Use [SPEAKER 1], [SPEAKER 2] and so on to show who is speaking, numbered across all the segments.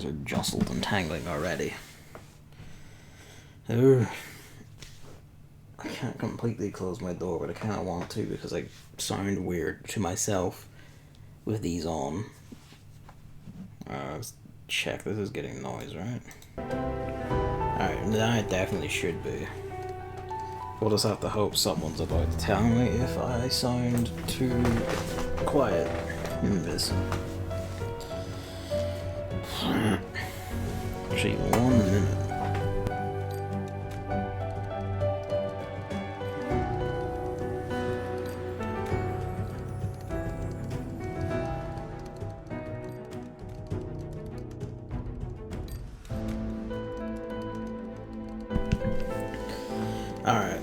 [SPEAKER 1] guys are jostled and tangling already. I can't completely close my door, but I kind of want to because I sound weird to myself with these on. Let's check. This is getting noise, right? Alright, now it definitely should be. We'll just have to hope someone's about to tell me if I sound too quiet in this. Actually, 1 minute. Alright.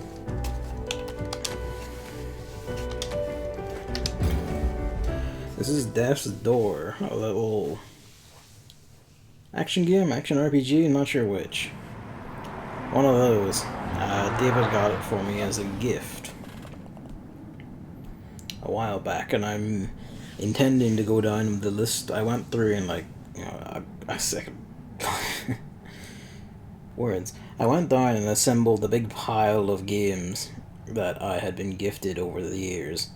[SPEAKER 1] This is Death's Door, a little action game, action RPG, not sure which. One of those. David got it for me as a gift a while back, and I'm intending to go down the list. I went through and a second words. I went down and assembled a big pile of games that I had been gifted over the years,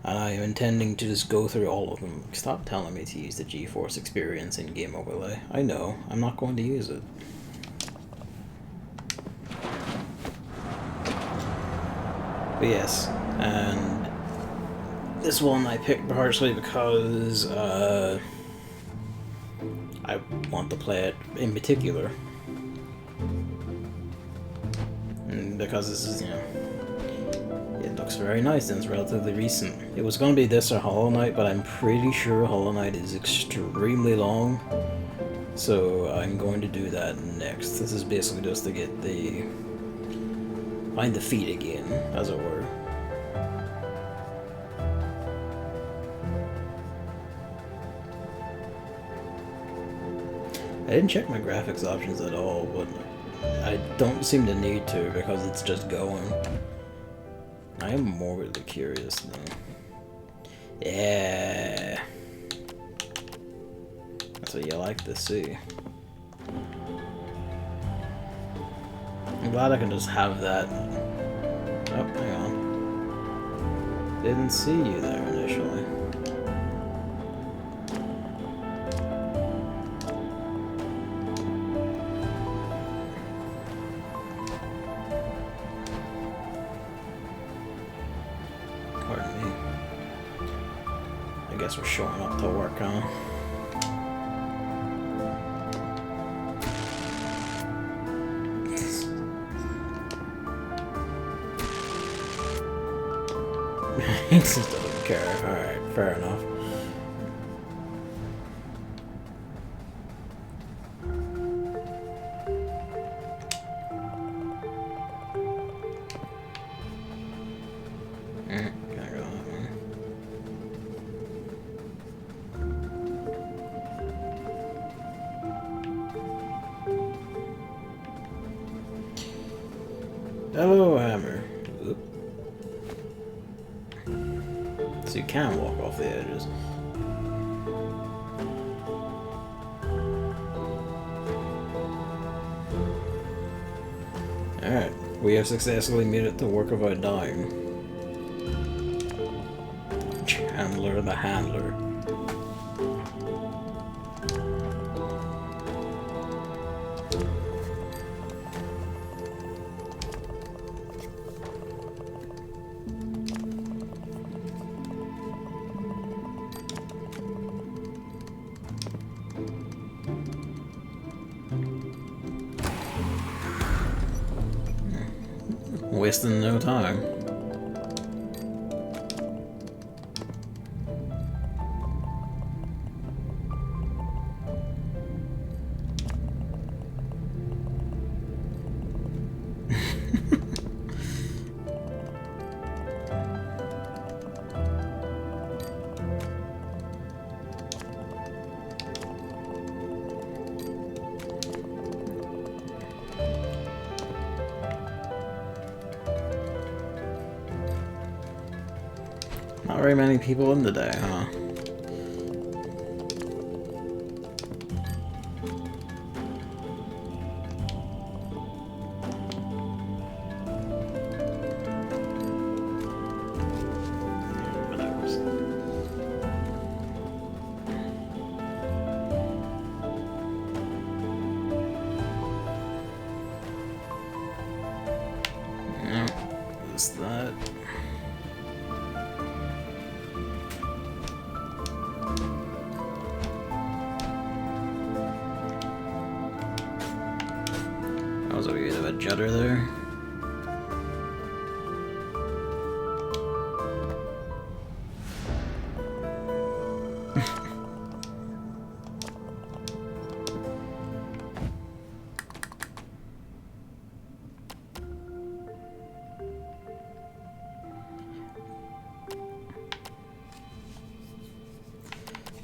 [SPEAKER 1] and I am intending to just go through all of them. Stop telling me to use the GeForce Experience in-game overlay. I know, I'm not going to use it. But yes, and this one I picked partially because I want to play it in particular. And because this is, it looks very nice and it's relatively recent. It was going to be this or Hollow Knight, but I'm pretty sure Hollow Knight is extremely long, so I'm going to do that next. This is basically just to get find the feet again, as it were. I didn't check my graphics options at all, but I don't seem to need to because it's just going. I am morbidly curious though. Yeah. That's what you like to see. I'm glad I can just have that. Oh, hang on. Didn't see you there initially. Pardon me. I guess we're showing up to work, huh? He just doesn't care. Alright, fair enough. Gotta go that way. Hello, Hammer. Oop. So you can walk off the edges. Alright, we have successfully made it to work without dying. Chandler the Handler. Wasting no time. Not very many people in today, huh? is that? That was a bit of a judder there.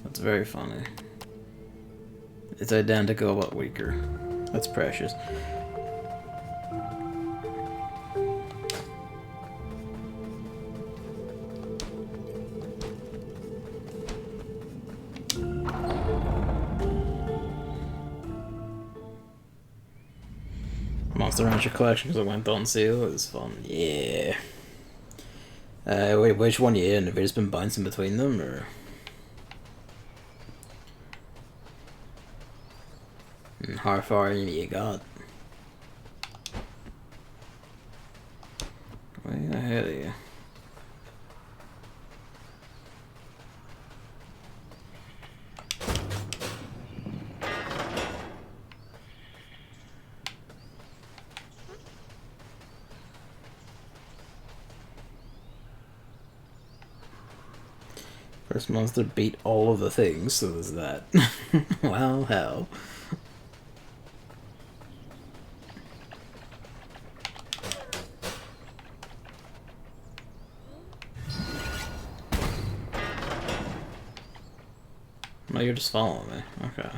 [SPEAKER 1] That's very funny. It's identical but weaker. That's precious. Monster Rancher collection because it went on sale. It was fun. Yeah. Wait, which one you in? Have you just been bouncing between them, or? And how far in you got? Way ahead of you. First monster beat all of the things, so there's that. Well, hell. No, you're just following me. Okay.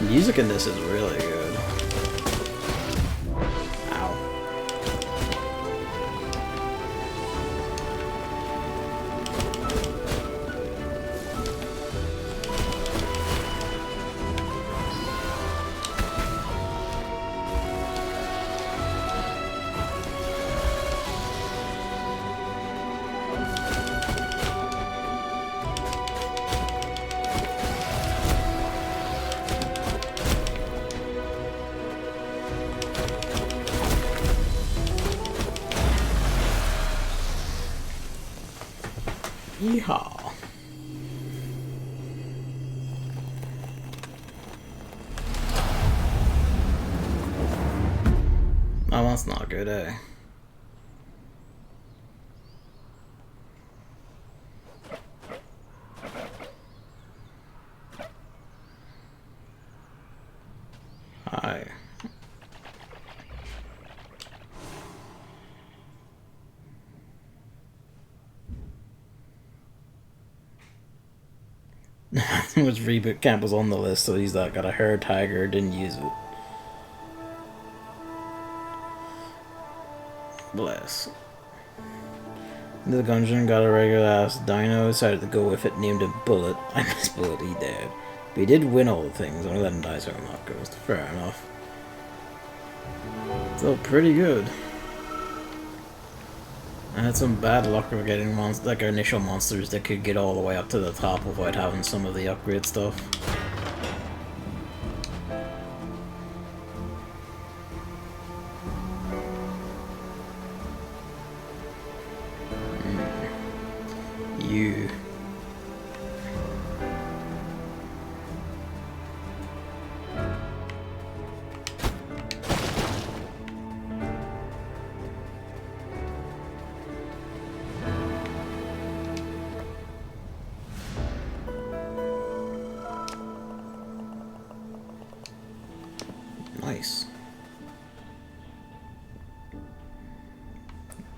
[SPEAKER 1] The music in this is really good. Ow. Yeehaw. Oh, that's not good, eh? Hi. Which reboot camp was on the list, so he's got a hair tiger, didn't use it. Bless. The Gungeon got a regular ass dino, decided to go with it, named him Bullet. I miss Bullet, he dead. But he did win all the things, only let him die so I'm not ghost. Fair enough. Still pretty good. I had some bad luck with getting like our initial monsters that could get all the way up to the top without having some of the upgrade stuff. you. Nice.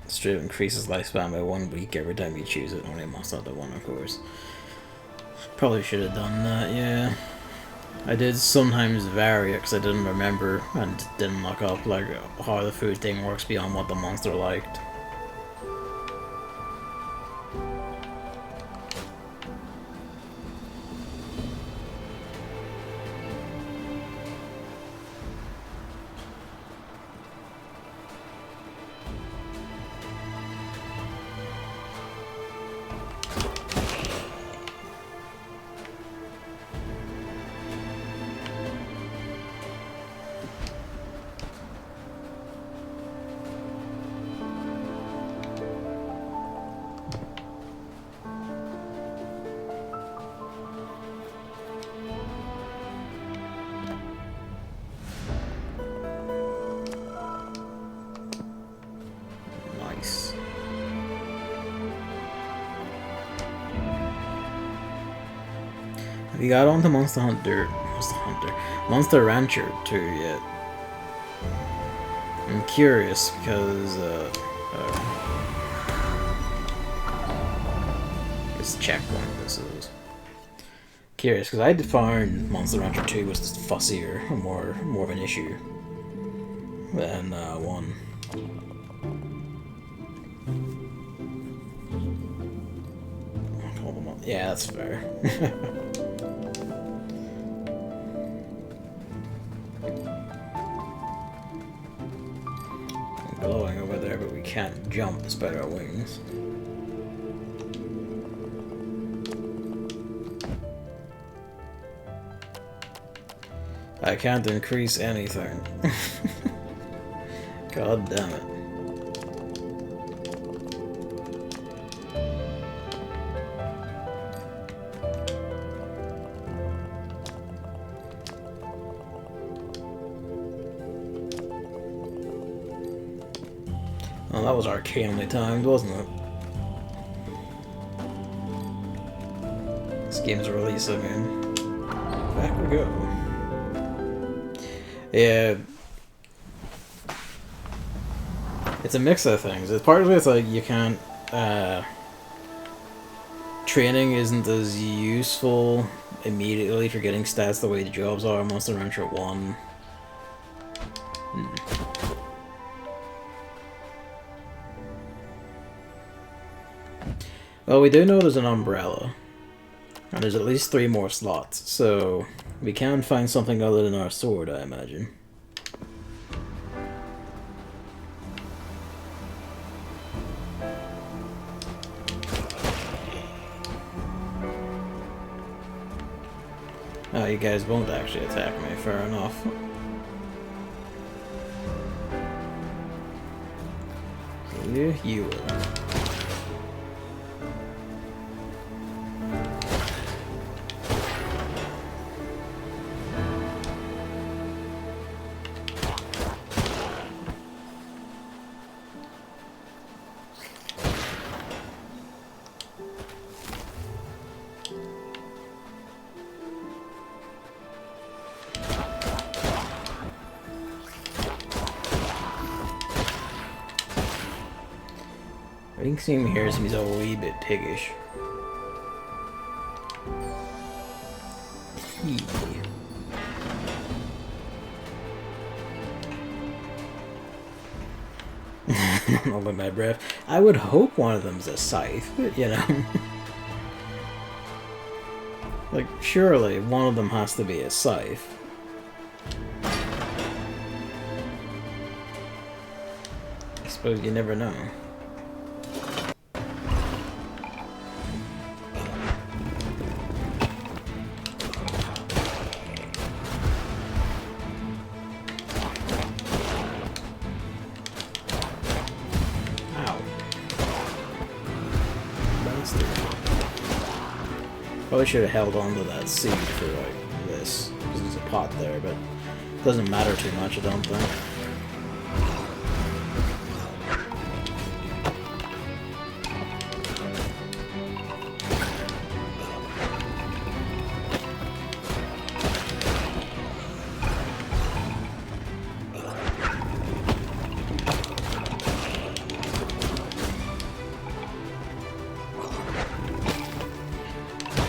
[SPEAKER 1] Strip increases lifespan by 1 week every time you choose it. Only must not the one, of course. Probably should have done that, yeah. I did sometimes vary it because I didn't remember and didn't look up like how the food thing works beyond what the monster liked. Have you got onto Monster Rancher 2 yet? I'm curious because let's check what this is. Curious because I found Monster Rancher 2 was just fussier, more of an issue than 1. Yeah, that's fair. Glowing over there, but we can't jump despite our wings. I can't increase anything. God damn it. Well, that was arcanely timed, wasn't it? This game's releasing, man. Back we go. Yeah. It's a mix of things. Part of it's like you can't... training isn't as useful immediately for getting stats the way the jobs are in Monster Rancher 1. Well, we do know there's an umbrella, and there's at least 3 more slots, so we can find something other than our sword, I imagine. Oh, you guys won't actually attack me, fair enough. Yeah, you will. I think seeing him here seems a wee bit piggish. Holding my breath. I would hope one of them's a scythe, but you know. Like, surely one of them has to be a scythe. I suppose you never know. Ow. Monster. Probably should have held on to that seed for like this, because there's a pot there, but it doesn't matter too much, I don't think.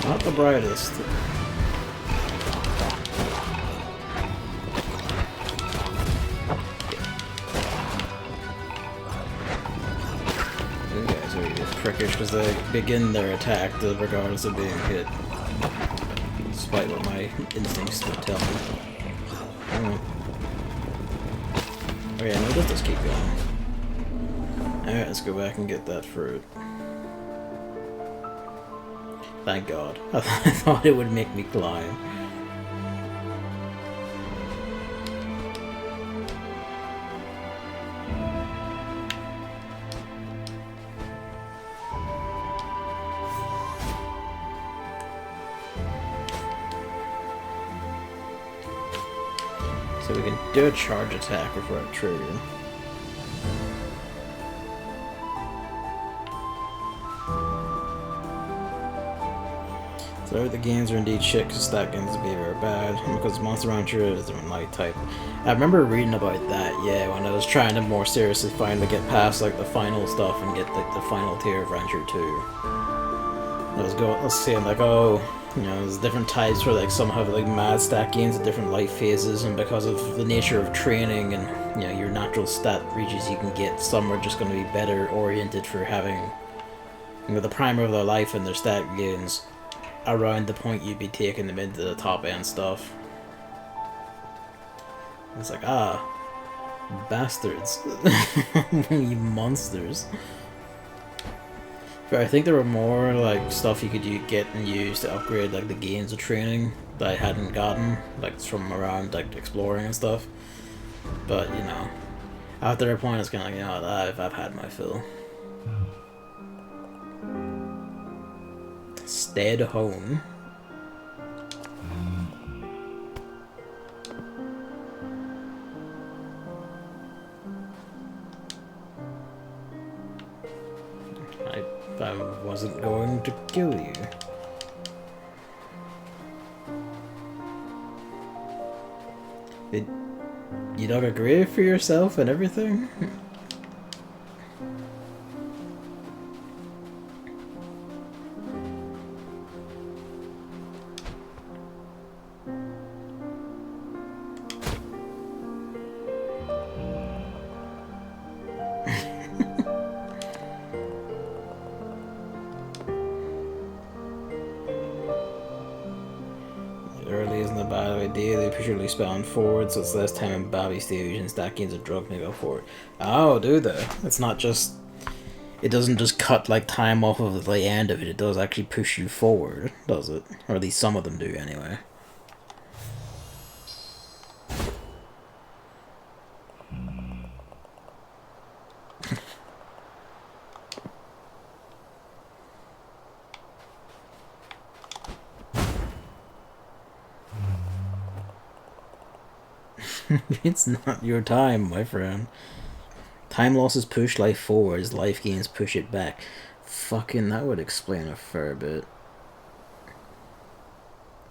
[SPEAKER 1] Not the brightest. These guys are prickish because they begin their attack regardless of being hit. Despite what my instincts would tell me. Oh yeah, no, let's just keep going. Alright, let's go back and get that fruit. Thank God. I thought it would make me climb. So we can do a charge attack before I trigger. So the gains are indeed shit because stat gains would be very bad, and because Monster Rancher is a light type. I remember reading about that, yeah, when I was trying to more seriously finally get past like the final stuff and get like the final tier of Rancher 2. I was saying like, oh, you know, there's different types where like some have like mad stat gains at different life phases, and because of the nature of training and, you know, your natural stat reaches you can get, some are just going to be better oriented for having, you know, the primer of their life and their stat gains around the point you'd be taking them into the top end stuff. It's like, ah, bastards. You monsters. But I think there were more like stuff you could get and use to upgrade like the gains of training that I hadn't gotten, like from around like exploring and stuff. But you know, after a point it's kinda like, you know, I've had my fill. Stayed home. I wasn't going to kill you. You dug a grave for yourself and everything? Early isn't a bad idea. They usually spawn forward, so it's less time in Babby stage and stack gains of drug may go forward. Oh, do they? It's not just... It doesn't just cut like time off of the end of it, it does actually push you forward, does it? Or at least some of them do, anyway. It's not your time, my friend. Time losses push life forwards, life gains push it back. Fucking, that would explain a fair bit.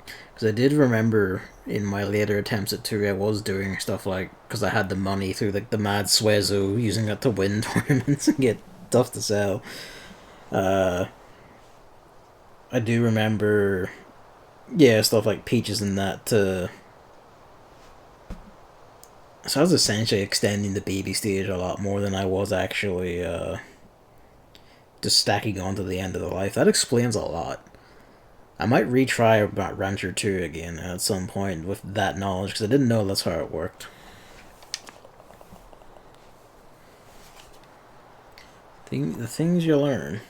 [SPEAKER 1] Because I did remember in my later attempts at 2, I was doing stuff like, because I had the money through like the Mad Swezo, using it to win tournaments and get stuff to sell. I do remember, yeah, stuff like Peaches and that to... So I was essentially extending the baby stage a lot more than I was actually just stacking on to the end of the life. That explains a lot. I might retry about Rancher 2 again at some point with that knowledge, because I didn't know that's how it worked. The things you learn.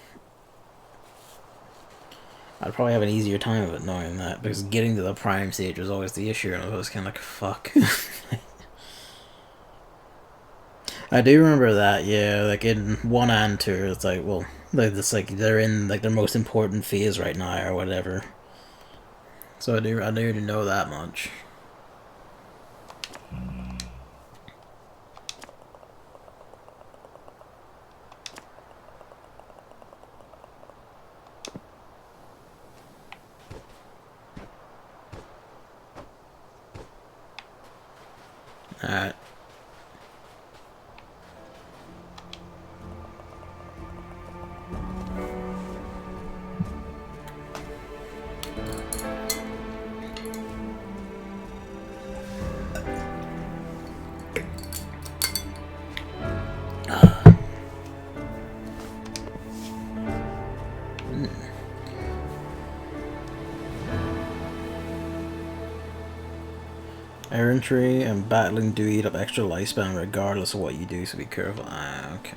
[SPEAKER 1] I'd probably have an easier time of it knowing that, because getting to the prime stage was always the issue, and I was kind of like, fuck. I do remember that, yeah, like in 1 and 2, it's like, well, like it's like they're in like their most important phase right now or whatever. So I do know that much. Alright. Errantry and battling do eat up extra lifespan regardless of what you do, so be careful. Ah, okay.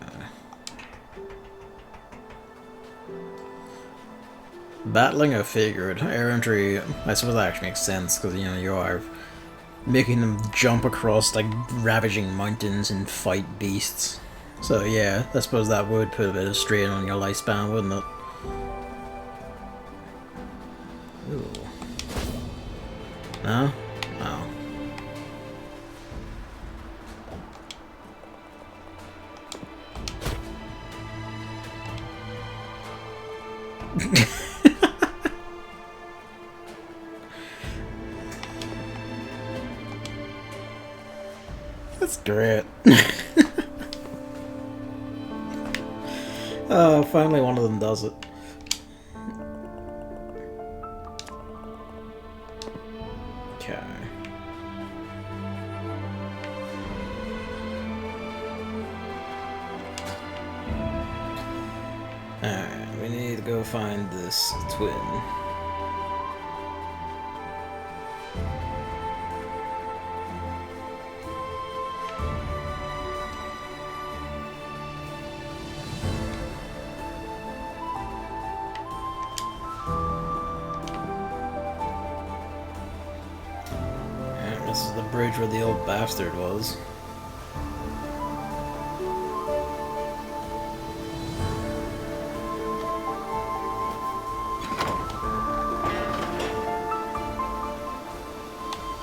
[SPEAKER 1] Battling, I figured. Errantry, I suppose that actually makes sense, because, you know, you are making them jump across, like, ravaging mountains and fight beasts. So, yeah, I suppose that would put a bit of strain on your lifespan, wouldn't it? Ooh. No? Oh. That's great. Oh, finally one of them does it. Okay. Alright, we need to go find this twin. This is the bridge where the old bastard was.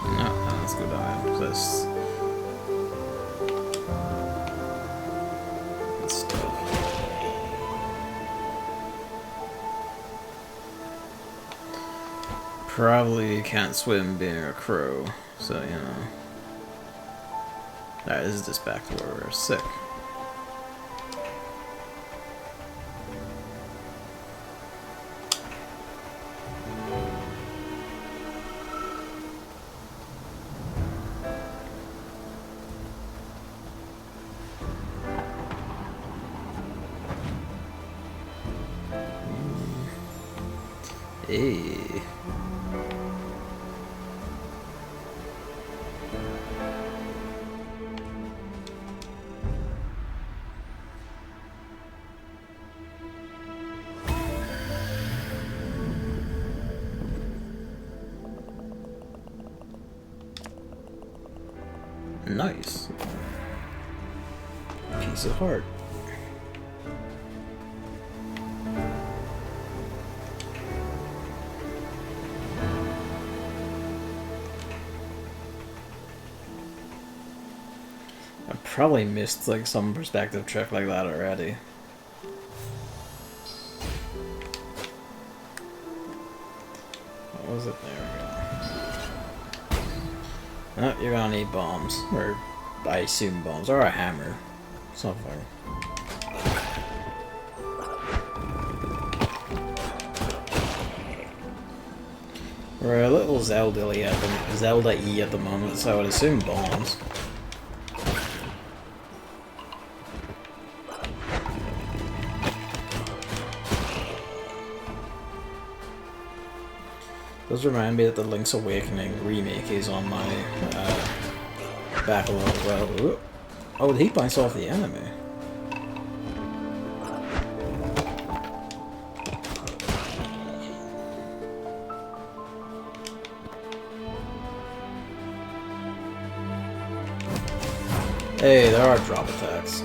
[SPEAKER 1] No, let's go down. This stuff. Probably can't swim being a crow. So, you know. Alright, this is just back to where we're sick. Hey. Nice. Piece of heart. I probably missed like some perspective trick like that already. What was it? There we go. Oh, you're gonna need bombs. Or, I assume bombs. Or a hammer. Something. We're a little Zelda-y at the moment, so I would assume bombs. Does remind me that the Link's Awakening remake is on my backlog as well. Oh, he bites off the enemy. Hey, there are drop attacks.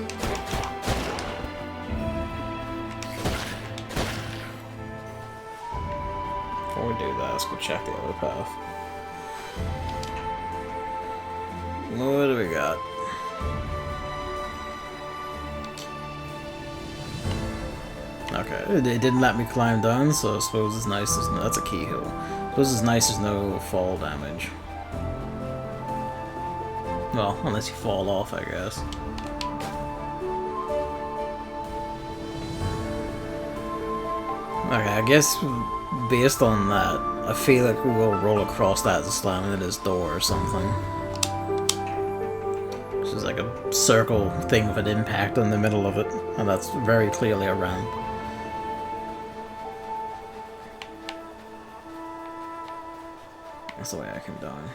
[SPEAKER 1] before we do that, let's go check the other path. What do we got? Okay, it didn't let me climb down, so I suppose it's nice as no, that's a key hill. I suppose it's nice as no fall damage. Well, unless you fall off, I guess. Okay, I guess based on that, I feel like we will roll across that to slam into this door or something. This is like a circle thing with an impact in the middle of it, and that's very clearly a ramp. That's the way I came down.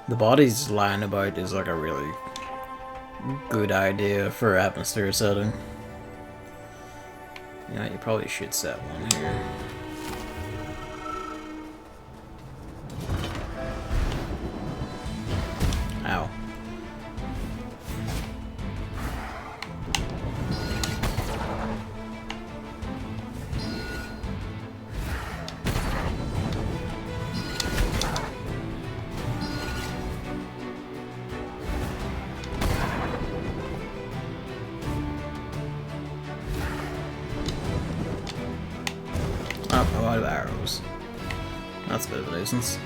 [SPEAKER 1] The bodies lying about is like a really good idea for atmosphere setting. Yeah, you probably should set one here. Ow. Oh, a lot of arrows. That's a bit of a nuisance.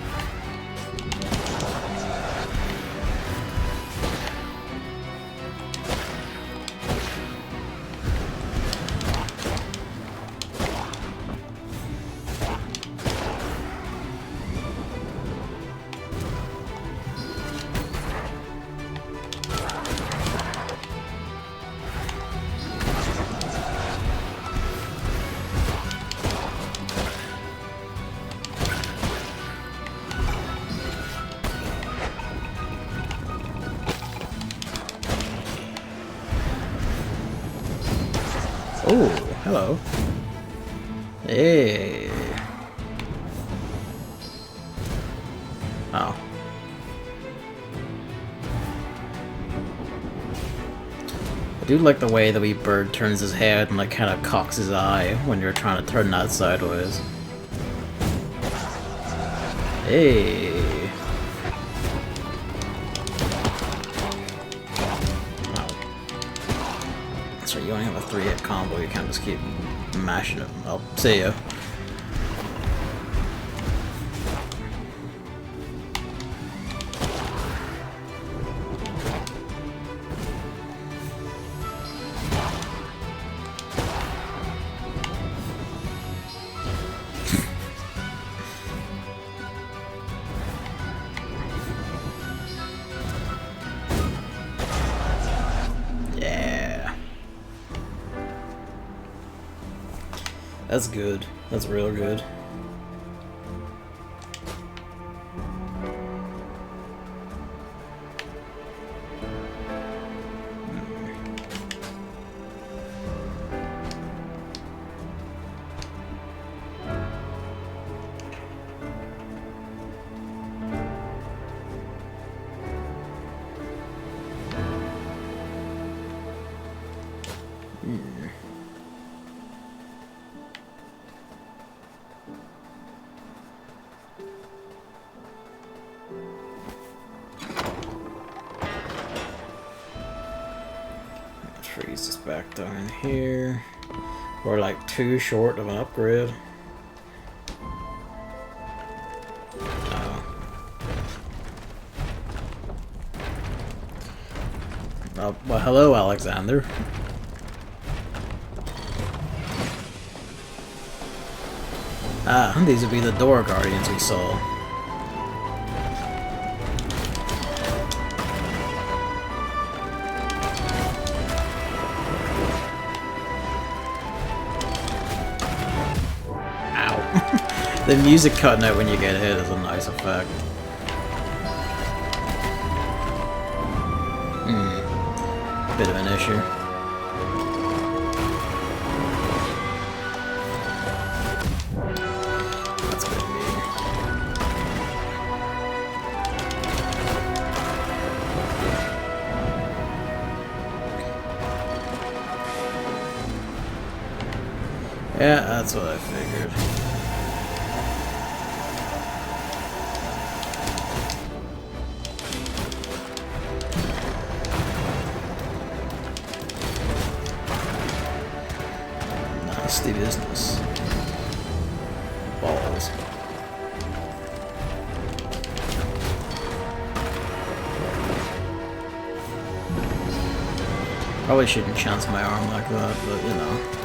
[SPEAKER 1] Oh, hello. Hey. Oh. I do like the way the wee bird turns his head and like kind of cocks his eye when you're trying to turn that sideways. Hey. So you only have a 3-hit combo, you can't just keep mashing it. I'll see ya. That's good. That's real good. Freeze this back down here. We're like too short of an upgrade. Oh, well, hello, Alexander. Ah, these would be the door guardians we saw. The music cutting out when you get hit is a nice effect. Bit of an issue. That's a bit mean. Yeah, that's what I figured. Nasty business. Balls. Probably shouldn't chance my arm like that, but you know.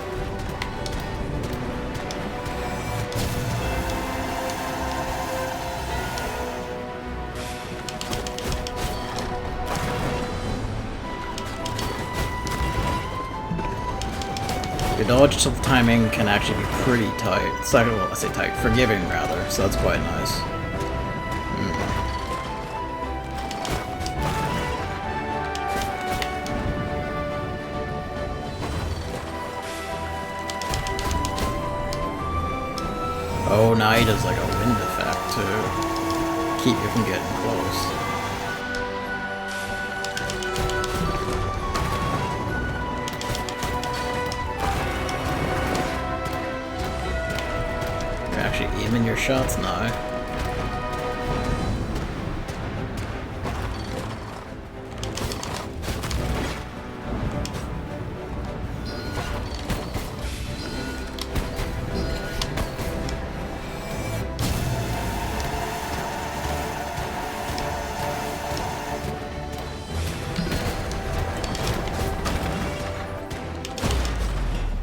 [SPEAKER 1] Your dodge timing can actually be pretty tight. It's like, well, I say tight, forgiving rather, so that's quite nice. Oh, now he does like a wind effect to keep you from getting close. You're actually aiming your shots now.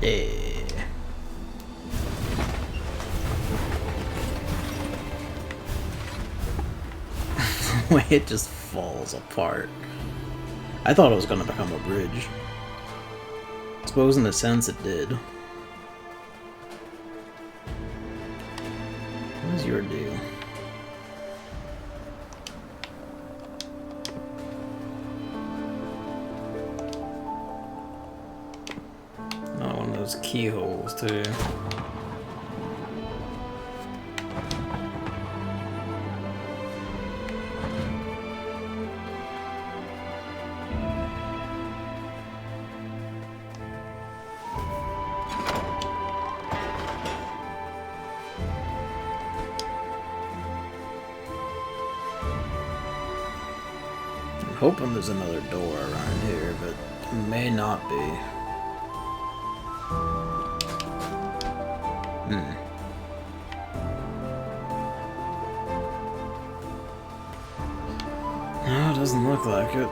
[SPEAKER 1] Yeah. The way it just falls apart. I thought it was gonna become a bridge. I suppose in a sense it did. What was your deal? Oh, one of those keyholes too. I'm hoping there's another door around here, but it may not be. No, it doesn't look like it.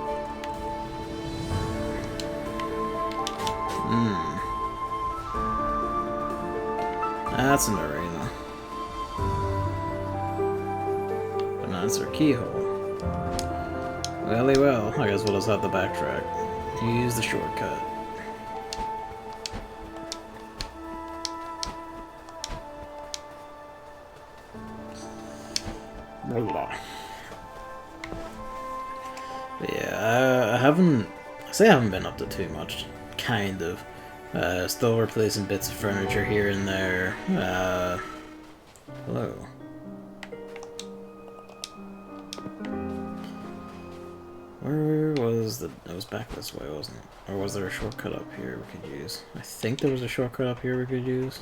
[SPEAKER 1] That's an arena. But now it's our keyhole. Welly well, I guess we'll just have to backtrack. Use the shortcut. Blah. But yeah, I haven't been up to too much, kind of. Still replacing bits of furniture here and there. Hello. Where was the... It was back this way, wasn't it? Or was there a shortcut up here we could use? I think there was a shortcut up here we could use.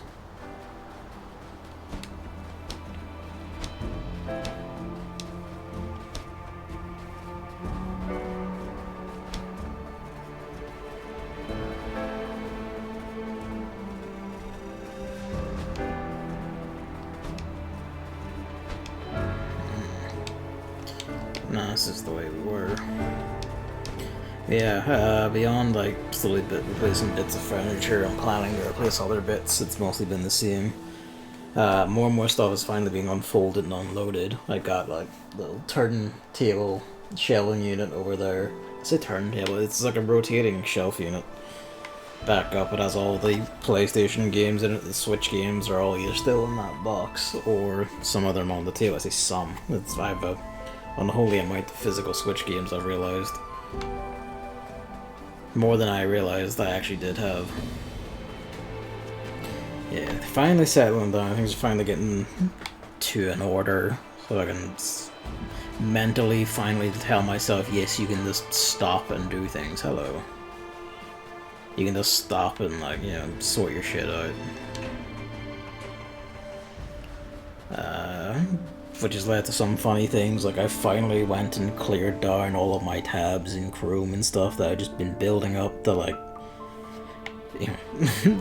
[SPEAKER 1] No, this is the way we were. Yeah, beyond like slowly replacing bits of furniture and planning to replace other bits, it's mostly been the same. More and more stuff is finally being unfolded and unloaded. I got like little turntable shelving unit over there. I say turntable, it's like a rotating shelf unit. Back up, it has all the PlayStation games in it, the Switch games are all either still in that box or some of them on the table. I say some. I have a unholy amount of physical Switch games, I've realized. More than I realized I actually did have. Yeah, finally settling down. Things are finally getting to an order, so I can mentally finally tell myself, yes, you can just stop and do things. Hello. You can just stop and, like, you know, sort your shit out. which has led to some funny things, like I finally went and cleared down all of my tabs in Chrome and stuff that I've just been building up to, like, you know,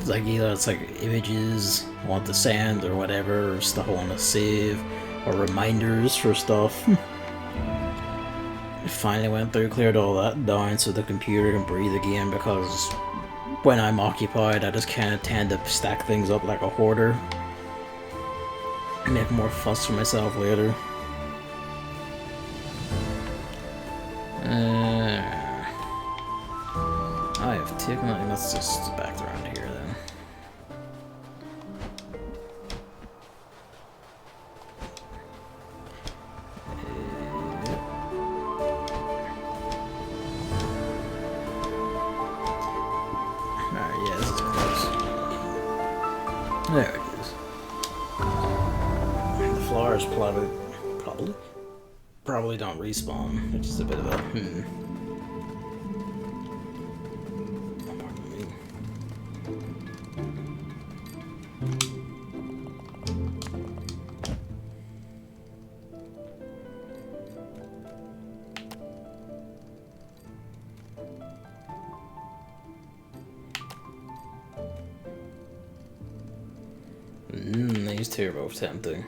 [SPEAKER 1] like either it's like images I want to send or whatever, or stuff I want to save, or reminders for stuff. I finally went through, cleared all that down so the computer can breathe again, because when I'm occupied I just kind of tend to stack things up like a hoarder. Make more fuss for myself later. I have taken it. Let's just back around here then. Alright, yeah, this is close. There it is. The flowers probably don't respawn, which is a bit of a Pardon me. These two are both tempting.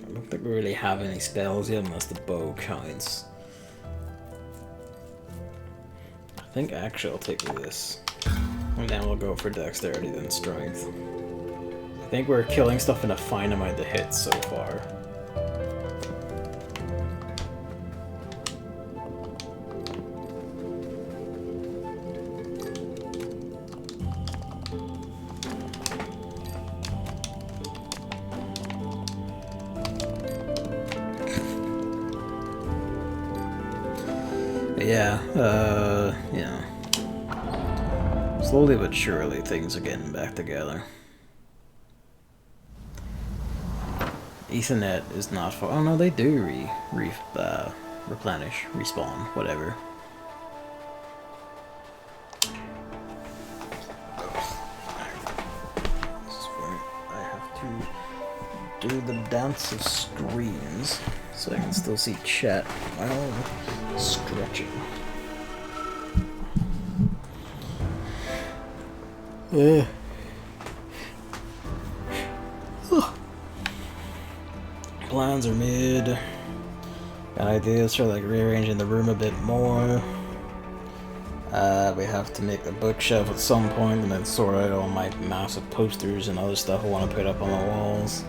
[SPEAKER 1] I don't think we really have any spells yet unless the bow counts. I think actually I'll take this. And then we'll go for dexterity then strength. I think we're killing stuff in a fine amount of hits so far. Yeah. Slowly but surely things are getting back together. Ethernet is not far. Oh no, they do replenish, respawn, whatever. This is where I have to do the dance of screens so I can still see chat while stretching. Plans are mid. Got ideas for like rearranging the room a bit more. We have to make the bookshelf at some point and then sort out all my massive posters and other stuff I want to put up on the walls.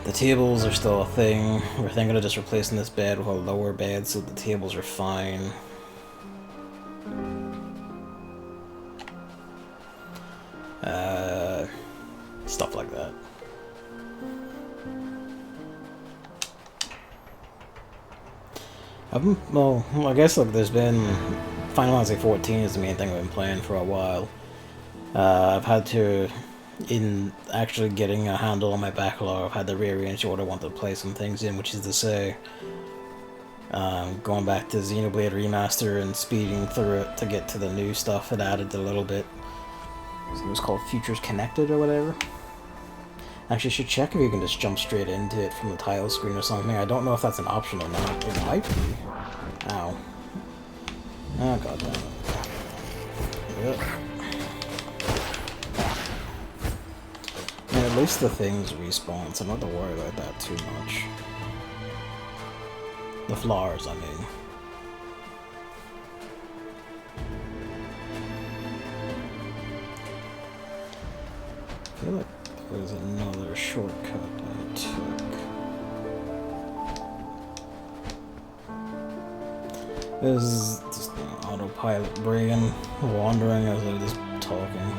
[SPEAKER 1] The tables are still a thing. We're thinking of just replacing this bed with a lower bed so the tables are fine. Stuff like that. Well, I guess look, there's been Final Fantasy 14 is the main thing I've been playing for a while. I've had to, in actually getting a handle on my backlog, I've had to rearrange what I want to play some things in, which is to say, going back to Xenoblade Remaster and speeding through it to get to the new stuff. It added a little bit. So it was called Futures Connected or whatever. Actually, you should check if you can just jump straight into it from the title screen or something. I don't know if that's an option or not. It might be. Ow. Oh, god damn it. Yep. And at least the things respawn, so I'm not to worry about that too much. The flowers, I mean. I feel like there's another shortcut I took. This is just an autopilot brain wandering as I'm just talking.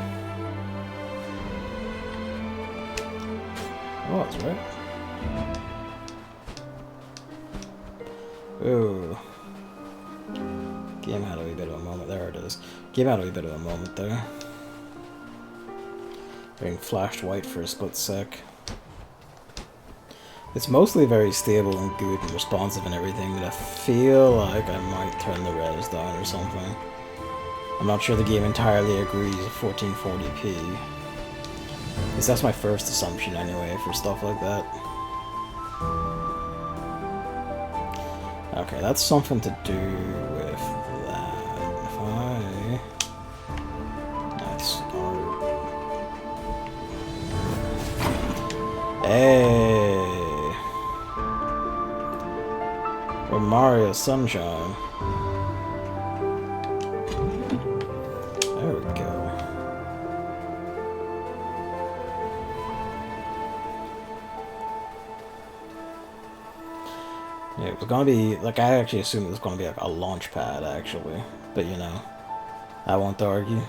[SPEAKER 1] Oh, that's right. Ooh. Game had a wee bit of a moment. There it is. Game had a wee bit of a moment there. Being flashed white for a split sec. It's mostly very stable and good and responsive and everything, but I feel like I might turn the res down or something. I'm not sure the game entirely agrees with 1440p. least that's my first assumption anyway for stuff like that. Okay, that's something to do with that. If I... Let's start... Hey! Or Mario Sunshine. There we go. Yeah, it was gonna be, like, I actually assumed it was gonna be like a launch pad, actually. But, you know, I won't argue.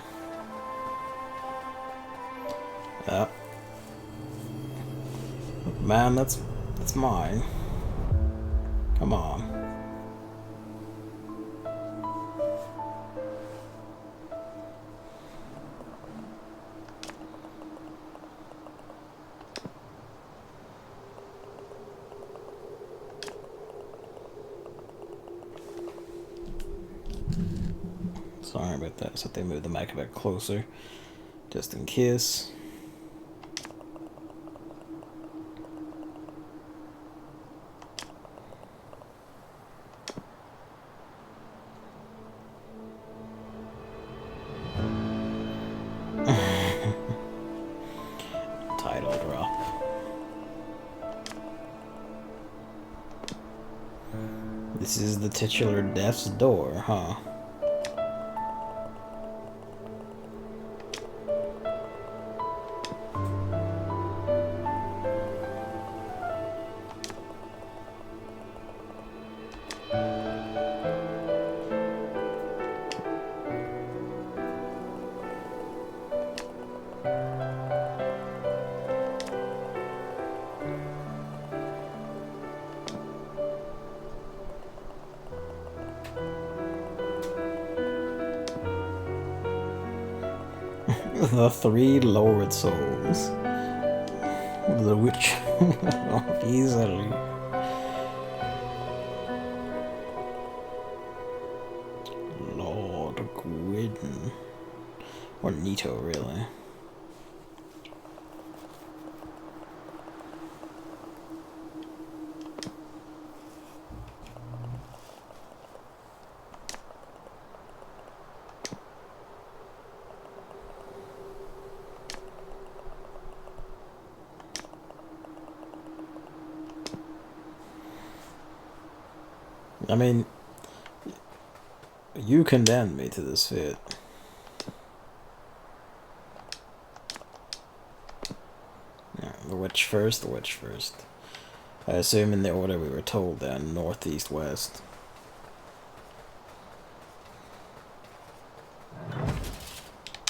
[SPEAKER 1] Yep. Man, that's mine. Come on. Sorry about that, so they moved the mic a bit closer, just in case. Title drop. This is the titular death's door, huh? The three lowered souls. The witch easily. Lord Gwyn. Or Nito, really. I mean, you condemned me to this fit. Yeah, the witch first, the witch first. I assume in the order we were told then, north, east, west.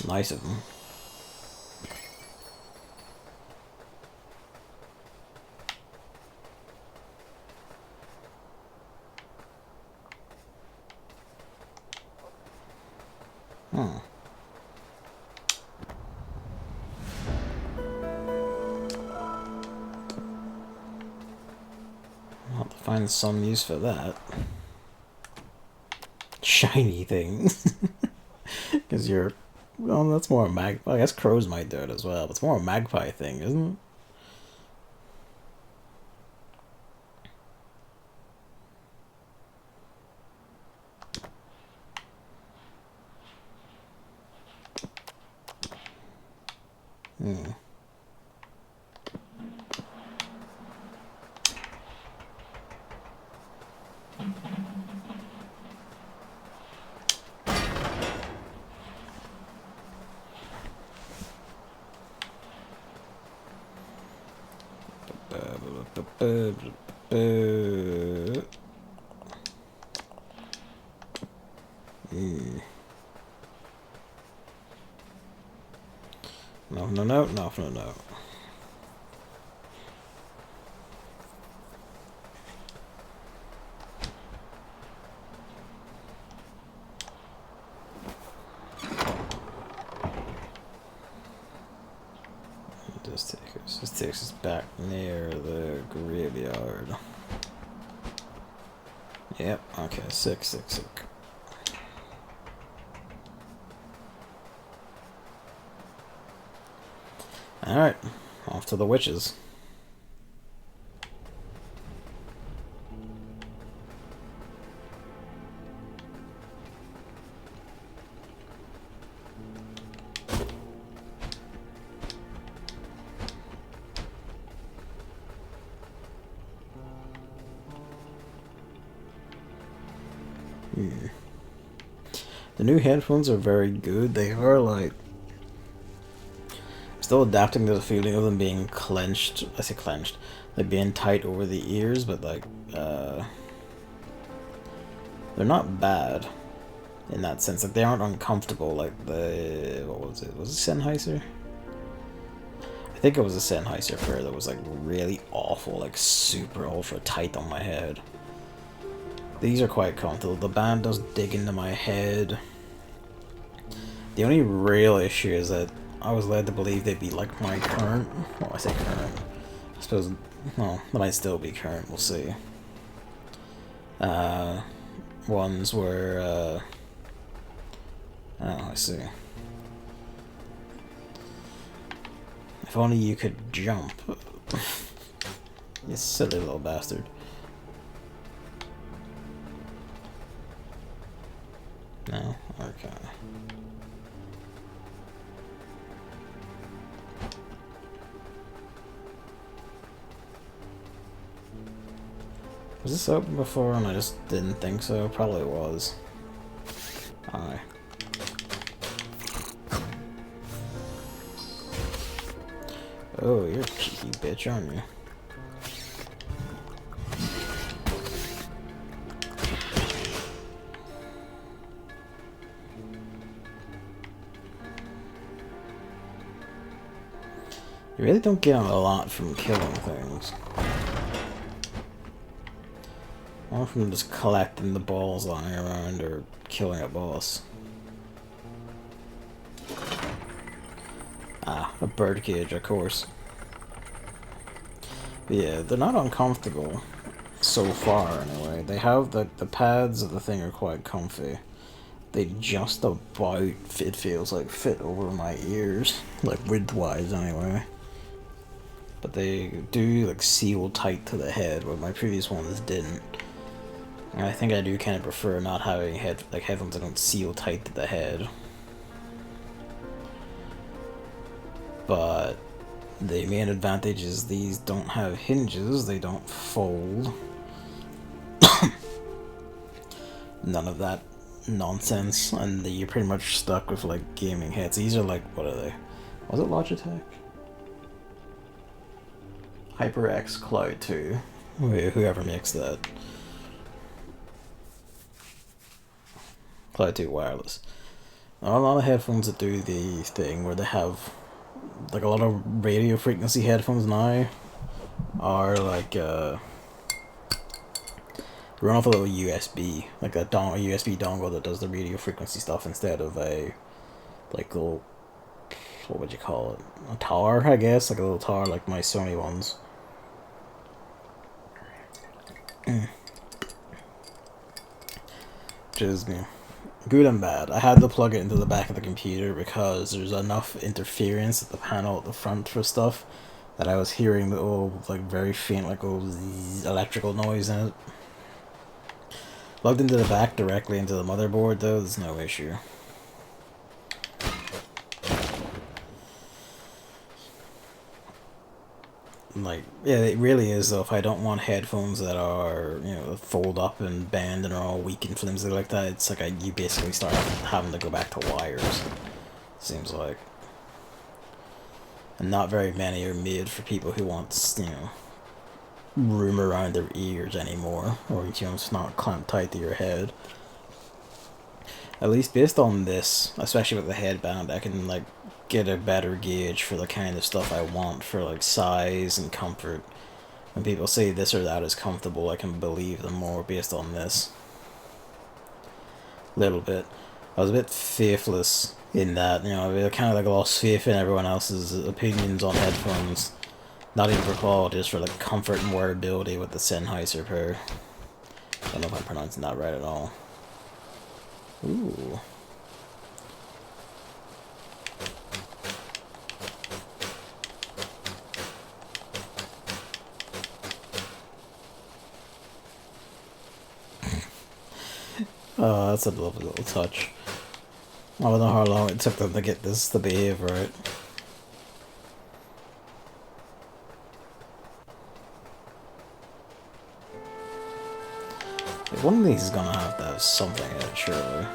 [SPEAKER 1] Nice of them. I'll have to find some use for that. Shiny things. Because you're... Well, that's more a magpie. I guess crows might do it as well, but it's more a magpie thing, isn't it? No. This takes us back near the graveyard. Yep, okay, sick. Alright, off to the witches. The new headphones are very good. They are like still adapting to the feeling of them being clenched. I say clenched, like being tight over the ears, but like they're not bad in that sense. Like they aren't uncomfortable. Like the what was it? Was it Sennheiser? I think it was a Sennheiser pair that was like really awful, like super ultra tight on my head. These are quite comfortable. The band does dig into my head. The only real issue is that I was led to believe they'd be like my current. Well, I say current. I suppose. Well, they might still be current. We'll see. Ones were. Oh, I see. If only you could jump. You silly little bastard. No? Okay. Was this open before and I just didn't think so? Probably was. Aye. Oh, you're a cheeky bitch, aren't you? You really don't get a lot from killing things. Or from just collecting the balls lying around or killing a boss. Ah, a bird cage, of course. But yeah, they're not uncomfortable. So far, anyway. They have the pads of the thing are quite comfy. They just about, it feels like, fit over my ears. Like, width-wise, anyway. But they do, like, seal tight to the head, where my previous ones didn't. And I think I do kind of prefer not having headphones that don't seal tight to the head. But the main advantage is these don't have hinges, they don't fold. None of that nonsense, and you're pretty much stuck with like gaming heads. These are like, what are they? Was it Logitech? HyperX Cloud 2. Whoever makes that. Cloud 2 wireless. There are a lot of headphones that do the thing where they have like a lot of radio frequency headphones now are like run off a little USB, like a USB dongle that does the radio frequency stuff instead of a like little, what would you call it? A tower, I guess, like a little tower like my Sony ones. Which is, you know, good and bad. I had to plug it into the back of the computer because there's enough interference at the panel at the front for stuff that I was hearing the old, like, very faint, like, old electrical noise in it. Plugged into the back directly into the motherboard, though, there's no issue. Like, yeah, it really is, though. If I don't want headphones that are, you know, fold up and bend and are all weakened for things like that, it's like you basically start having to go back to wires. Seems like. And not very many are made for people who want, you know, room around their ears anymore, or, you know, it's not clamped tight to your head. At least based on this, especially with the headband, I can, like, get a better gauge for the kind of stuff I want for, like, size and comfort. When people say this or that is comfortable, I can believe them more based on this. Little bit. I was a bit faithless in that, you know, I kind of like lost faith in everyone else's opinions on headphones. Not even for quality, just for like comfort and wearability with the Sennheiser pair. I don't know if I'm pronouncing that right at all. Ooh. Oh, that's a lovely little touch. I don't know how long it took them to get this to behave right. One of these is gonna have to have something in it, surely.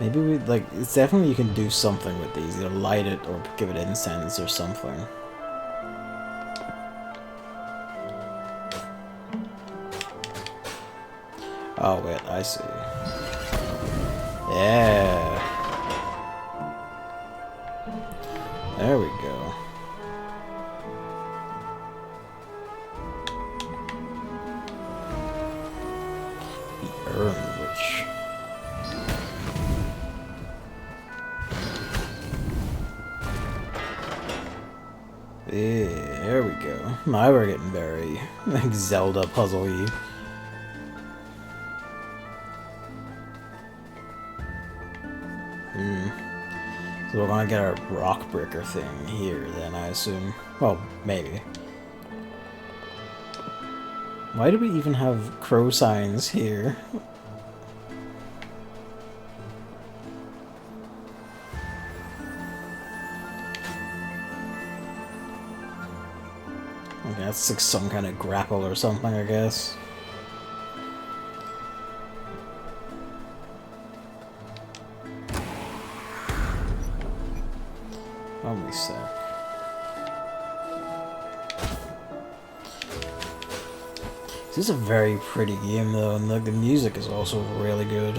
[SPEAKER 1] Maybe we, like, it's definitely you can do something with these. Either light it or give it incense or something. Oh, wait, I see. Yeah. There we go. The Urn Witch. Yeah, there we go. Now we're getting very like Zelda puzzle-y. So we're gonna get our rock breaker thing here then, I assume. Well, maybe. Why do we even have crow signs here? Okay, that's like some kind of grapple or something, I guess. Only a sec. This is a very pretty game though, and the music is also really good.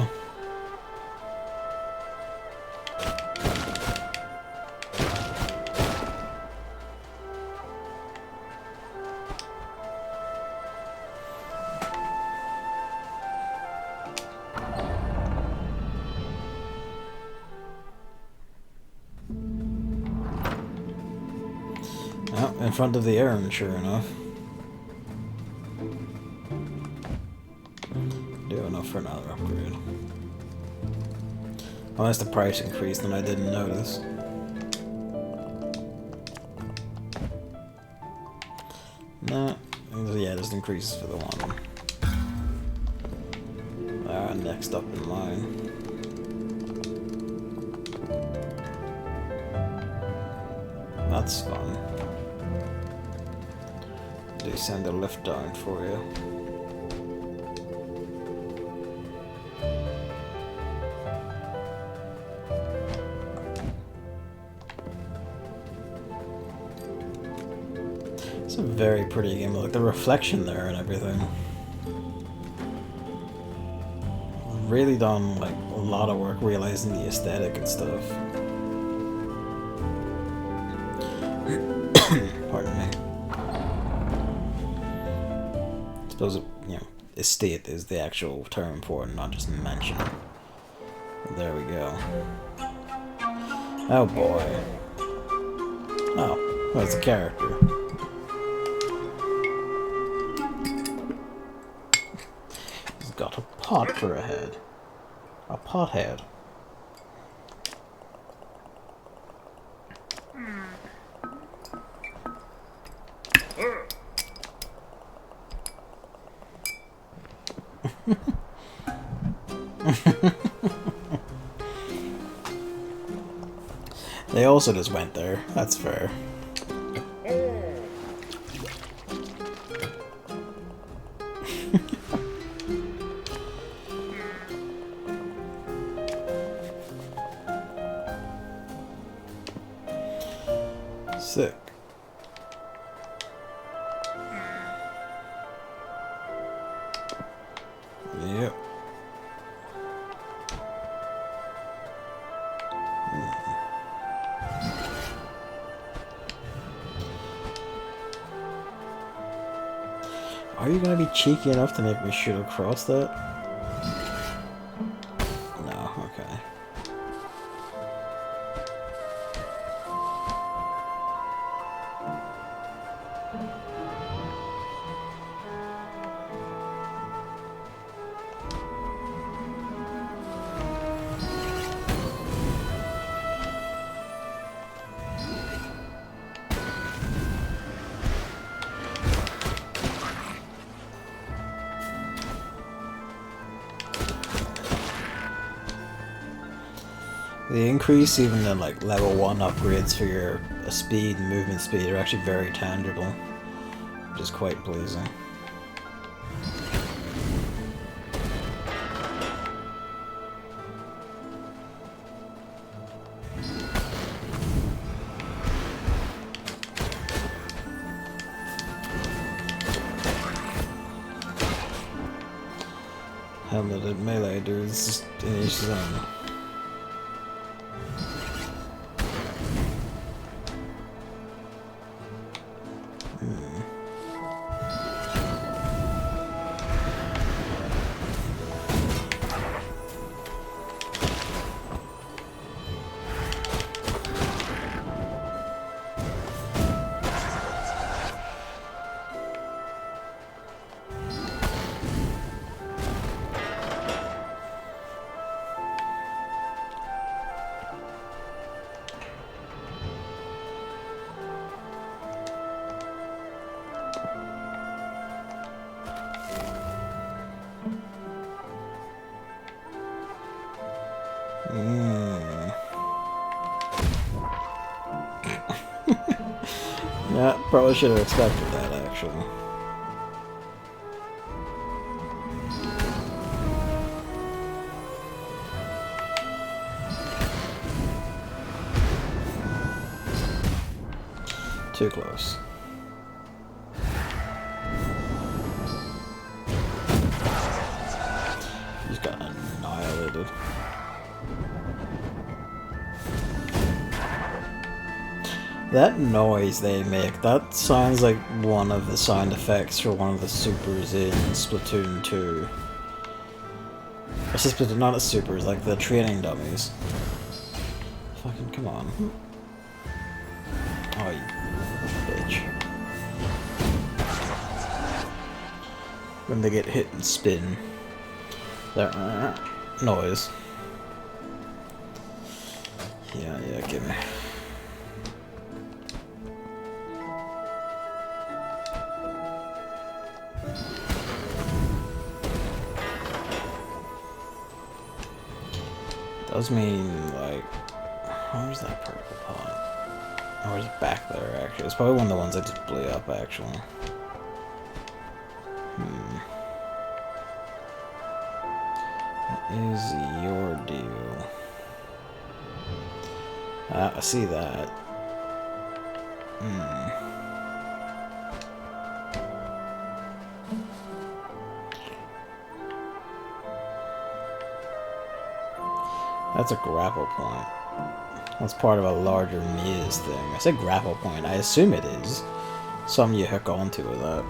[SPEAKER 1] Oh, in front of the urn, sure enough. Do enough for another upgrade. Unless the price increased and I didn't notice. Nah, yeah, just increases for the one. Next up in line. That's fun. They send a lift down for you. It's a very pretty game, like the reflection there and everything. Really done like a lot of work realizing the aesthetic and stuff. Pardon me. I suppose you know, estate is the actual term for it, not just mention. There we go. Oh boy. Oh, that's a character. He's got a pot for a head. A pothead. They also just went there. That's fair. Sick. Yep. Are you gonna be cheeky enough to make me shoot across that? No, okay. The increase even in like level 1 upgrades for your speed and movement speed are actually very tangible, which is quite pleasing. Helmeted melee dudes just in each zone. Yeah, probably should have expected that, actually. Too close. He's got annihilated. That noise they make, that sounds like one of the sound effects for one of the supers in Splatoon 2. I say Splatoon, not the supers, like the training dummies. Fucking come on. Oh, you bitch. When they get hit and spin, that noise. Yeah, give me. Does mean, like, where's that purple pot? Or is it back there, actually? It's probably one of the ones I just blew up, actually. What is your deal? I see that. That's a grapple point. That's part of a larger maze thing. I said grapple point. I assume it is. Something you hook onto with that.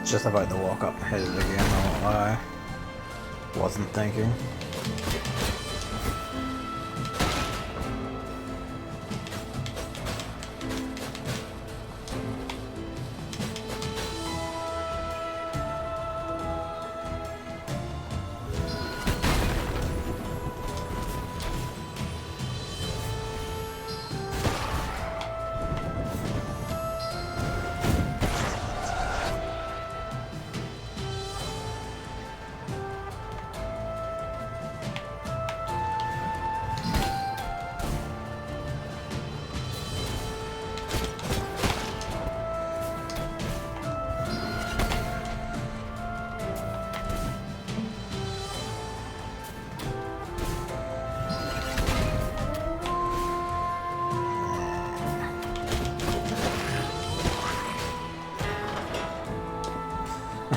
[SPEAKER 1] Just about to walk up and hit it again, I won't lie. Wasn't thinking.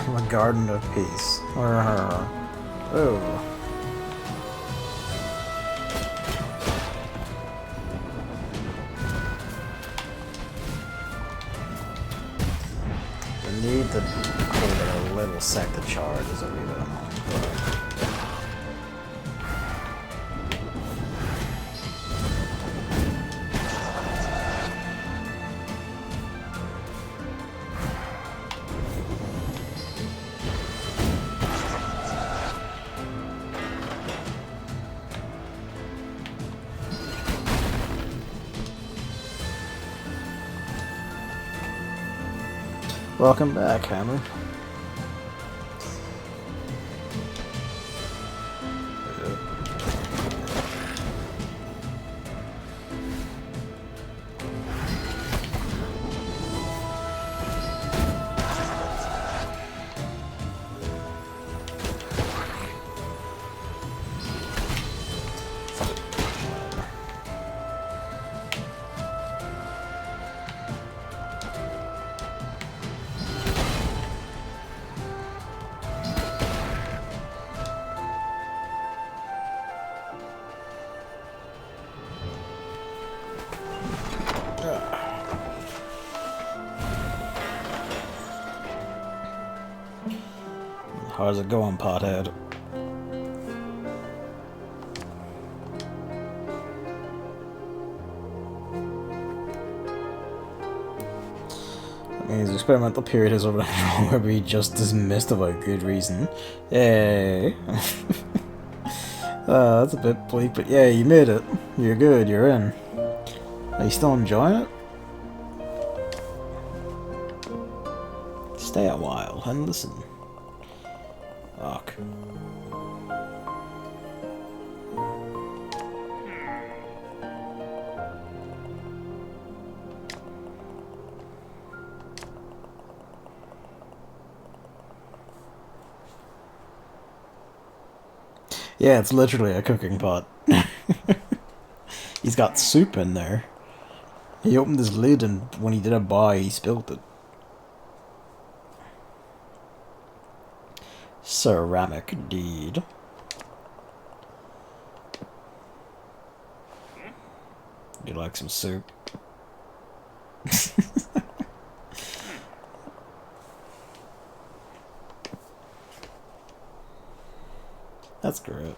[SPEAKER 1] The Garden of Peace. Oh. need to hold it a little sec to charge as a wee bit of mine. Welcome back, Hammer. How's it going, pothead? That means the experimental period is over and where we just dismissed without good reason. Yay! That's a bit bleak, but yeah, you made it. You're good, you're in. Are you still enjoying it? Stay a while and listen. Fuck. Yeah, it's literally a cooking pot. He's got soup in there. He opened his lid and when he did a buy, he spilled it. Ceramic deed. Would you like some soup? That's great.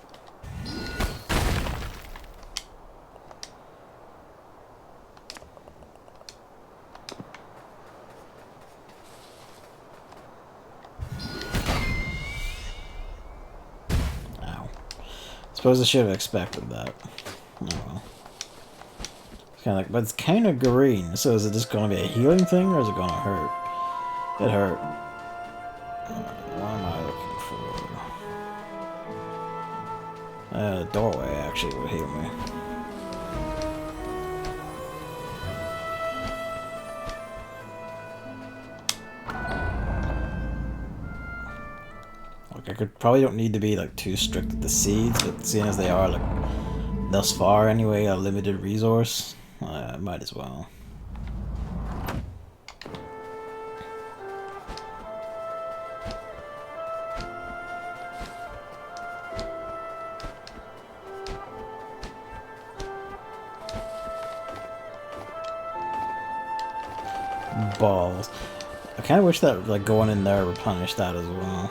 [SPEAKER 1] Suppose I should have expected that. Oh well. It's kind of like, but it's kind of green. So is it just going to be a healing thing, or is it going to hurt? It hurt. What am I looking for? The doorway actually would heal me. I probably don't need to be like too strict with the seeds, but seeing as they are like thus far anyway a limited resource, I might as well. Balls. I kind of wish that like going in there replenished that as well.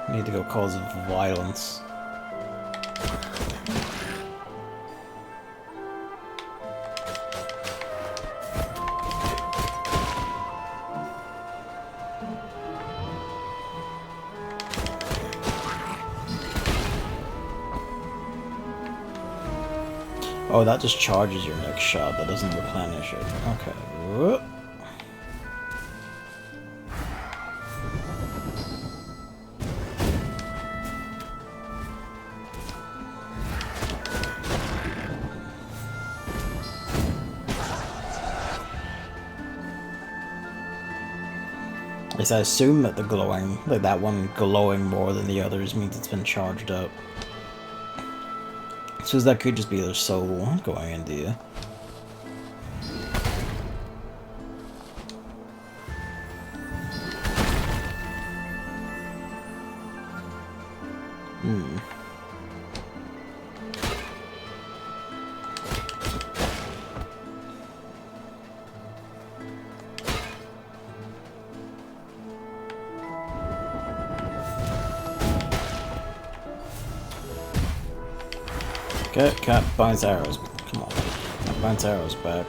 [SPEAKER 1] Need to go cause violence. Oh, that just charges your next shot. That doesn't replenish it. Okay. Whoop. I assume that the glowing, like that one glowing more than the others means it's been charged up. So that could just be their soul going into you. Cat binds arrows. Come on. Cat binds arrows back.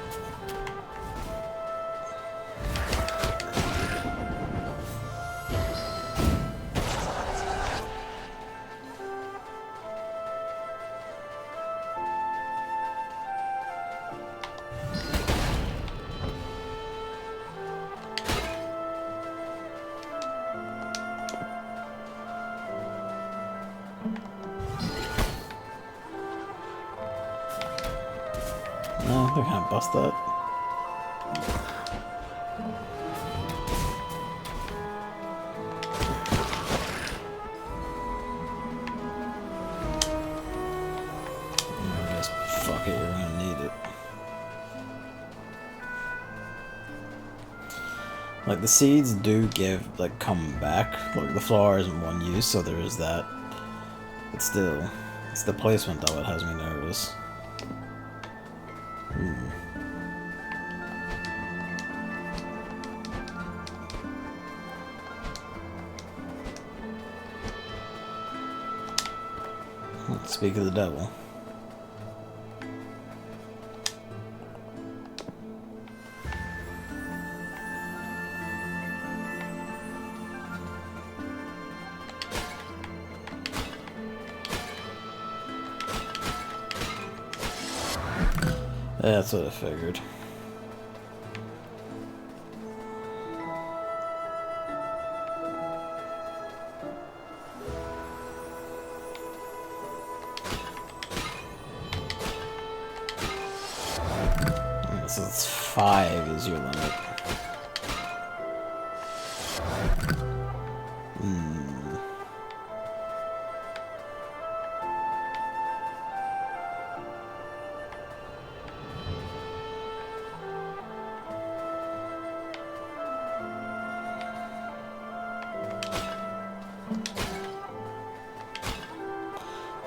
[SPEAKER 1] No, they can't bust that. Just fuck it, you're gonna need it. Like, the seeds do come back. Like, the flower isn't one use, so there is that. But still, it's the placement of it has me nervous. Speak of the devil. That's what I figured. So it's 5 is your limit.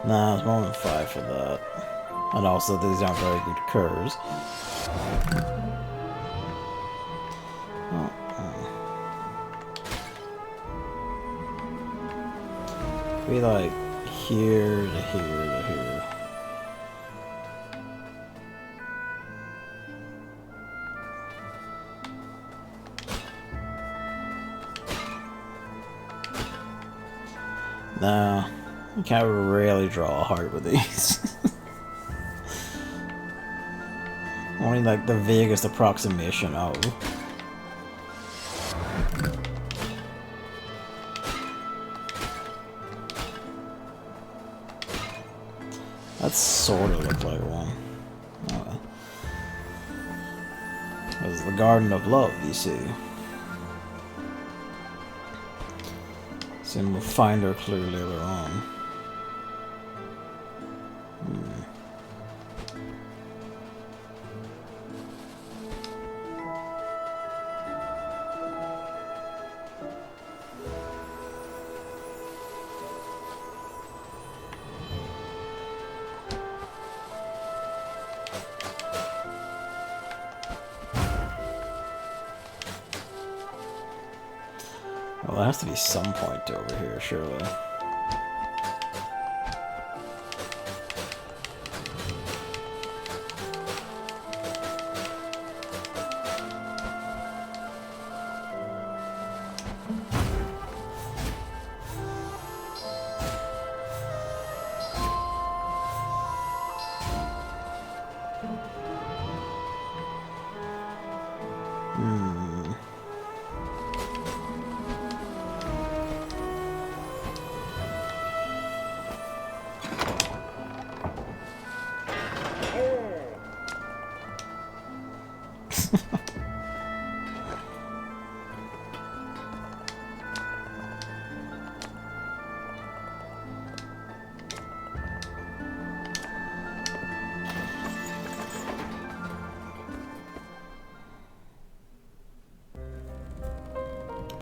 [SPEAKER 1] Nah, it's more than 5 for that. And also, these aren't very good curves. Be like here to here to here. Nah, you can't really draw a heart with these. Only like the vaguest approximation of. That sort of looked like one. Oh. It was the Garden of Love, you see. Soon we'll find her clue later on. Well, there has to be some point over here, surely.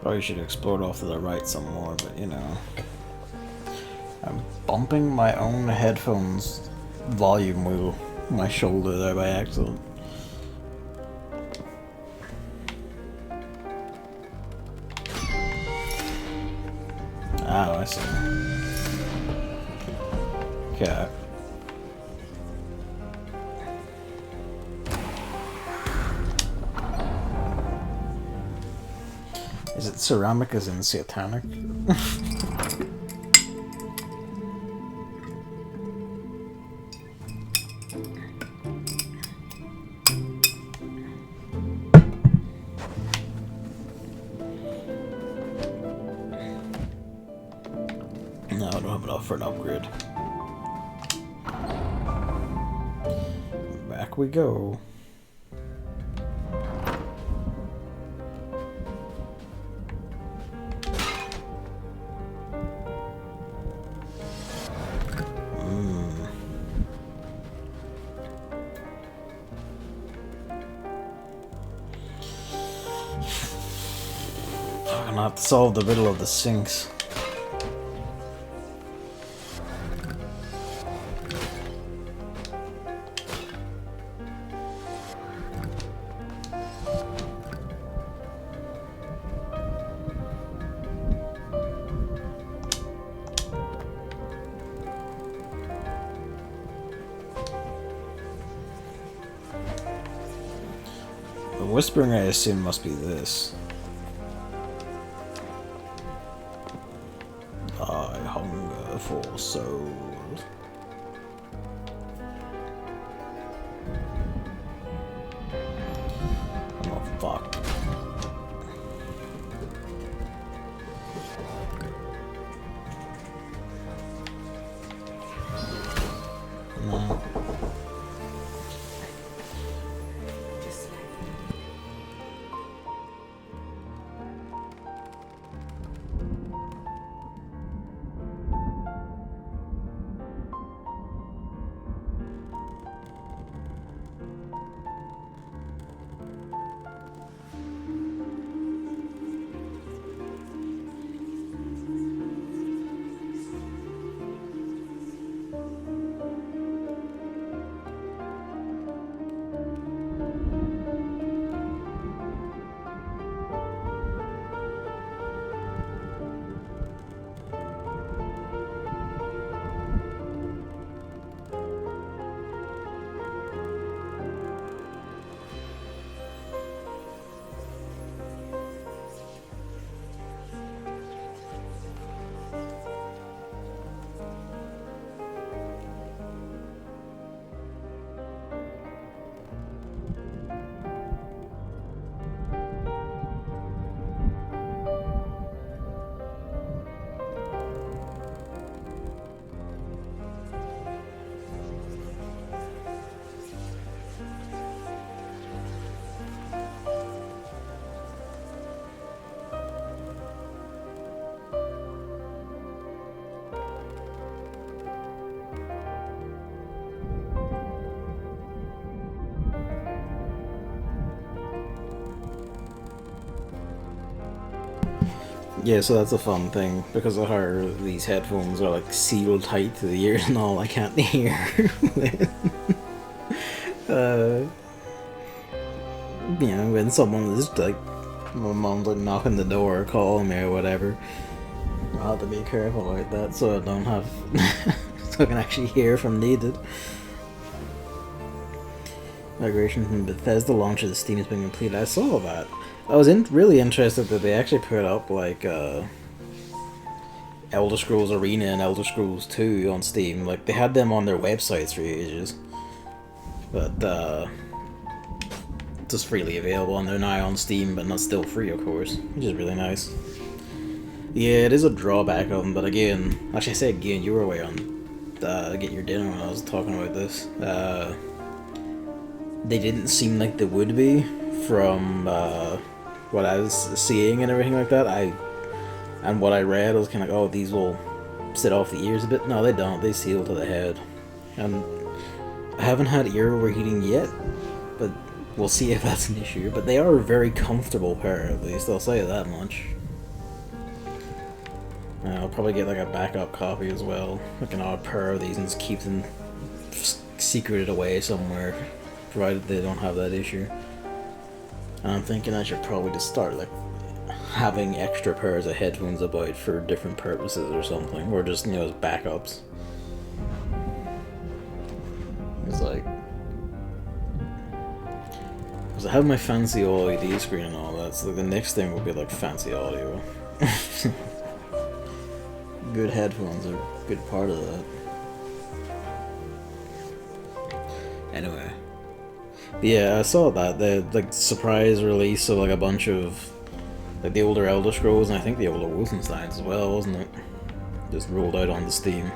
[SPEAKER 1] Probably should have explored off to the right some more, but you know. I'm bumping my own headphones volume wheel on my shoulder there by accident. Oh, I see. Okay. Is it ceramic as in satanic? No, I don't have enough for an upgrade. Back we go. I'm gonna have to solve the riddle of the sinks. The whispering, I assume, must be this. I hunger for souls. Oh, fuck. No. Yeah, so that's a fun thing, because of how these headphones are like sealed tight to the ears and all, I can't hear. You know, when someone is like, my mom's like knocking the door or calling me or whatever, I'll have to be careful about that so I don't have, so I can actually hear if I'm needed. Migration from Bethesda launch of the Steam has been completed. I saw that. I was really interested that they actually put up like Elder Scrolls Arena and Elder Scrolls 2 on Steam. Like they had them on their websites for ages, but just freely available, and they're now on Steam, but not still free, of course, which is really nice. Yeah, it is a drawback of them, but again, actually I say again, you were away on get your dinner when I was talking about this. They didn't seem like they would be from what I was seeing and everything like that. And what I read, I was kind of like, oh, these will sit off the ears a bit. No, they don't. They seal to the head. And I haven't had ear overheating yet, but we'll see if that's an issue. But they are a very comfortable pair, at least. I'll say that much. I'll probably get like a backup copy as well, like an odd pair of these, and just keep them secreted away somewhere, provided they don't have that issue. And I'm thinking I should probably just start like having extra pairs of headphones about for different purposes or something, or just, you know, as backups. It's like, Because I have my fancy OLED screen and all that, so the next thing will be like fancy audio. Good headphones are a good part of that. Anyway. But yeah, I saw that, the like surprise release of like a bunch of like the older Elder Scrolls and I think the older Wolfensteins as well, wasn't it? Just rolled out on the Steam.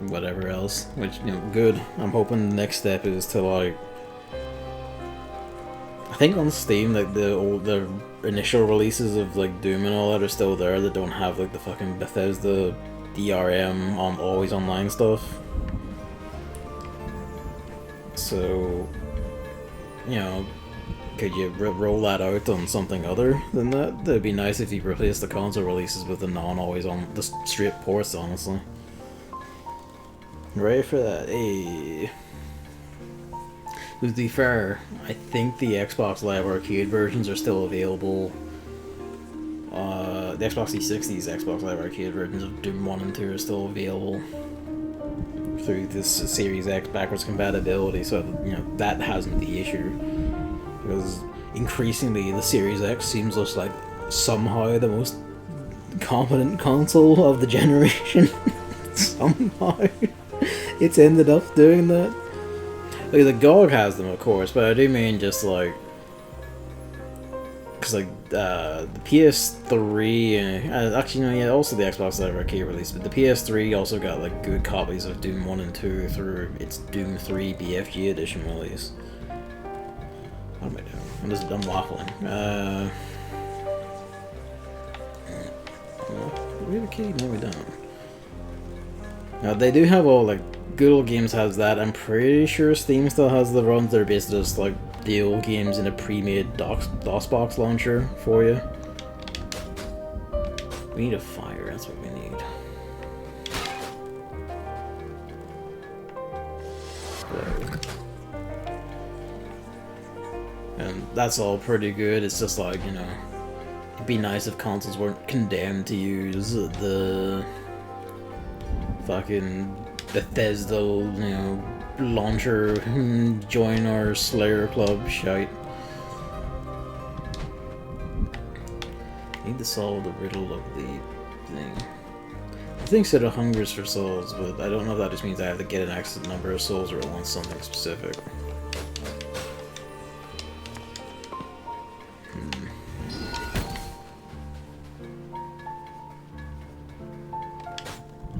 [SPEAKER 1] Whatever else, which, you know, good. I'm hoping the next step is to like, I think on Steam, like the initial releases of like Doom and all that are still there that don't have like the fucking Bethesda DRM on always online stuff. So, you know, could you roll that out on something other than that? That'd be nice if you replaced the console releases with the non-always on, the straight ports, honestly. Ready for that? Hey. To be fair, I think the Xbox Live Arcade versions are still available. The Xbox 360's Xbox Live Arcade versions of Doom 1 and 2 are still available through this Series X backwards compatibility, so, you know, that hasn't the issue. Because increasingly the Series X seems just like somehow the most competent console of the generation. Somehow. It's ended up doing that. Like, the GOG has them, of course, but I do mean just like, because like the PS3, actually no, yeah, also the Xbox Live Arcade release, but the PS3 also got like good copies of Doom 1 and 2 through its Doom 3 BFG edition release. What am I doing? I'm waffling. Do we have a key? No, we don't. Now, they do have all, like, Good Old Games has that. I'm pretty sure Steam still has the runs that are basically just, like, the old games in a pre-made DOSBox launcher for you. We need a fire, that's what we need. And that's all pretty good. It's just like, you know, it'd be nice if consoles weren't condemned to use the fucking Bethesda, you know, launcher, join our Slayer Club shite. Need to solve the riddle of the thing. The thing said it hungers for souls, but I don't know if that just means I have to get an X number of souls or it wants something specific.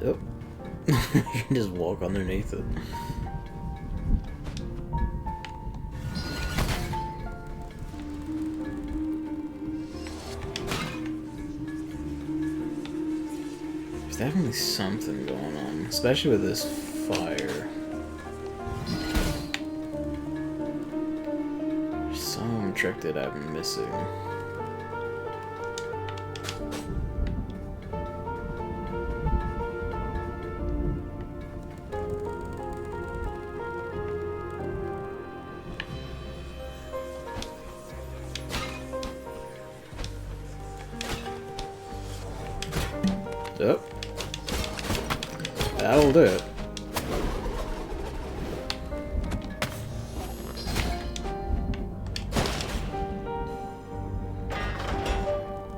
[SPEAKER 1] Yep. You can just walk underneath it. There's definitely something going on, especially with this fire. There's some trick that I'm missing. Yep. That'll do it.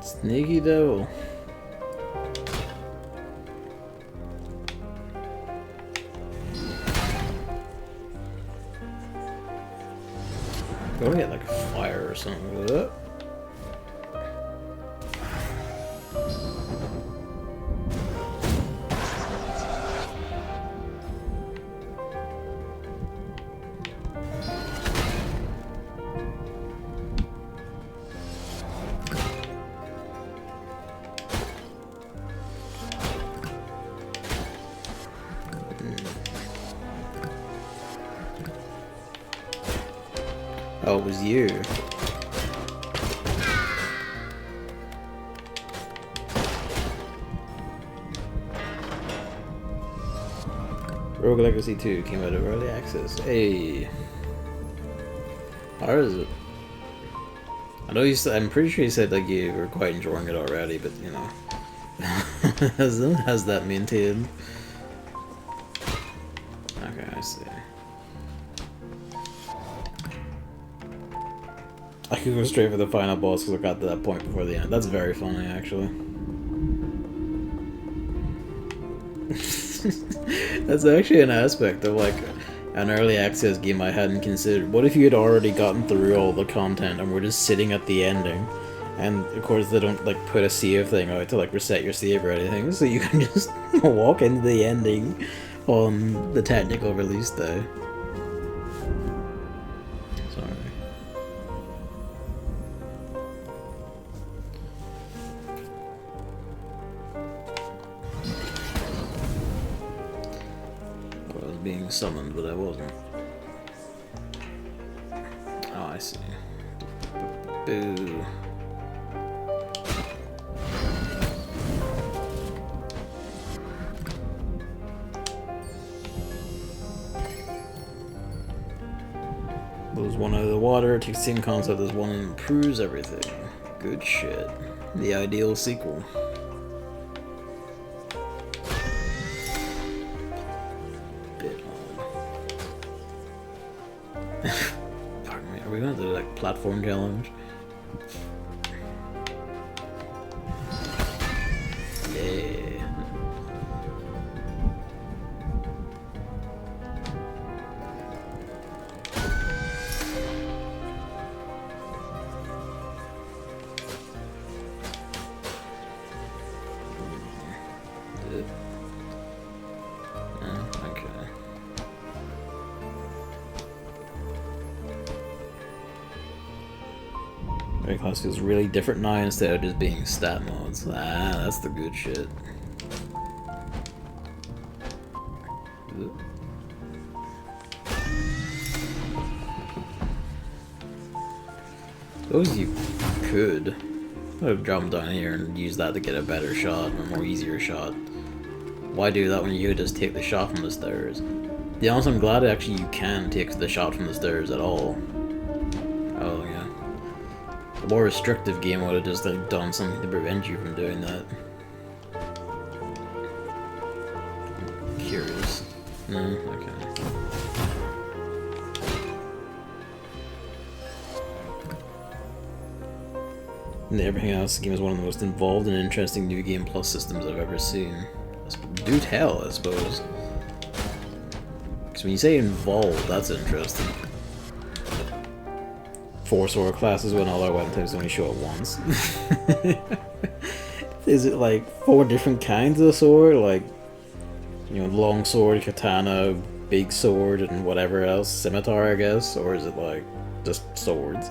[SPEAKER 1] Sneaky devil. Go get like a fire or something with it. Oh, it was you. Rogue Legacy 2 came out of early access. Hey. How is it? I know you said, I'm pretty sure you said like you were quite enjoying it already, but you know. has that maintained? Okay, I see. I could go straight for the final boss because I got to that point before the end. That's very funny, actually. That's actually an aspect of, like, an early access game I hadn't considered. What if you had already gotten through all the content and we're just sitting at the ending? And, of course, they don't, like, put a save thing out to, like, reset your save or anything, so you can just walk into the ending on the technical release day. Being summoned, but I wasn't. Oh, I see. Boo. Blows one out of the water, takes the same concept as one and improves everything. Good shit. The ideal sequel. Pardon me, are we going to do like platform challenge? Yeah. Every class feels really different now instead of just being stat mods. Ah, that's the good shit. Suppose you could jump down here and use that to get a better shot, or a more easier shot. Why do that when you could just take the shot from the stairs? To be honest, I'm glad actually you can take the shot from the stairs at all. Oh yeah. A more restrictive game would have just like done something to prevent you from doing that. Curious. No, okay. And everything else, the game is one of the most involved and interesting new game plus systems I've ever seen. Do tell, I suppose. Because when you say involved, that's interesting. 4 sword classes when all our weapon types only show up once. Is it like 4 different kinds of sword? Like, you know, long sword, katana, big sword, and whatever else? Scimitar, I guess? Or is it like just swords?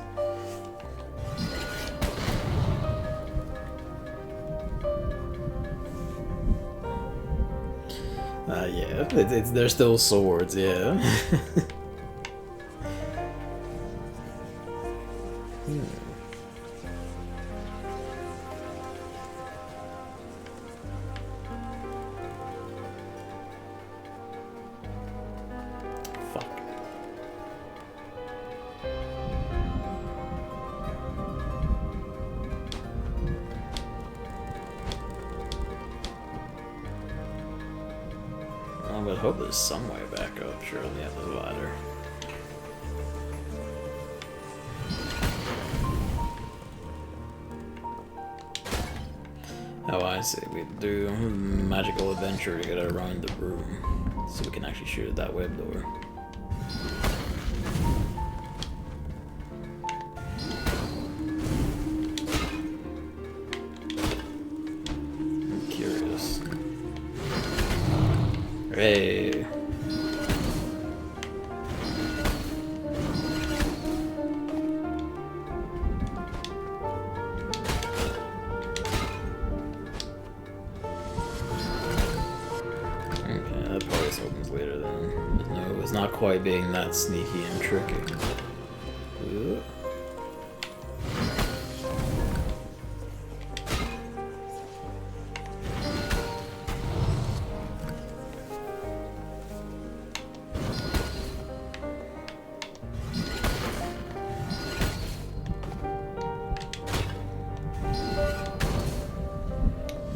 [SPEAKER 1] Yeah, they're still swords, yeah. Fuck. I would hope there's some way back up, surely, at the ladder. Oh, I see. We do magical adventure to get around the room, so we can actually shoot at that web door. I'm curious. Hey. Not quite being that sneaky and tricky. Ooh.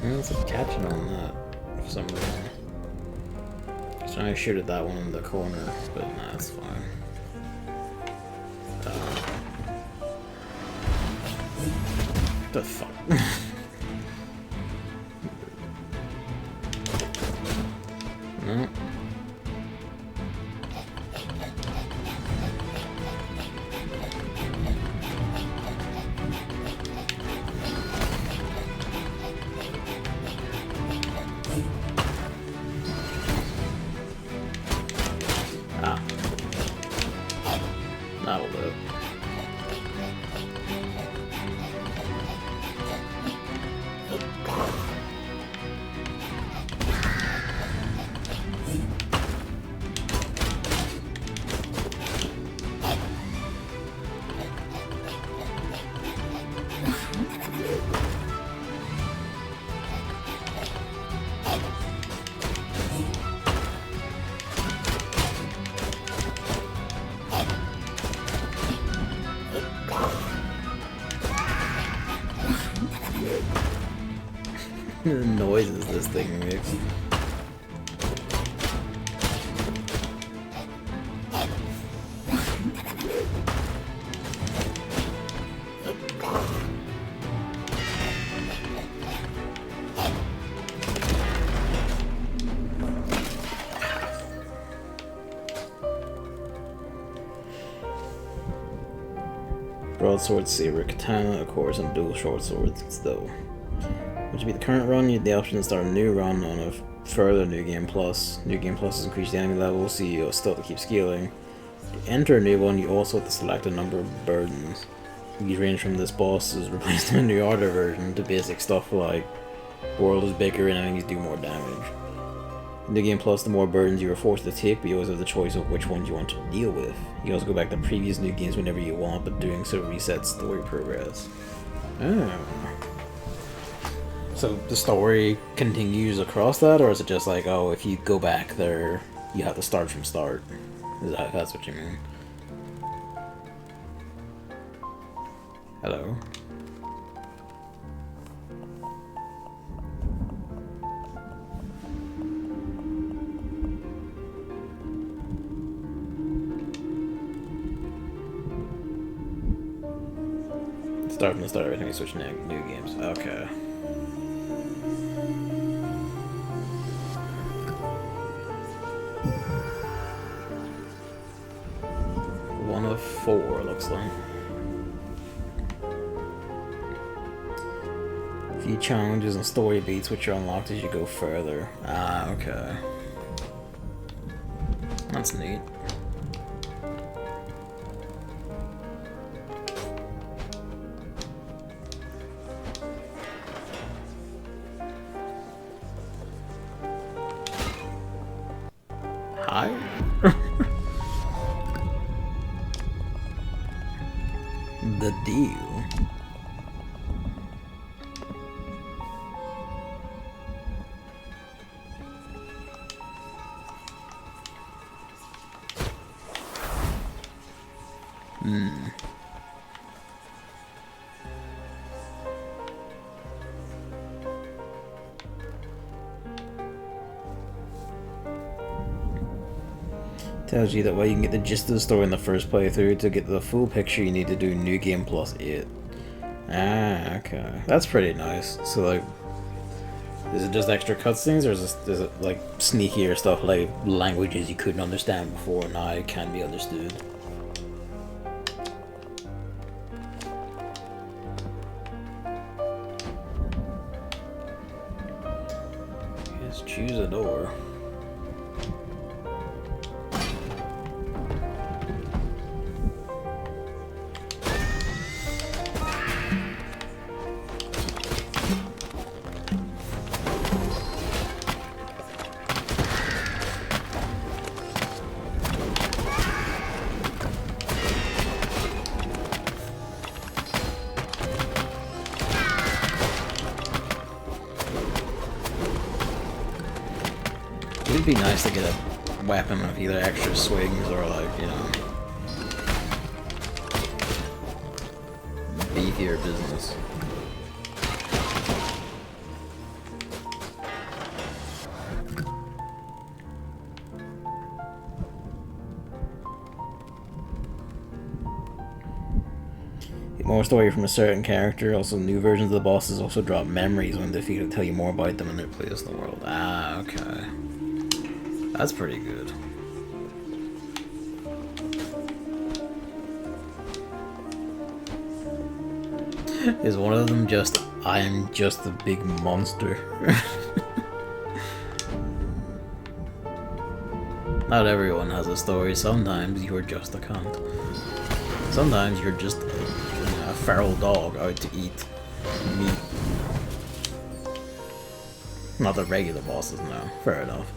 [SPEAKER 1] It's catching on that for some reason. I shoot at that one in the corner, but nah, that's fine. The fuck? No. Ah. That'll do. The noises this thing makes. Broadsword, saber, katana, of course, and dual short swords, though. Which would be the current run, you have the option to start a new run on a further New Game Plus. New Game Plus has increased the enemy level, so you still have to keep scaling. To enter a new one, you also have to select a number of burdens. These range from this boss is replaced in a new order version to basic stuff like world is bigger and enemies do more damage. In New Game Plus, the more burdens you are forced to take, but you always have the choice of which ones you want to deal with. You also go back to previous new games whenever you want, but doing so resets story progress. Oh. So the story continues across that, or is it just like, oh, if you go back there, you have to start from start? That's what you mean? Hello? Start from the start, everything we switch to new games. Okay. One of 4, looks like. Few challenges and story beats which are unlocked as you go further. Ah, okay. That's neat. Hi? The deal. Tells you that way you can get the gist of the story in the first playthrough. To get the full picture, you need to do New Game Plus it. Ah, okay. That's pretty nice. So, like, is it just extra cutscenes, or is it like sneakier stuff like languages you couldn't understand before now can be understood? Let's choose a door. It'd be nice to get a weapon with either extra swings or, like, you know, beefier business. more story from a certain character. Also, new versions of the bosses also drop memories when defeated, tell you more about them and their place in the world. Ah, okay. That's pretty good. Is one of them just, I am just a big monster? Not everyone has a story. Sometimes you're just a cunt. Sometimes you're just a feral dog out to eat meat. Not the regular bosses, no. Fair enough.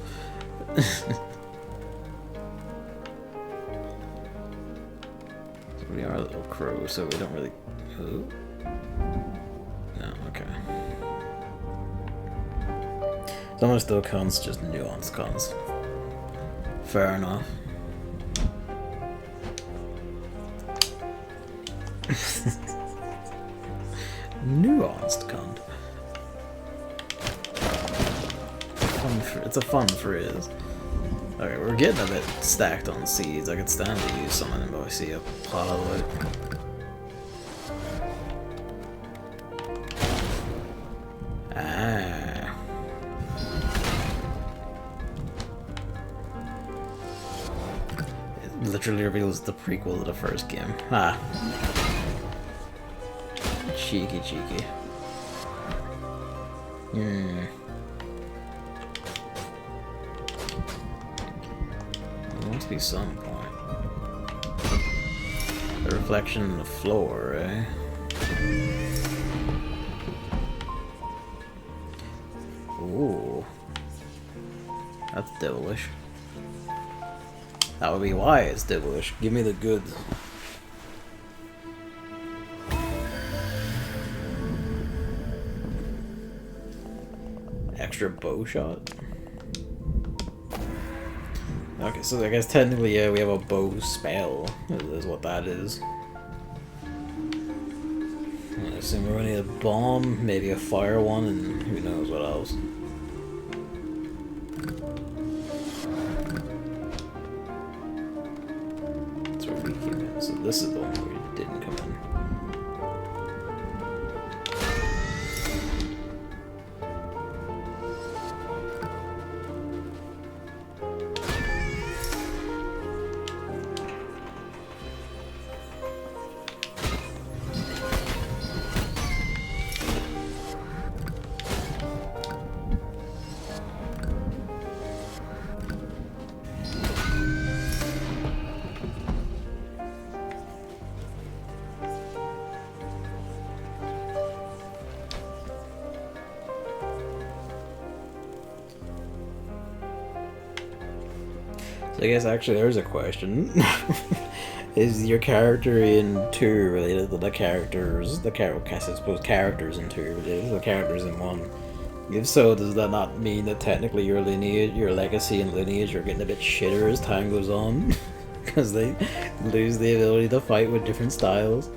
[SPEAKER 1] So we are a little crow, so we don't really... Ooh. No, okay. Some are still cunts, just nuanced cunts. Fair enough. Nuanced cunt. It's a fun phrase. Okay, we're getting a bit stacked on seeds. I could stand to use some of them, but I see a pile of it. Ah. It literally reveals the prequel to the first game. Ah. Cheeky, cheeky. Hmm. There must be some point. The reflection in the floor, eh? Ooh. That's devilish. That would be why it's devilish. Give me the goods. Extra bow shot? Okay, so I guess technically, yeah, we have a bow spell, is what that is. I assume we're running a bomb, maybe a fire one, and who knows what else. That's where we came in, so this is the one where we didn't come in. So I guess actually there's a question. Is your character in 2 related to the characters, I suppose characters in 2 related to the characters in 1? If so, does that not mean that technically your lineage, your legacy and lineage are getting a bit shitter as time goes on? Because they lose the ability to fight with different styles?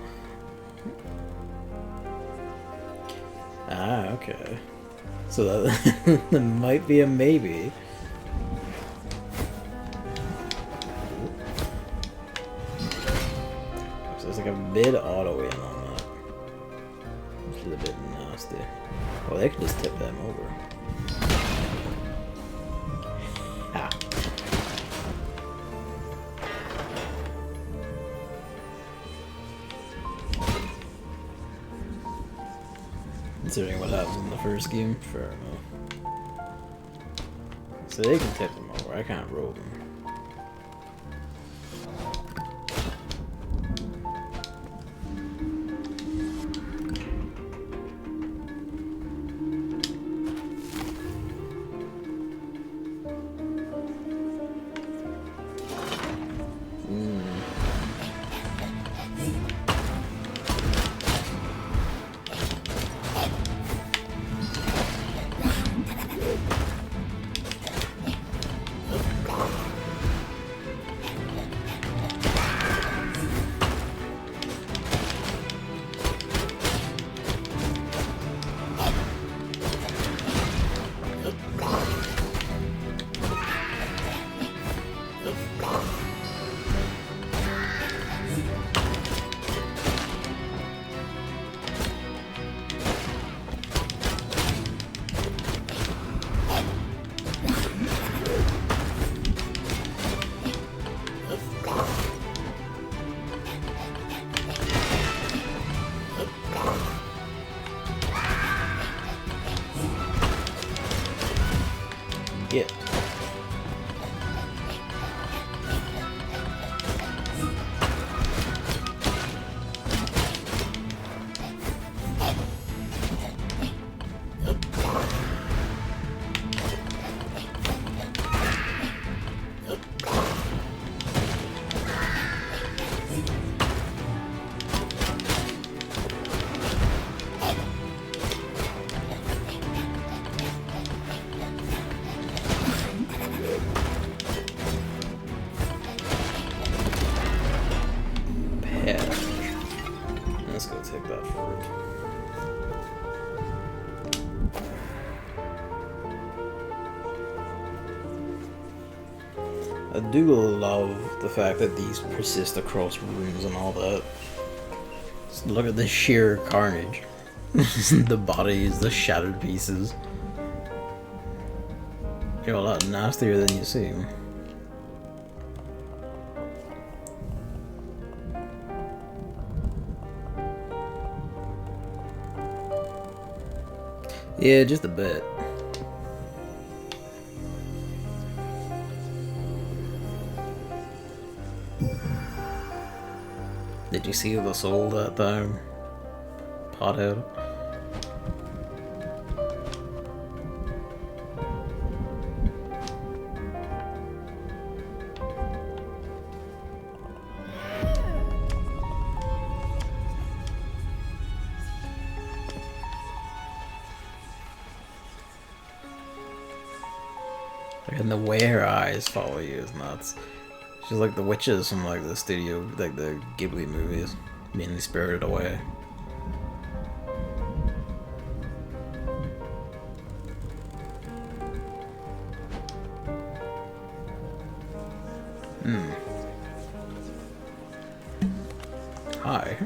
[SPEAKER 1] Ah, okay. So that might be a maybe. So it's like a bit auto-in on that. Which is a bit nasty. Oh, they can just tip them over. Ah. Considering what happens in the first game, fair enough. So they can tip them over, I can't roll them. shit. Let's go take that forward. I do love the fact that these persist across rooms and all that. Just look at the sheer carnage. The bodies, the shattered pieces. You're a lot nastier than you seem. Yeah, just a bit. Did you see the soul that time? Pothead. And the way her eyes follow you is nuts. She's like the witches from like the studio, like the Ghibli movies, being spirited away. Hi.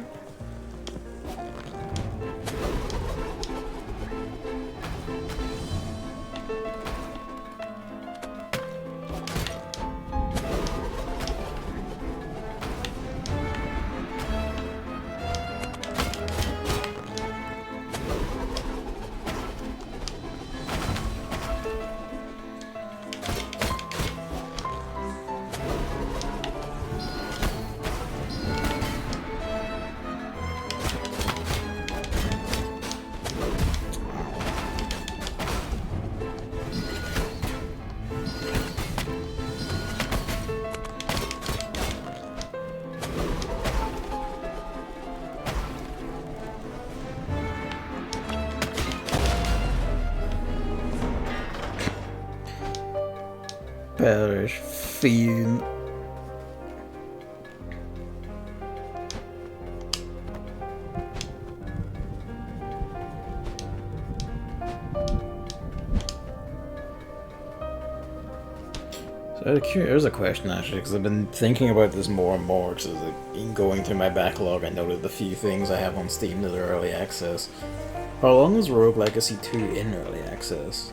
[SPEAKER 1] Perish fiend. So there's a question actually, because I've been thinking about this more and more. Because in going through my backlog, I noted the few things I have on Steam that are early access. How long is Rogue Legacy 2 in early access?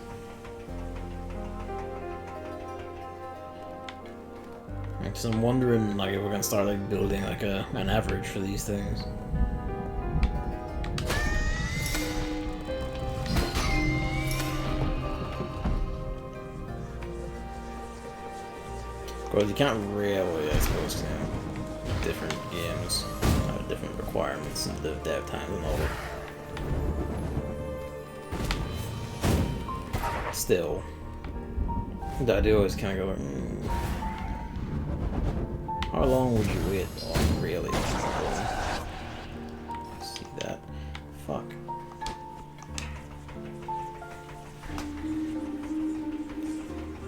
[SPEAKER 1] So I'm wondering, like, if we're gonna start like building like an average for these things. Of course, you can't really, I suppose, you know, different games have different requirements and the dev times and all that. Still, I do always kind of go. How long would you wait on, really? See that? Fuck.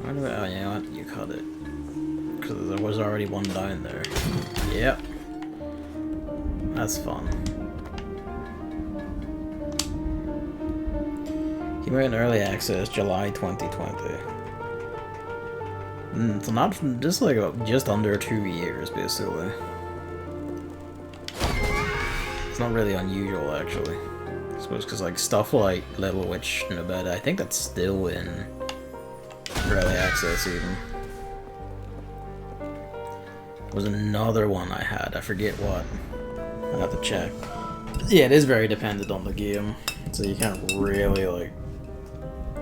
[SPEAKER 1] Oh, you know what? You cut it. Because there was already one down there. Yep. That's fun. Came out in early access July 2020. So not just like just under 2 years, basically. It's not really unusual, actually. I suppose because like stuff like Little Witch in a Bed, I think that's still in early access even. There was another one I had. I forget what. I have to check. Yeah, it is very dependent on the game, so you can't really like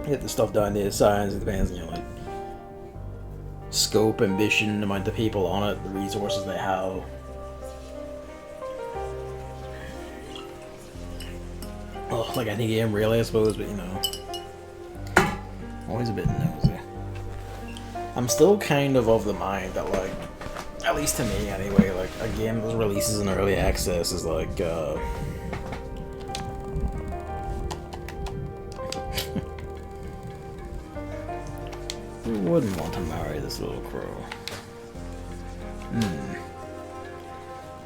[SPEAKER 1] hit the stuff down the sides. It depends on your like scope, ambition, the amount of people on it, the resources they have. Oh, like any game really, I suppose, but you know, always a bit nosy. I'm still kind of the mind that, like, at least to me anyway, like, a game that releases in early access is like, who wouldn't want to marry this little crow?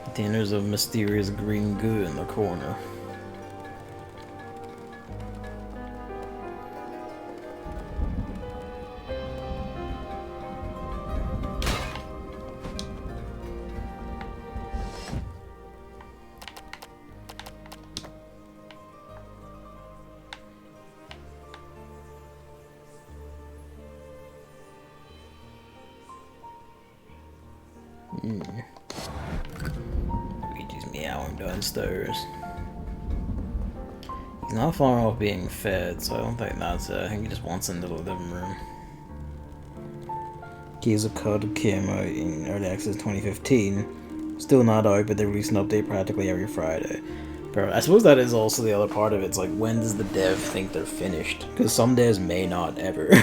[SPEAKER 1] Containers of mysterious green goo in the corner. Luigi's meowing downstairs. He's not far off being fed, so I don't think that's it. I think he just wants into the living room. Keys of Code came out in early access 2015. Still not out, but they release an update practically every Friday. But I suppose that is also the other part of it. It's like, when does the dev think they're finished? Because some devs may not ever.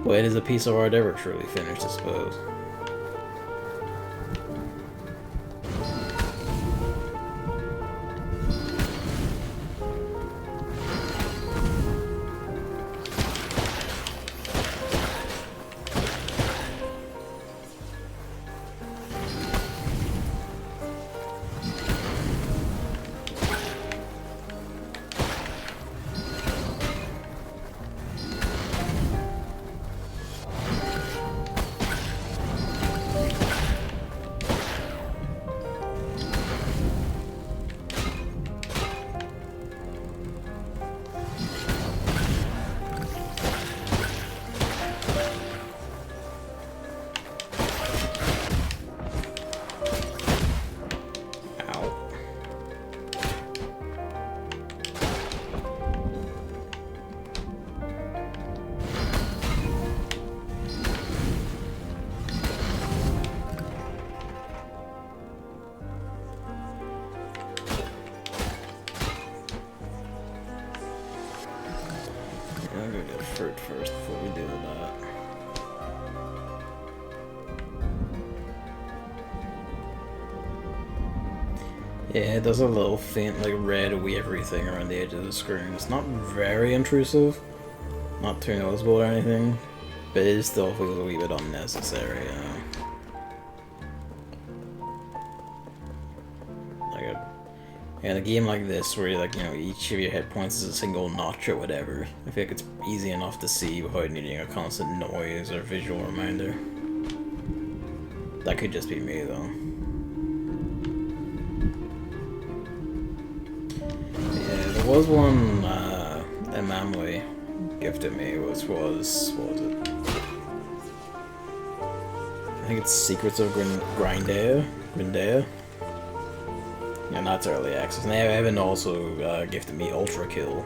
[SPEAKER 1] When is a piece of art ever truly finished, I suppose? I'm gonna get fruit first before we do that. Yeah, it does a little faint, like, red wavery thing around the edge of the screen. It's not very intrusive, not too noticeable or anything, but it still feels a wee bit unnecessary, you know. In a game like this, where like, you know, each of your hit points is a single notch or whatever, I feel like it's easy enough to see without needing a constant noise or visual reminder. That could just be me, though. Yeah, there was one Emamwe gifted me, which was, what was it? I think it's Secrets of Grindea? And that's early access. And Evan also gifted me Ultra Kill,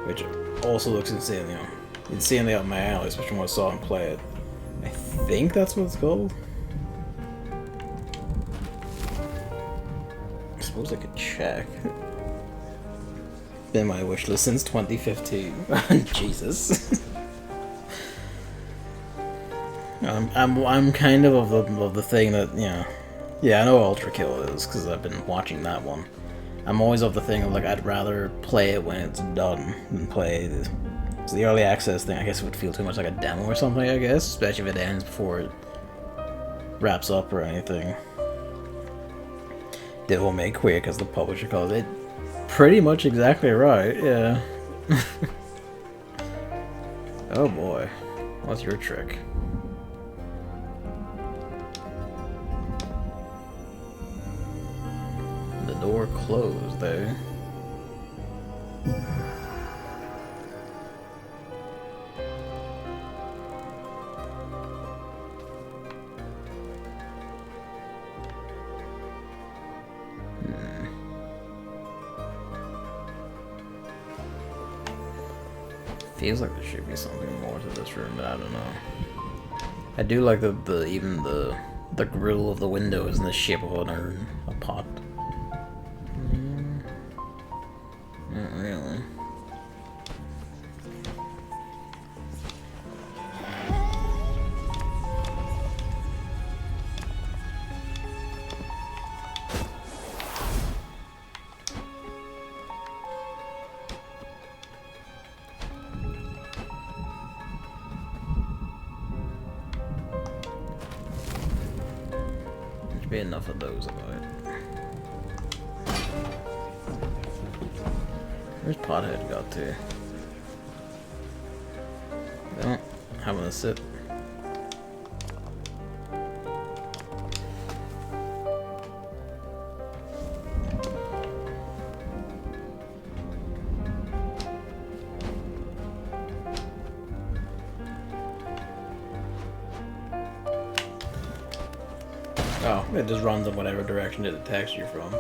[SPEAKER 1] which also looks insane, you know, insanely up my alley, especially when I saw him play it. I think that's what it's called. I suppose I could check. Been my wishlist since 2015. Jesus. I'm kind of the thing that, you know. Yeah, I know what Ultra Kill is, because I've been watching that one. I'm always of the thing of, like, I'd rather play it when it's done than play the early access thing. I guess it would feel too much like a demo or something, I guess, especially if it ends before it wraps up or anything. Devil May Quake, as the publisher calls it. Pretty much exactly right, yeah. Oh boy. What's your trick? Door closed there. Feels like there should be something more to this room, but I don't know. I do like even the grill of the window is in the shape of an urn, a pot. Not really. Be enough of those about. Where's Pothead got to? Well, having a sip. Oh, it just runs in whatever direction it attacks you from.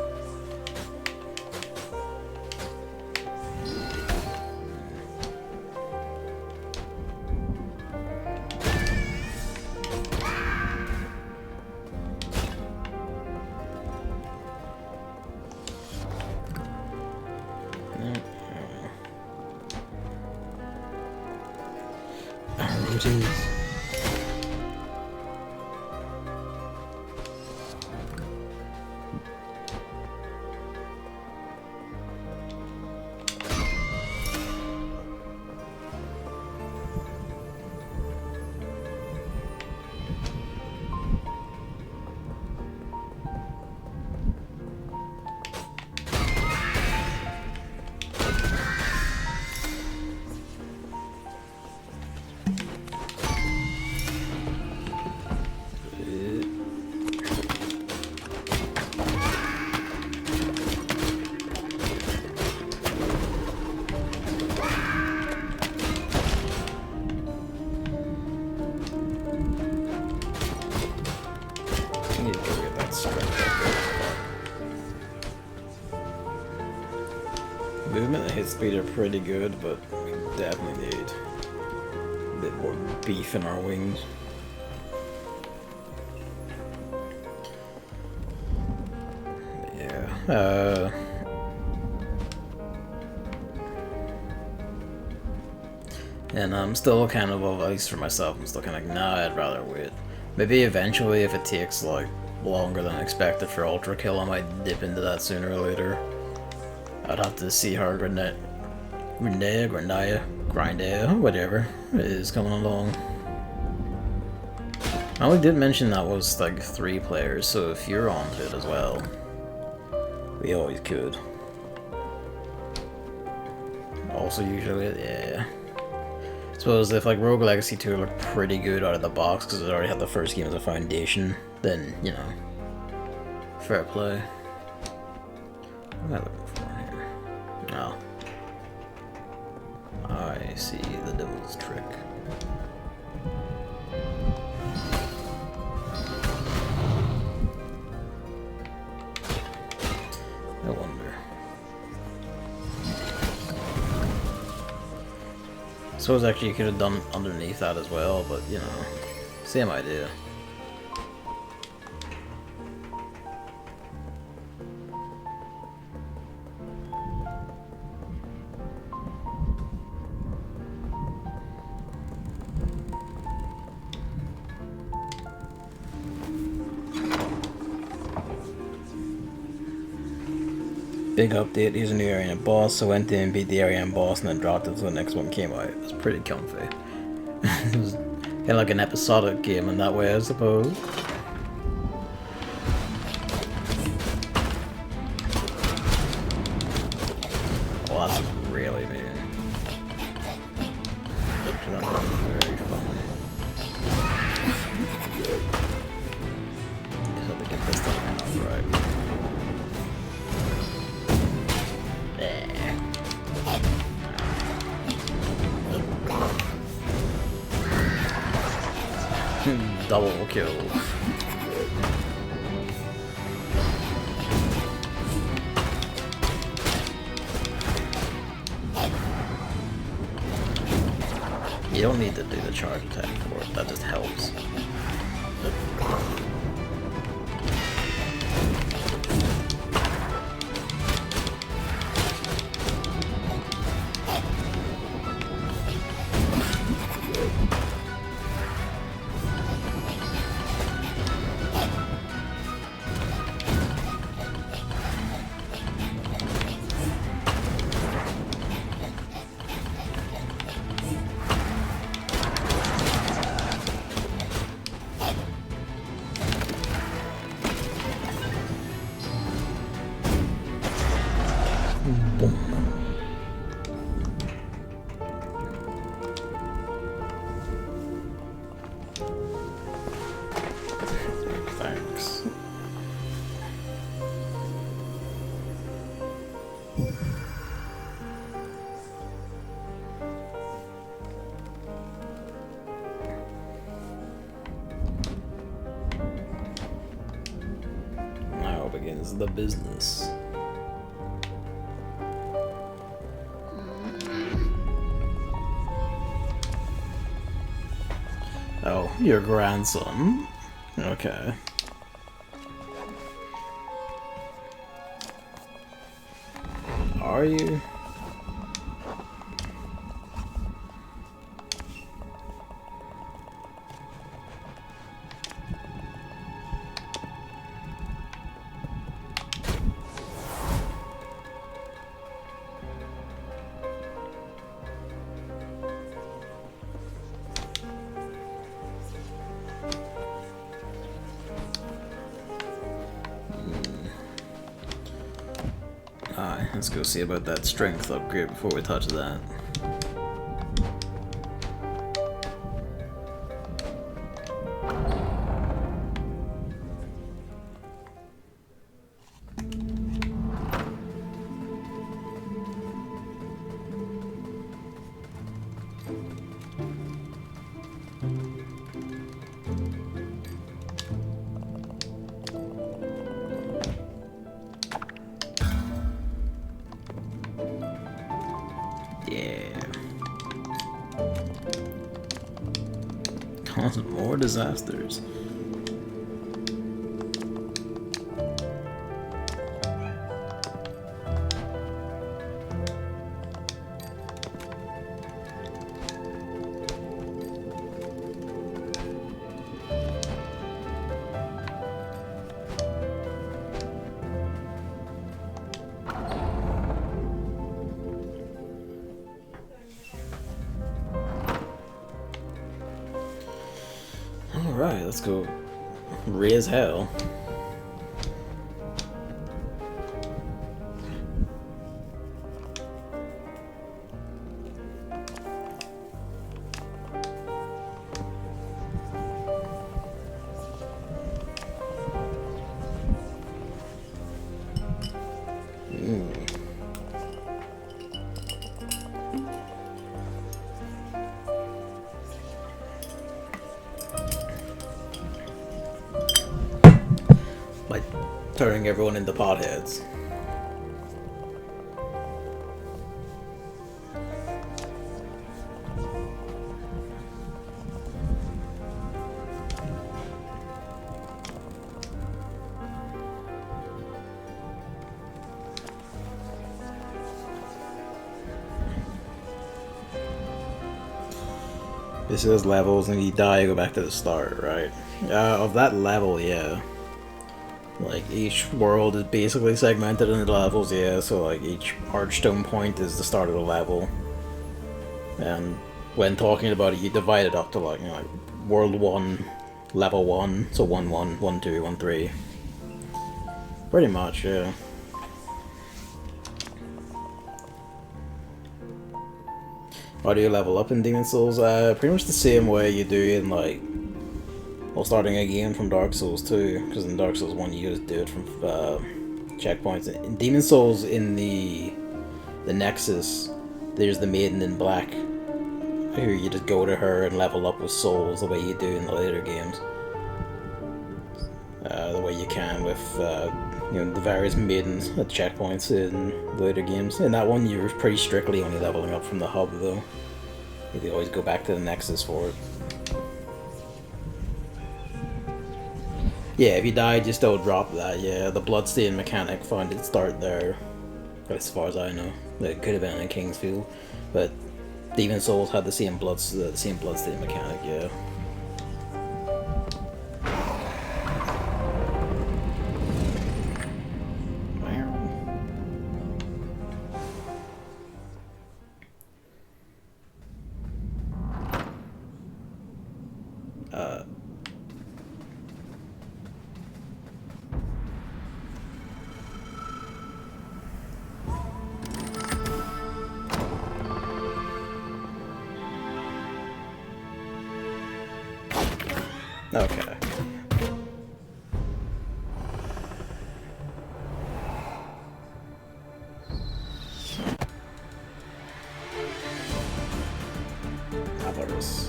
[SPEAKER 1] It is. Movement and hit speed are pretty good, but we definitely need a bit more beef in our wings. Yeah. And I'm still kind of, at least for myself, I'm still kind of like, nah, I'd rather wait. Maybe eventually, if it takes like longer than expected for Ultra Kill, I might dip into that sooner or later. I'd have to see how Grenada, whatever, is coming along. I only did mention that was like 3 players, so if you're onto it as well, we always could. Also usually, yeah. I suppose if like Rogue Legacy 2 looked pretty good out of the box because it already had the first game as a foundation, then, you know, fair play. What am I looking for here? Oh. I see the devil's trick. I wonder. I suppose actually you could have done underneath that as well, but you know, same idea. Big update, here's a new area and boss, so went in, beat the area and boss, and then dropped it so the next one came out. It was pretty comfy. It was kind of like an episodic game in that way, I suppose. Oh, that's really mean. That's very funny. Just have to get this thing out right. Double kill. You don't need to do the charge attack for it, that just helps. Thanks. Now begins the business. Oh, your grandson? Okay. Are you? Alright, let's go see about that strength upgrade before we touch that. Yeah. Cause more disasters. Alright, let's go raise hell. By turning everyone into potheads. This is levels, and you die, you go back to the start, right? Of that level, yeah. Like, each world is basically segmented into levels, yeah, so like each archstone point is the start of the level. And when talking about it, you divide it up to like, you know, like World 1, Level 1, so 1, 1, 1, 2, 1, 3. Pretty much, yeah. How do you level up in Demon Souls? Pretty much the same way you do in like, well, starting a game from Dark Souls 2, because in Dark Souls 1 you just do it from checkpoints. In Demon Souls, in the Nexus, there's the Maiden in Black, who you just go to her and level up with souls the way you do in the later games. The way you can with you know, the various maidens at checkpoints in later games. In that one, you're pretty strictly only leveling up from the hub, though. You can always go back to the Nexus for it. Yeah, if you died, you still drop that. Yeah, the bloodstain mechanic found its start there, as far as I know. It could have been in Kingsfield, but Demon Souls had the same bloodstain mechanic. Yeah. Okay. Avarice.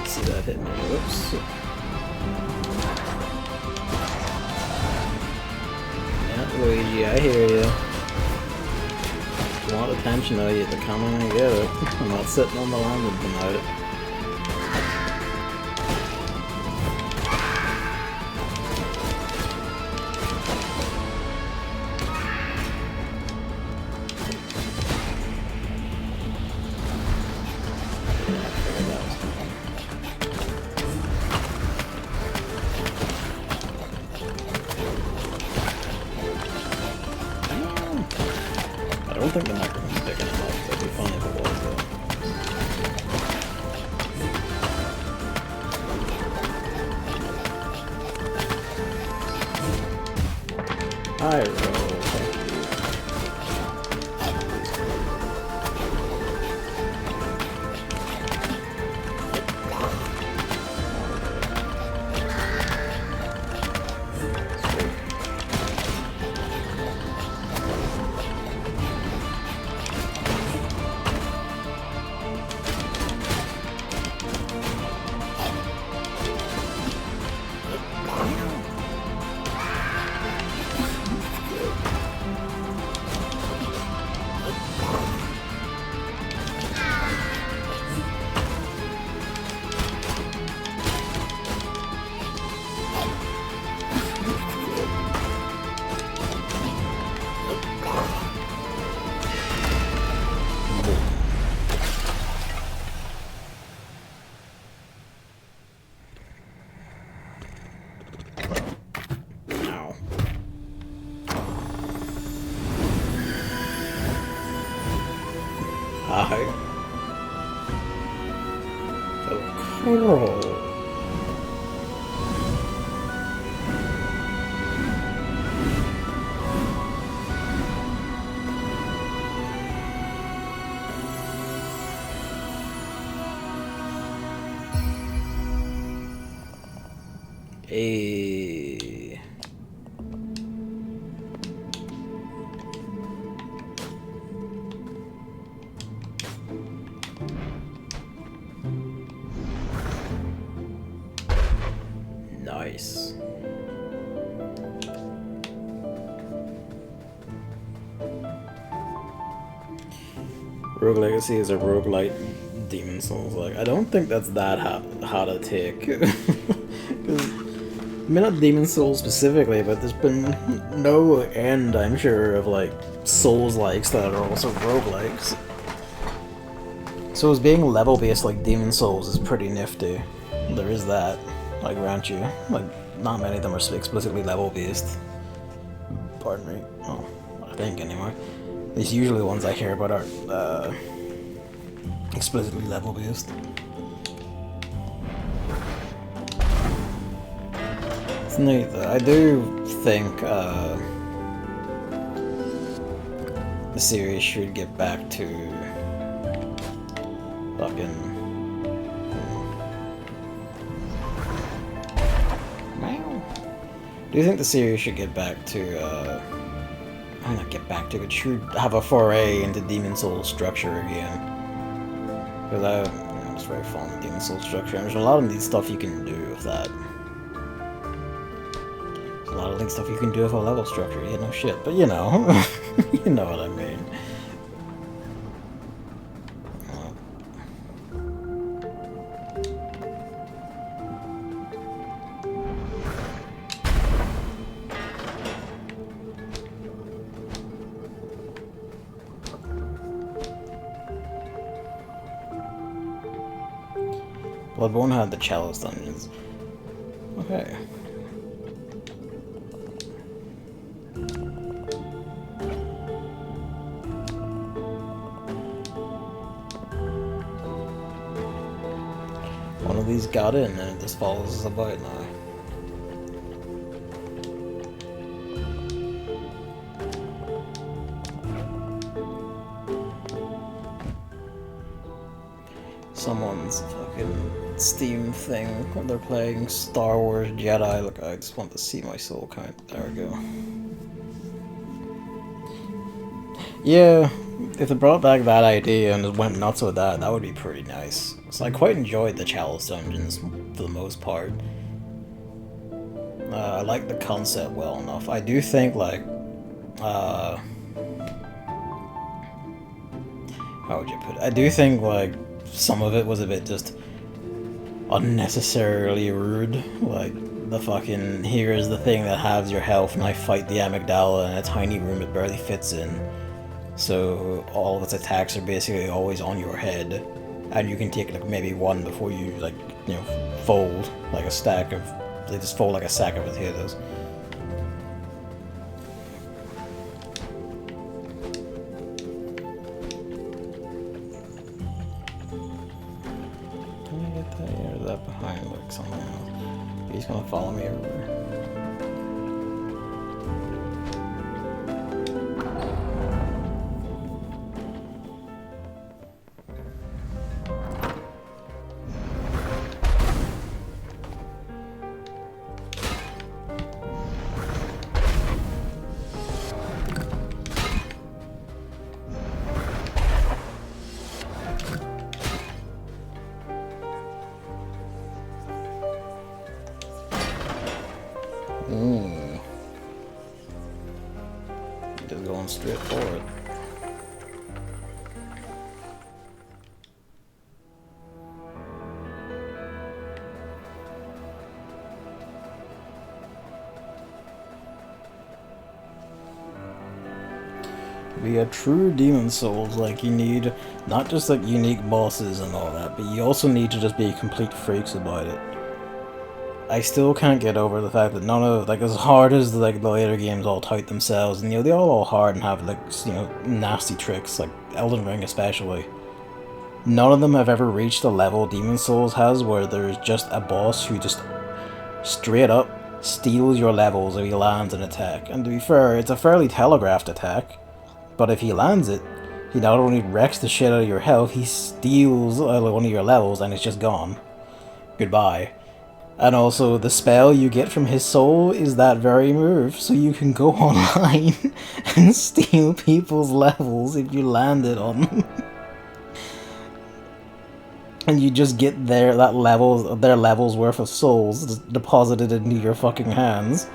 [SPEAKER 1] See that hit me. Whoops. Yeah, Luigi, I hear you. If you want attention, though, you have to come in and get it. I'm not sitting on the landing tonight. I don't think the microphone's big enough. That'd be funny if it was, though. I roll. Oh, cool. Hey. Nice. Rogue Legacy is a roguelite Demon Souls. Like, I don't think that's that hard to take. 'Cause, I mean, not Demon Souls specifically, but there's been no end, I'm sure, of like Souls-likes that are also roguelikes. So as being level-based like Demon Souls is pretty nifty. There is that, I grant you. Like, not many of them are explicitly level-based. Pardon me. Oh, I think anyway. These usually the ones I hear about are explicitly level based. It's neat though. I do think the series should get back to fucking. Do you think the series should get back to, not get back to it, should have a foray into Demon Souls structure again? Because I'm just very fond of Demon Souls structure, and there's a lot of neat stuff you can do with that. There's a lot of neat stuff you can do with a level structure, yeah, no shit, but you know, you know what I mean. Bloodborne had the Chalice dungeons. Okay. One of these got in and it just follows us about now. Someone's fucking Steam thing when they're playing Star Wars Jedi. Look, I just want to see my soul count. There we go. Yeah, if they brought back that idea and just went nuts with that, that would be pretty nice. So I quite enjoyed the Chalice dungeons for the most part. I like the concept well enough. I do think, like, how would you put it? I do think, like, some of it was a bit just unnecessarily rude. Like, the fucking, here is the thing that halves your health and I fight the amygdala in a tiny room it barely fits in. So all of its attacks are basically always on your head. And you can take like maybe one before you like, you know, fold like a stack of, they just fold like a sack of potatoes. That behind like something else. He's gonna follow me everywhere. Just going straight forward. To be a true Demon Souls, like, you need not just like unique bosses and all that, but you also need to just be complete freaks about it. I still can't get over the fact that none of, like, as hard as like the later games all tout themselves, and you know, they're all hard and have like, you know, nasty tricks, like Elden Ring especially. None of them have ever reached the level Demon Souls has where there's just a boss who just straight up steals your levels if he lands an attack. And to be fair, it's a fairly telegraphed attack, but if he lands it, he not only wrecks the shit out of your health, he steals one of your levels and it's just gone. Goodbye. And also, the spell you get from his soul is that very move, so you can go online and steal people's levels if you land it on them. And you just get their levels worth of souls deposited into your fucking hands.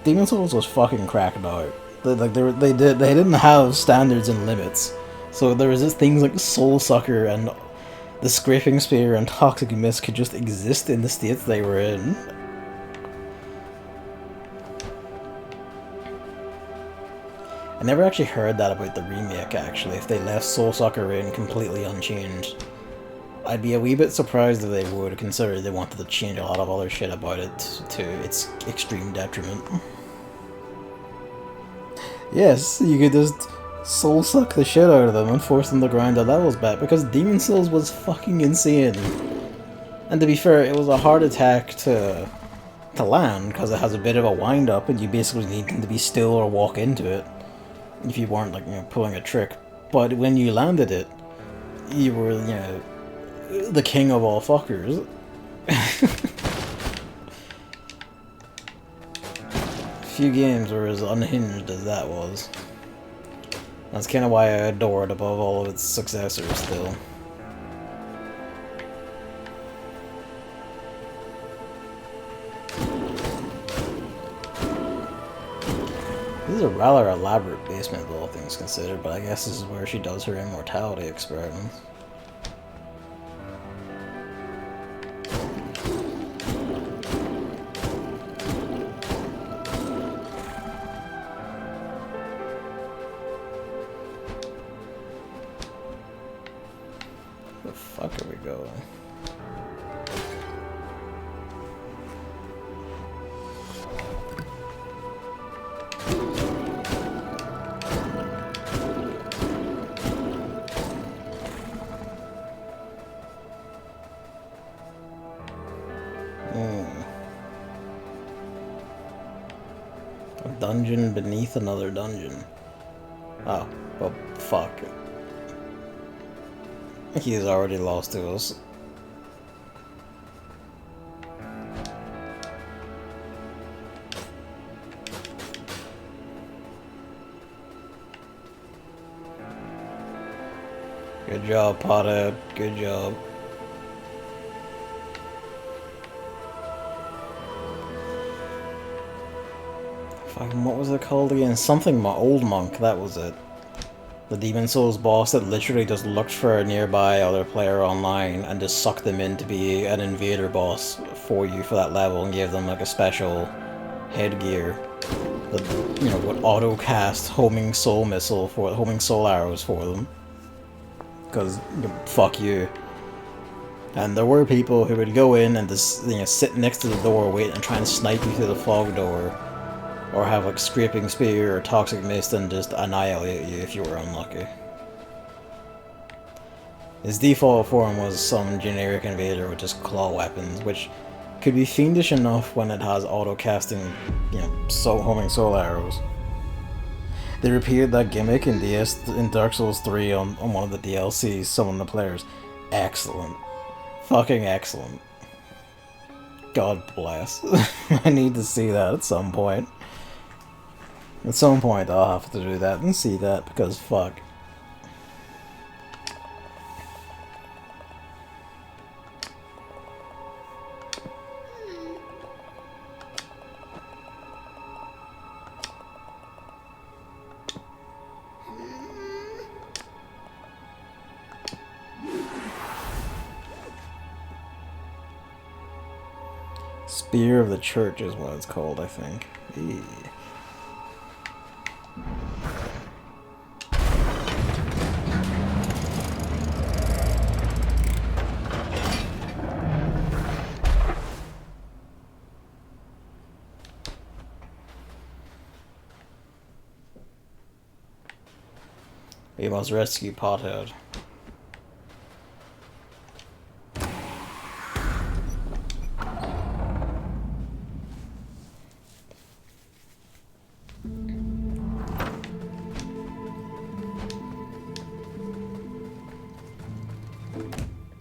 [SPEAKER 1] Demon Souls was fucking cracked out. They didn't have standards and limits, so there was just things like Soul Sucker and the Scraping Spear and Toxic Mist could just exist in the states they were in. I never actually heard that about the remake, actually, if they left Soul Sucker in completely unchanged. I'd be a wee bit surprised if they would, considering they wanted to change a lot of other shit about it to its extreme detriment. Yes, you could just soul suck the shit out of them and force them to grind their levels back, because Demon Souls was fucking insane. And to be fair, it was a hard attack to land, because it has a bit of a wind up and you basically need them to be still or walk into it if you weren't, like, you know, pulling a trick. But when you landed it, you were, you know, the king of all fuckers. Few games were as unhinged as that was. That's kind of why I adore it above all of its successors still. This is a rather elaborate basement, all things considered, but I guess this is where she does her immortality experiments. Where the fuck are we going? A dungeon beneath another dungeon. Oh, well, fuck. He's already lost to us. Good job, Pothead. Good job. Fucking, what was it called again? Something Old Monk, that was it. The Demon Souls boss that literally just looked for a nearby other player online and just sucked them in to be an invader boss for you for that level and gave them like a special headgear that, you know, would auto cast homing soul arrows for them. Because, fuck you. And there were people who would go in and just, you know, sit next to the door, wait, and try and snipe you through the fog door. Or have like Scraping Spear or Toxic Mist and just annihilate you if you were unlucky. His default form was some generic invader with just claw weapons, which could be fiendish enough when it has auto-casting, you know, homing soul arrows. They repeated that gimmick in Dark Souls 3 on one of the DLCs, some of the players. Excellent. Fucking excellent. God bless. I need to see that at some point. At some point I'll have to do that and see that, because fuck. Spear of the Church is what it's called, I think. Eee. We must rescue Pothead.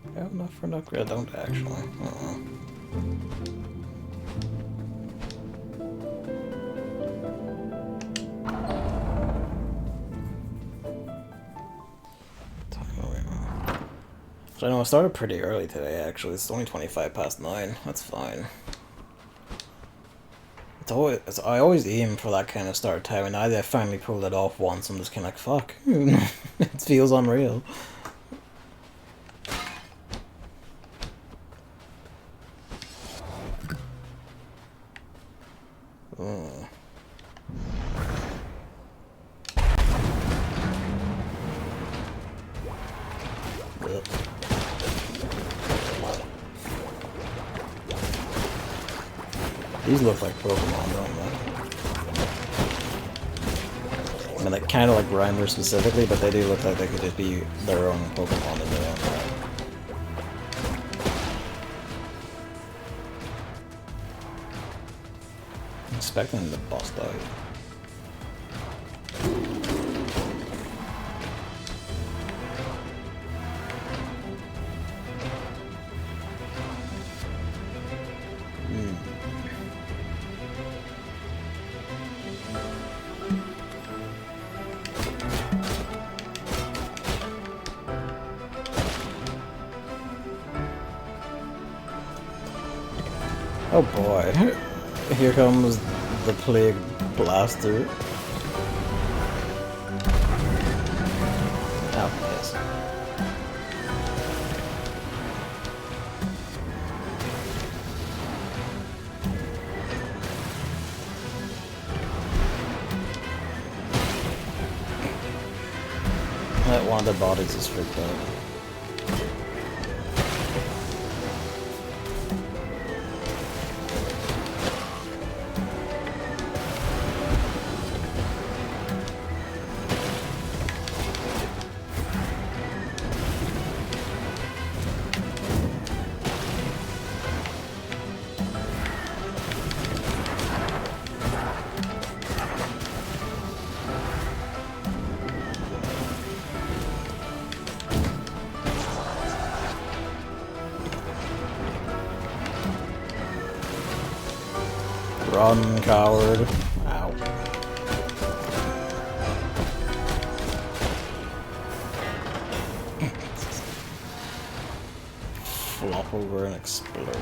[SPEAKER 1] I have enough for an upgrade, I don't actually. So I know I started pretty early today, actually. It's only 25 past 9. That's fine. I always aim for that kind of start time, and now that I finally pulled it off once, I'm just kind of like, fuck. It feels unreal. These look like Pokemon, don't they? I mean, like, kind of like Grimer specifically, but they do look like they could just be their own Pokemon in their own right. I'm expecting the boss dive. Oh boy, here comes the Plague Blaster. Oh, yes. That one of the bodies is freaked out. Run, coward. Ow. Flop over and explode.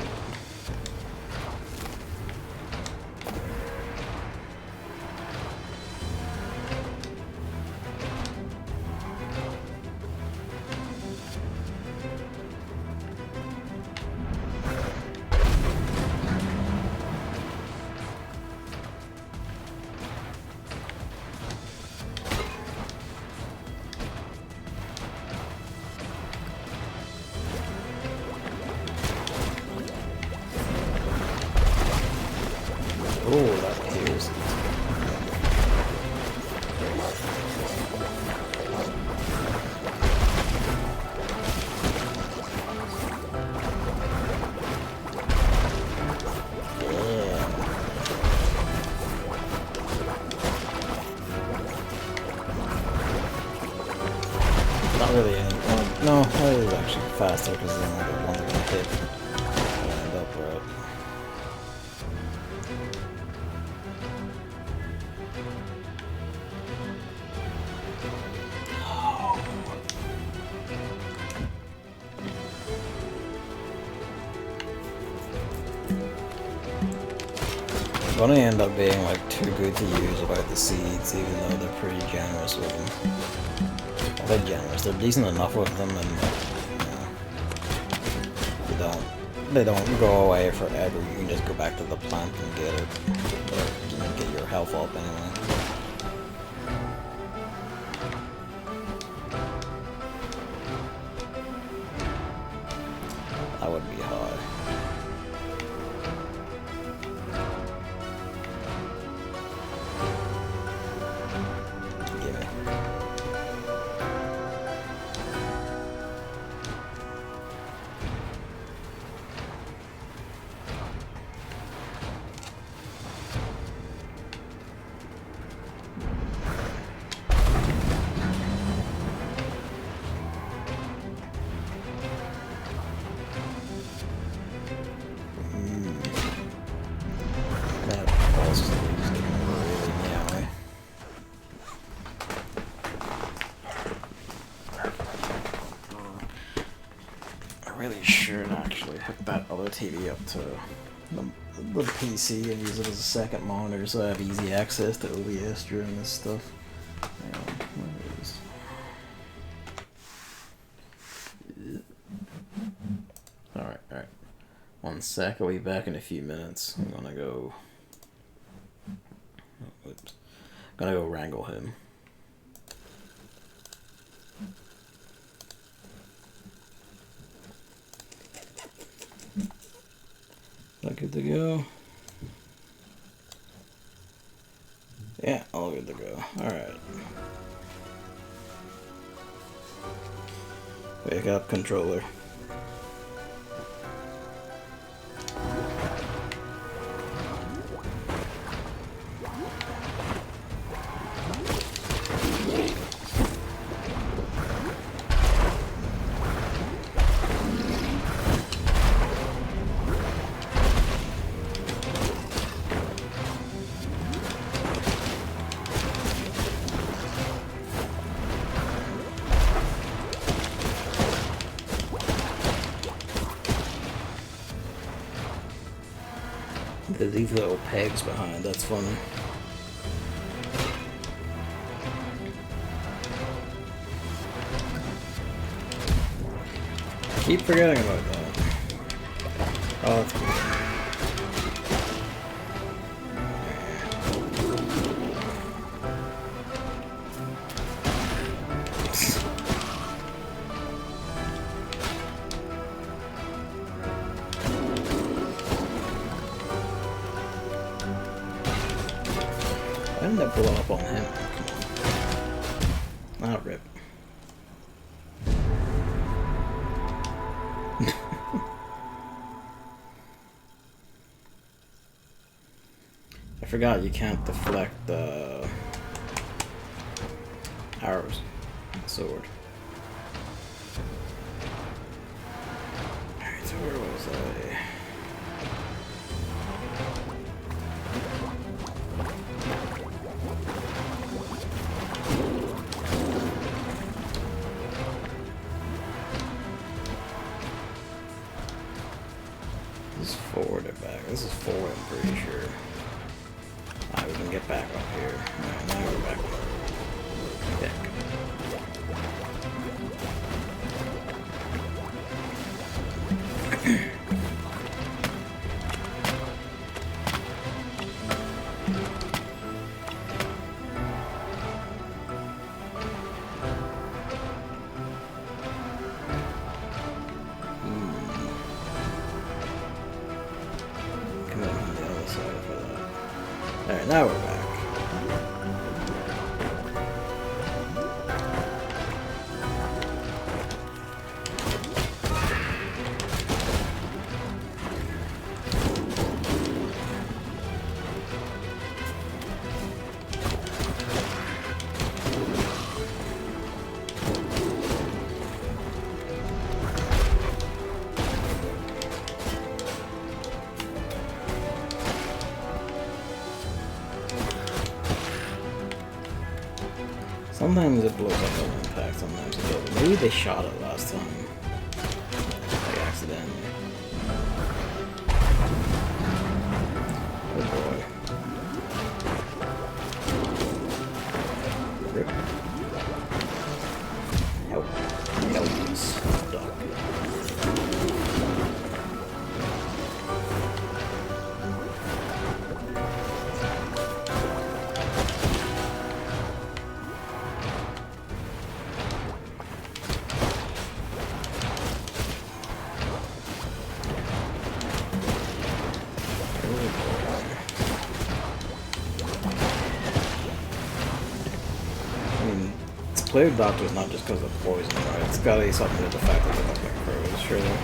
[SPEAKER 1] Oh, that hears. Not really any. No, that is actually faster because then I get one that can hit and end up right. Gonna end up being like too good to use without the seeds, even though they're pretty generous with them. Well, they're generous. They're decent enough with them, and you know, they don't go away forever. You can just go back to the plant and get it, or you can get your health up anyway. That would be hard. Really should actually hook that other TV up to the PC and use it as a second monitor so I have easy access to OBS during this stuff. Hang on, where is... Alright. 1 sec, I'll be back in a few minutes. I'm gonna go... Oh, oops. I'm gonna go wrangle him. Good to go. Yeah, I'll all good to go. Alright. Wake up, controller. They leave little pegs behind, that's funny. I keep forgetting about that. Oh, that's cool. Why didn't that blow up on him? Come on. Ah, rip. I forgot you can't deflect the arrows. Sword. Alright, so where was I? This is forward or back? This is forward, I'm pretty sure. Alright, we can get back up here. Alright, now we're back. Deck. Come on the other side for that. Alright, now we're back. Sometimes it blows up on impact, sometimes it doesn't. Maybe they shot it last time. Like accidentally. Oh boy. Rip. Help. Help us. Duck. Plague Doctor is not just because of poison, right? It's gotta be something with the fact that they look like crows, surely.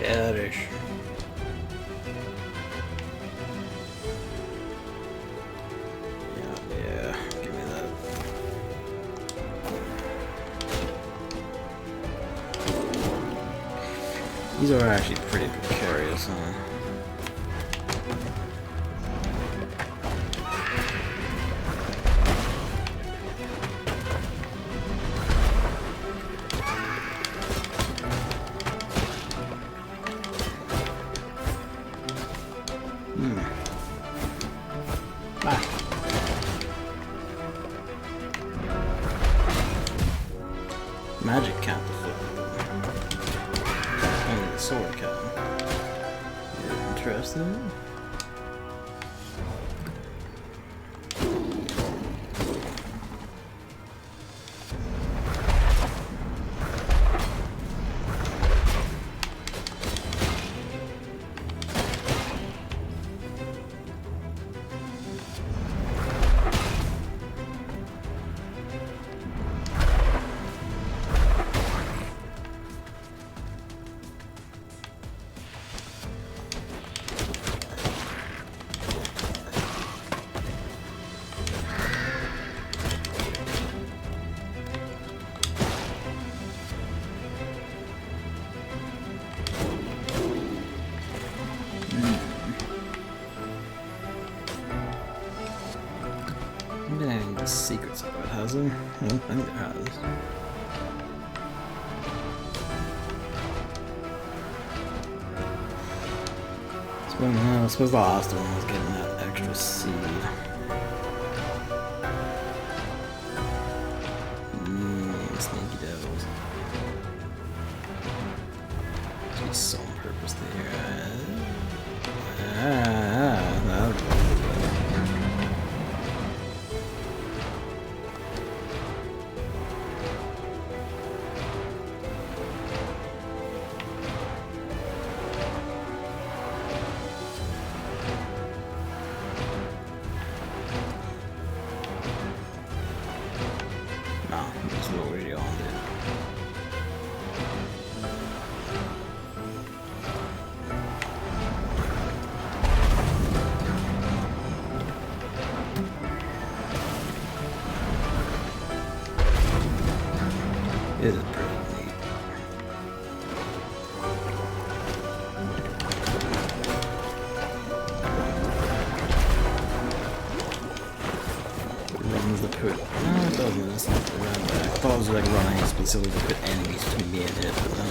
[SPEAKER 1] Perish. Yeah, give me that. These are actually pretty precarious, huh? Magic cat to flip. Only the sword cat. You're interested? Any secrets about it, has there? I don't think there has. I suppose the last one was getting that extra seed. Sneaky devils. There's be some purpose there. It is pretty neat. It runs the put. No, it doesn't. It's not the run back. I thought it was like running specifically to put enemies between me and it, but no.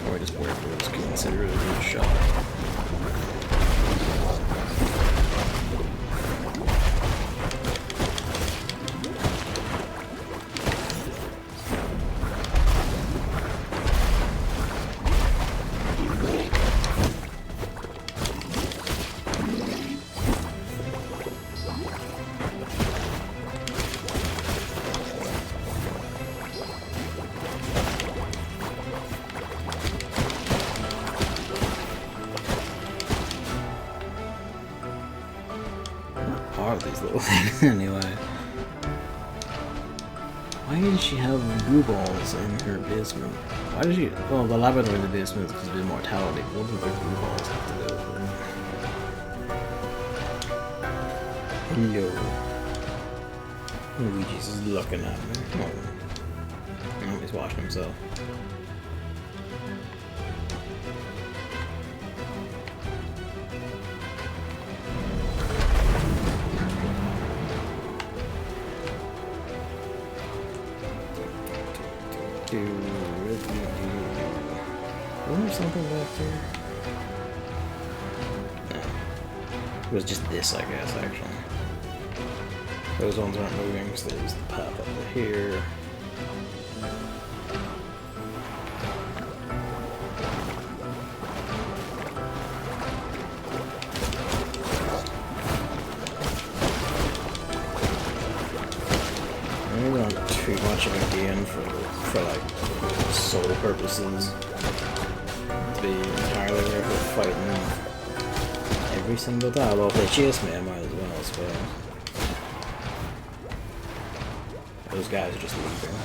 [SPEAKER 1] Or just where it was considered a good shot. These little things anyway. Why did she have goo balls in her basement? Why did she? Well, the laboratory in the basement is because of immortality. What did the goo balls have to do with it? Yo. Luigi's is looking at me. Oh, he's washing himself. Wasn't there something back there? No. It was just this, I guess, actually. Those ones aren't moving, because there's the path up to here. Maybe not too much of a gain for like soul purposes. To be entirely there for fighting every single time. Well, if they chase me, I might as well, I suppose. Those guys are just leaving.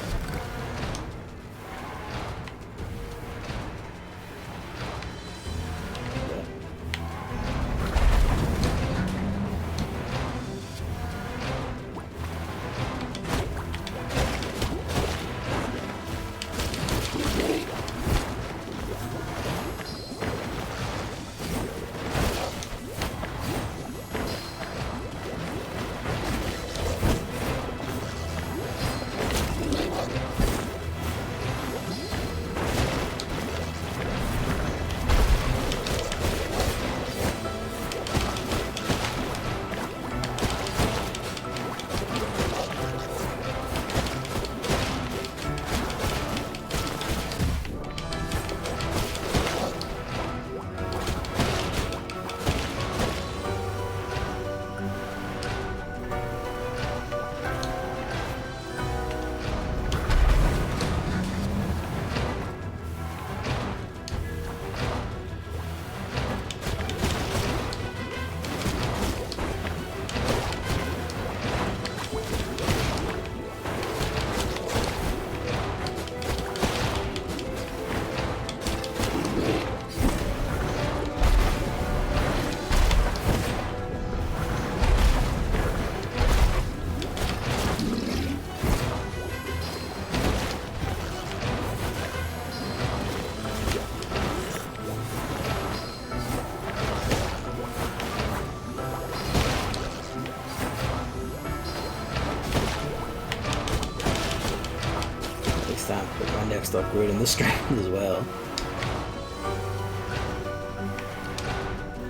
[SPEAKER 1] least time to put my next upgrade in the strength as well.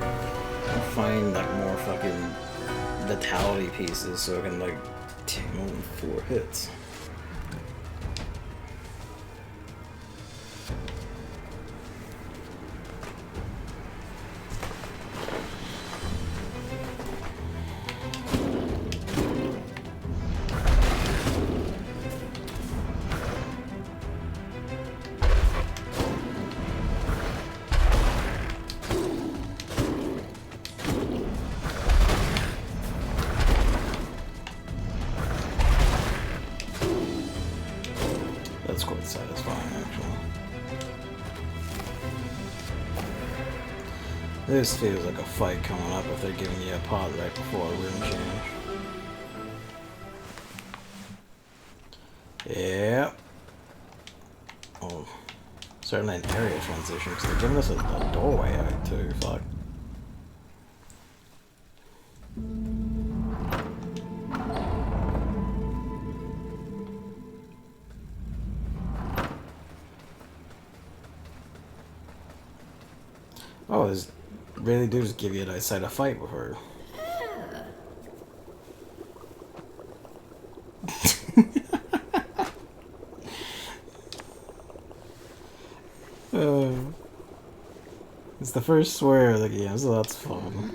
[SPEAKER 1] I'll find like more fucking vitality pieces so I can like take more than 4 hits. That's quite satisfying, actually. This feels like a fight coming up if they're giving you a pot right before a room change. Yeah. Oh, certainly an area transition because they're giving us a doorway out too. Fuck. Oh, this really do just give you an outside a fight with her. It's the first swear of the game, so that's fun.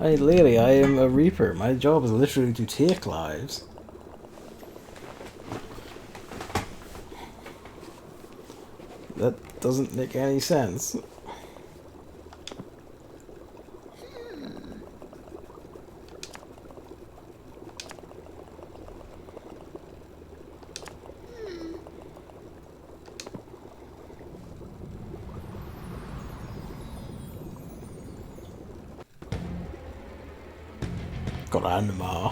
[SPEAKER 1] Lady, I am a reaper. My job is literally to take lives. That doesn't make any sense. Grandma.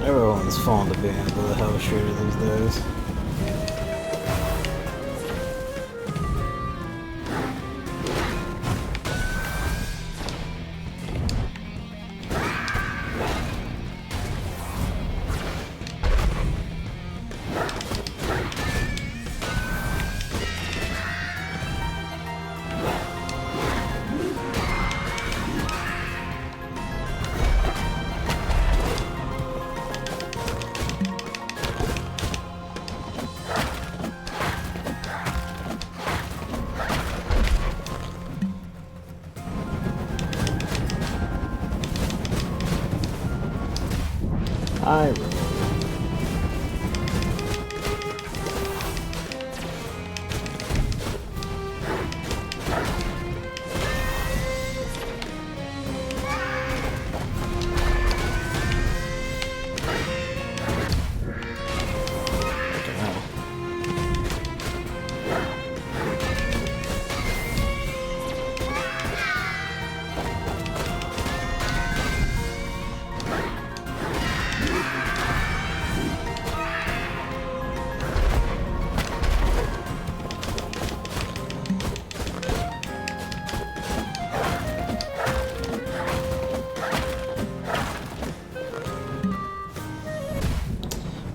[SPEAKER 1] Everyone's fond of being able to hell shooter these days. I roll.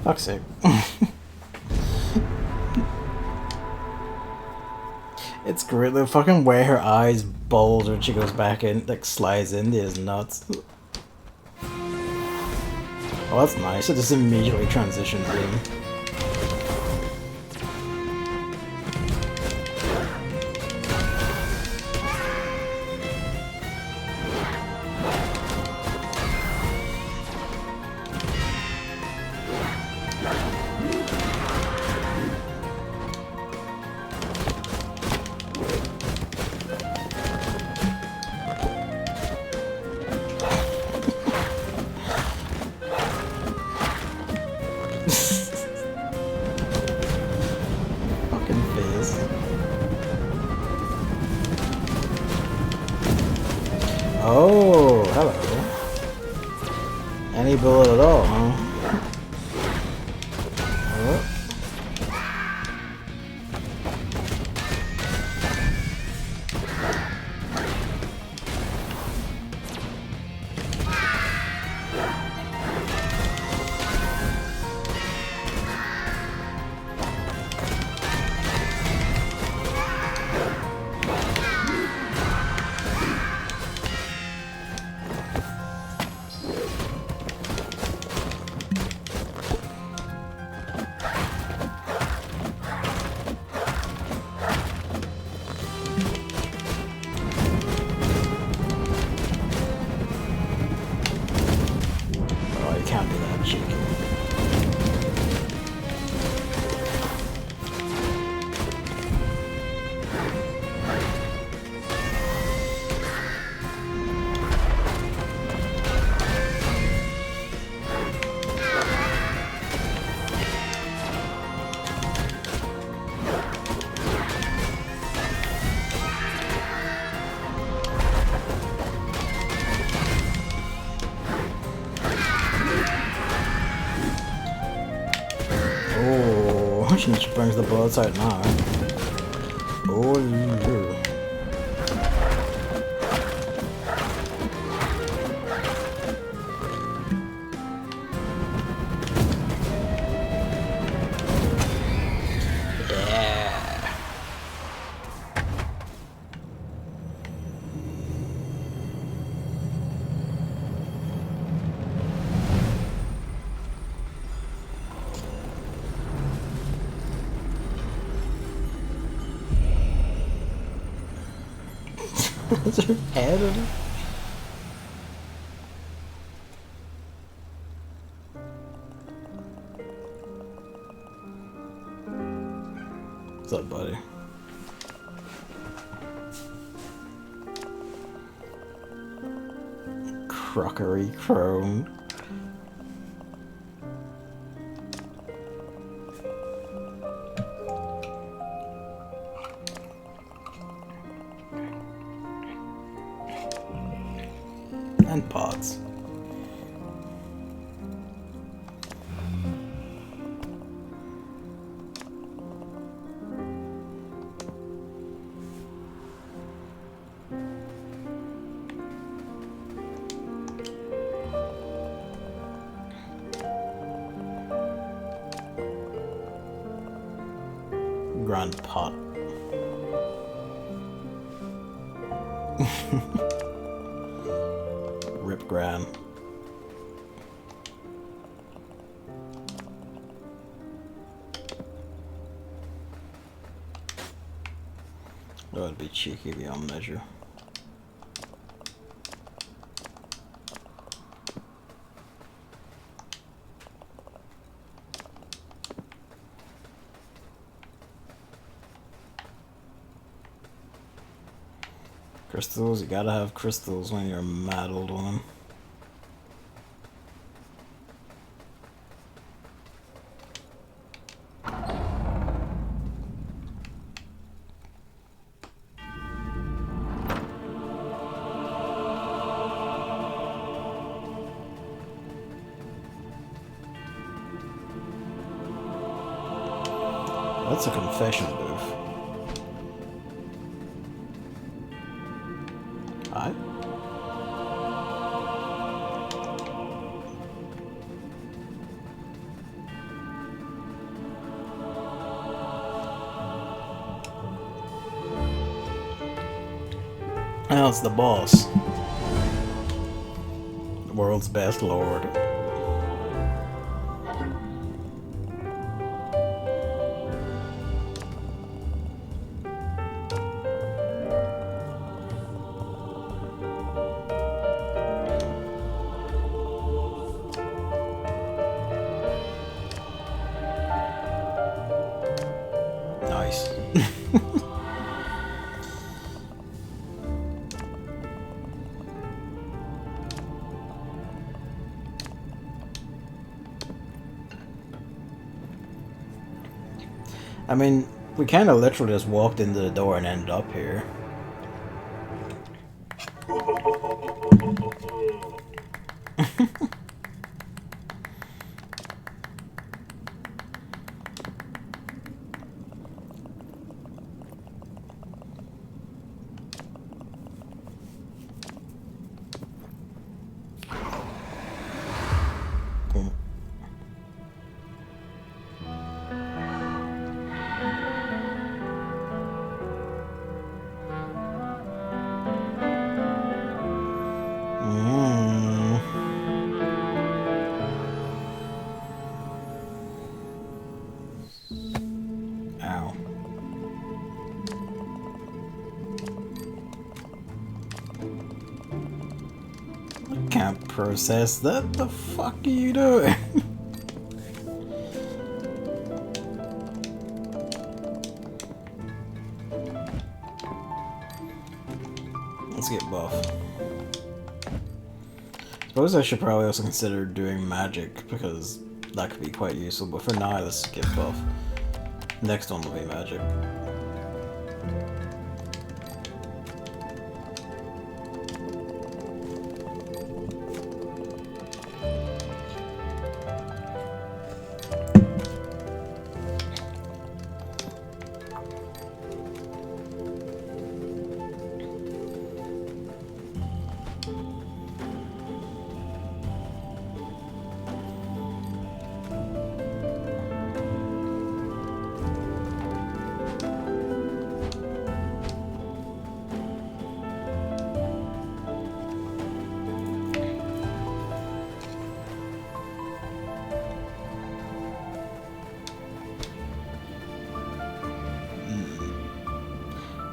[SPEAKER 1] Fuck's sake. It's great. The fucking way her eyes bulge when she goes back in, like slides in, is nuts. Oh, that's nice. It just immediately transitions in. Oh, hello. Any bullet at all, huh? Oh. Oh, you can't do that, cheeky. Oh, she brings the bullets out now. Oh, yeah. Is her head in it? What's up, buddy? Crockery crone. And pots. Grand pot. Rip Gran. That would be cheeky beyond measure. Crystals, you gotta have crystals when you're a mad old woman. That's a confession booth. Hi. Now it's the boss. The world's best lord. Nice. I mean, we kind of literally just walked into the door and ended up here. Ow. I can't process that. The fuck are you doing? Let's get buff. Suppose I should probably also consider doing magic, because that could be quite useful, but for now, let's get buff. Next one will be magic.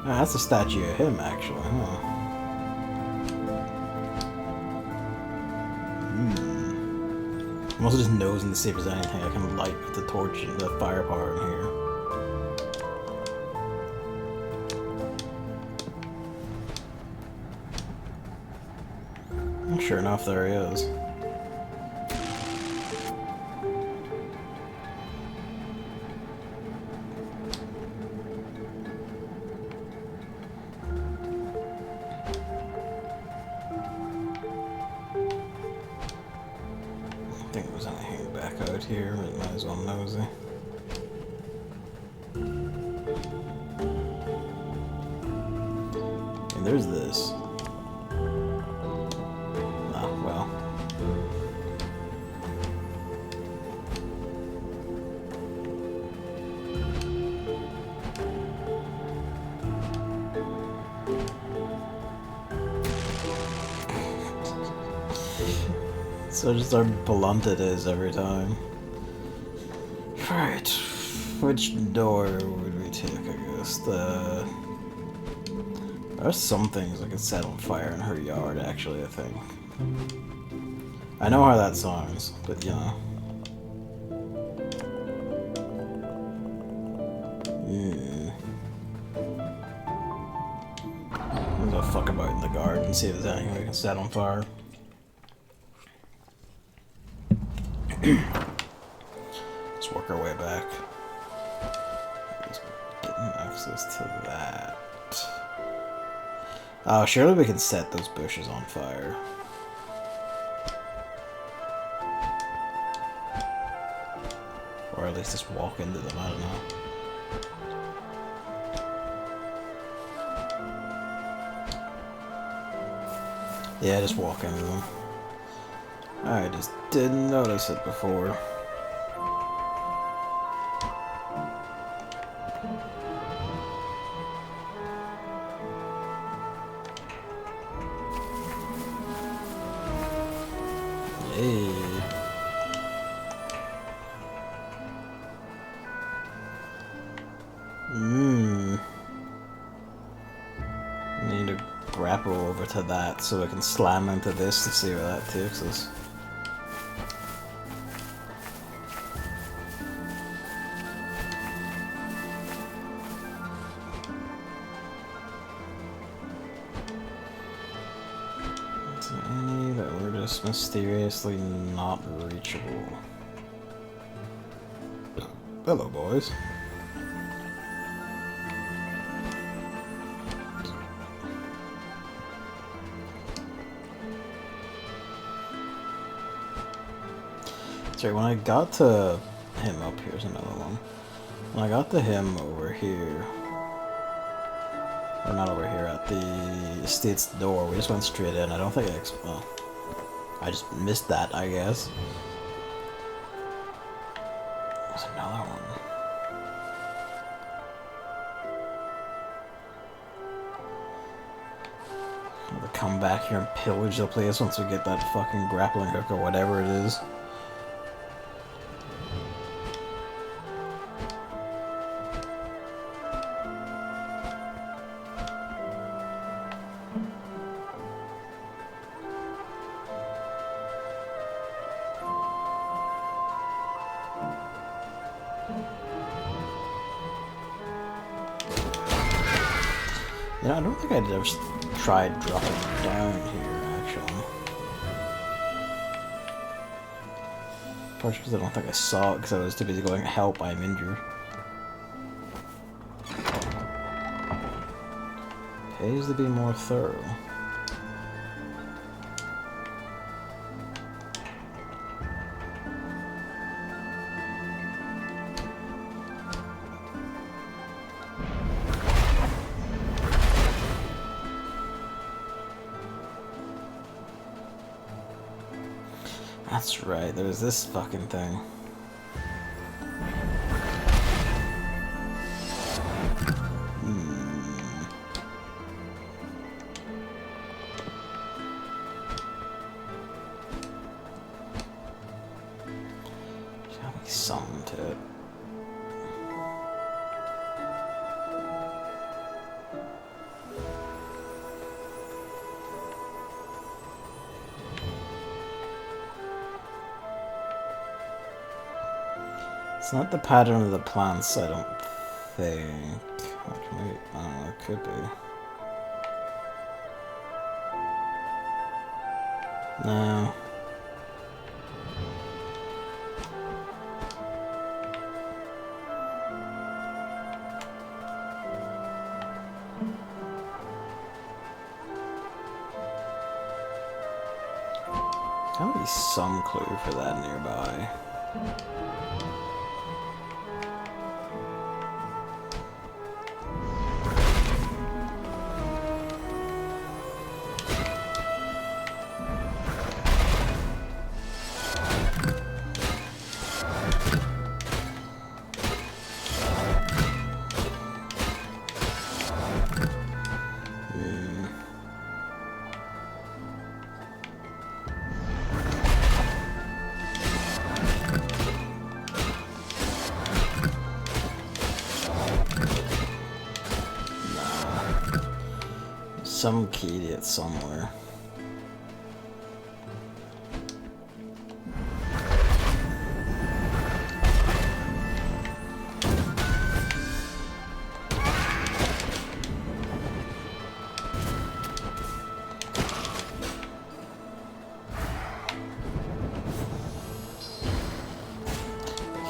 [SPEAKER 1] Ah, that's a statue of him, actually, huh? I'm also just nosing to see if there's anything I can light with the torch and the fire power in here. Sure enough, there he is. I think there's anything back out here, but might as well nosy. And there's this. Oh, well. So just how blunt it is every time. Right, which door would we take, I guess? There's some things I could set on fire in her yard, actually, I think. I know how that sounds, but you know. Yeah. Let's go fuck about in the garden and see if there's anything we can set on fire. Let's work our way back. Just getting access to that. Oh, surely we can set those bushes on fire. Or at least just walk into them, I don't know. Yeah, just walk into them. I just didn't notice it before. Hey. Need to grapple over to that so I can slam into this to see where that takes us. Any that were just mysteriously not reachable. Hello, boys. Sorry, when I got to him up here's another one. When I got to him over here, or not over here, at the estate's door, we just went straight in. I don't think well, I just missed that, I guess. There's another one. We'll come back here and pillage the place once we get that fucking grappling hook or whatever it is. Yeah, I don't think I'd ever tried dropping down here, actually. Partially because I don't think I saw it, because I was too busy going, help, I'm injured. Pays to be more thorough. That's right, there's this fucking thing. There's gotta be something to it. It's not the pattern of the plants, I don't think. Actually, I don't know, it could be. No. There's gotta be some clue for that nearby. Some key to it somewhere.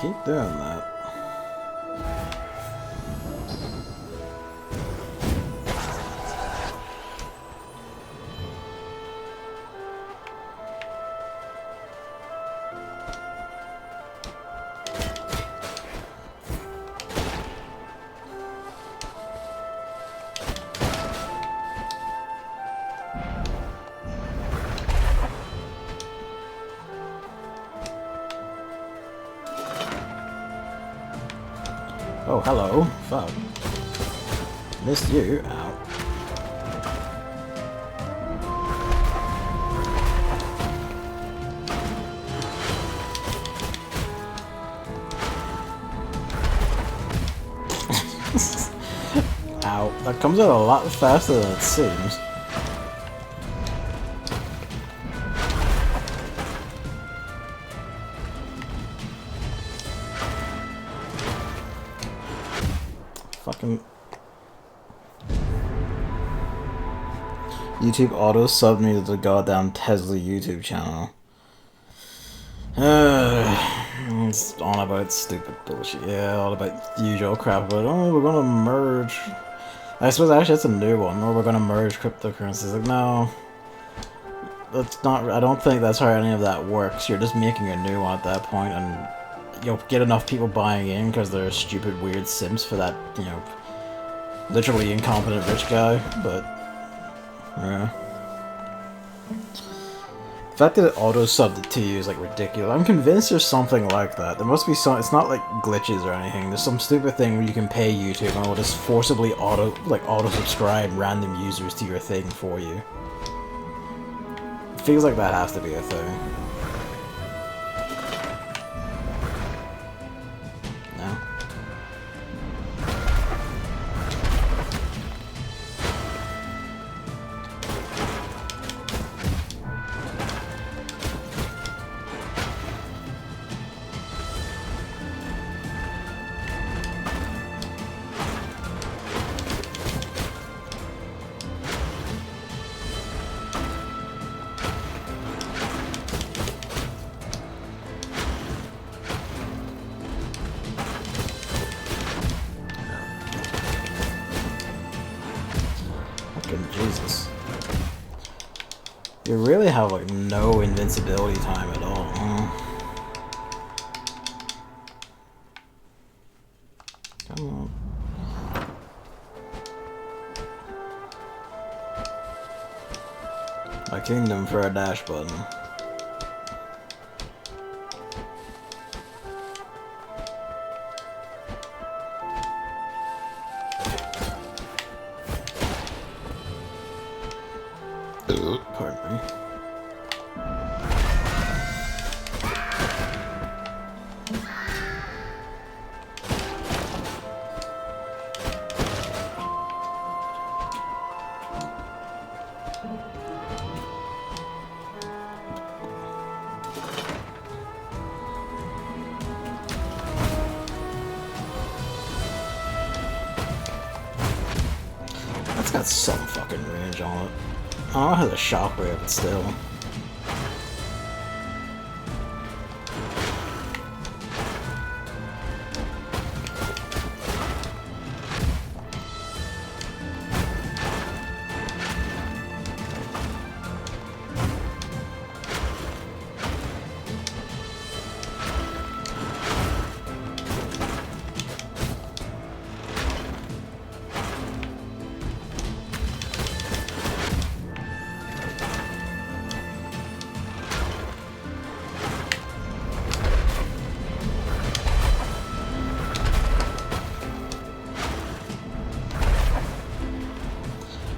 [SPEAKER 1] Keep doing that. Oh, hello. Fuck. Missed you. Ow. Ow. That comes out a lot faster than it seems. Fucking YouTube auto subbed me to the goddamn Tesla YouTube channel. It's on about stupid bullshit. Yeah, all about the usual crap about, oh, we're gonna merge. I suppose actually that's a new one, or we're gonna merge cryptocurrencies. Like, no. that's not. I don't think that's how any of that works. You're just making a new one at that point, and you'll get enough people buying in because they're stupid, weird simps for that, you know, literally incompetent rich guy. But yeah. The fact that it auto-subbed it to you is like ridiculous. I'm convinced there's something like that. There must be some. It's not like glitches or anything. There's some stupid thing where you can pay YouTube and it'll just forcibly auto-subscribe random users to your thing for you. It feels like that has to be a thing. No? Jesus. You really have like no invincibility time at all, huh? Come on. My kingdom for a dash button. Pardon me. That's got some fucking range on it. Oh, it has a shockwave, but still.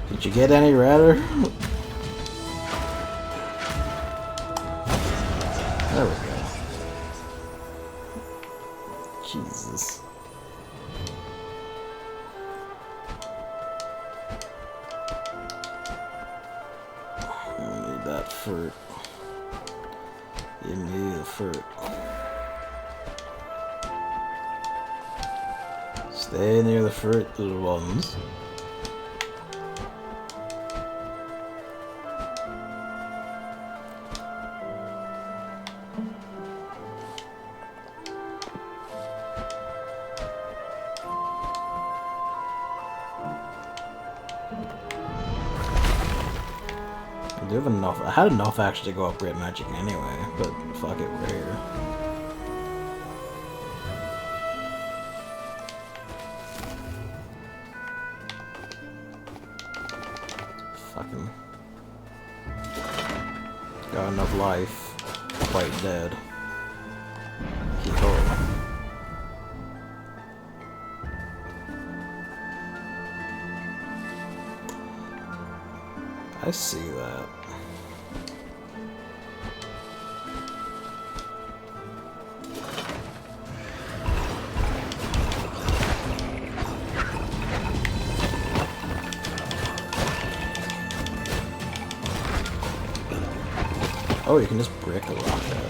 [SPEAKER 1] Did you get any redder? There we go. Jesus. I need that fruit. You need the fruit. Stay near the fruit, little ones. I do have enough. I had enough actually to go upgrade magic anyway, but fuck it, we're here. Fucking got enough life. Quite dead. Keep going. I see that. Oh, you can just brick a rock out.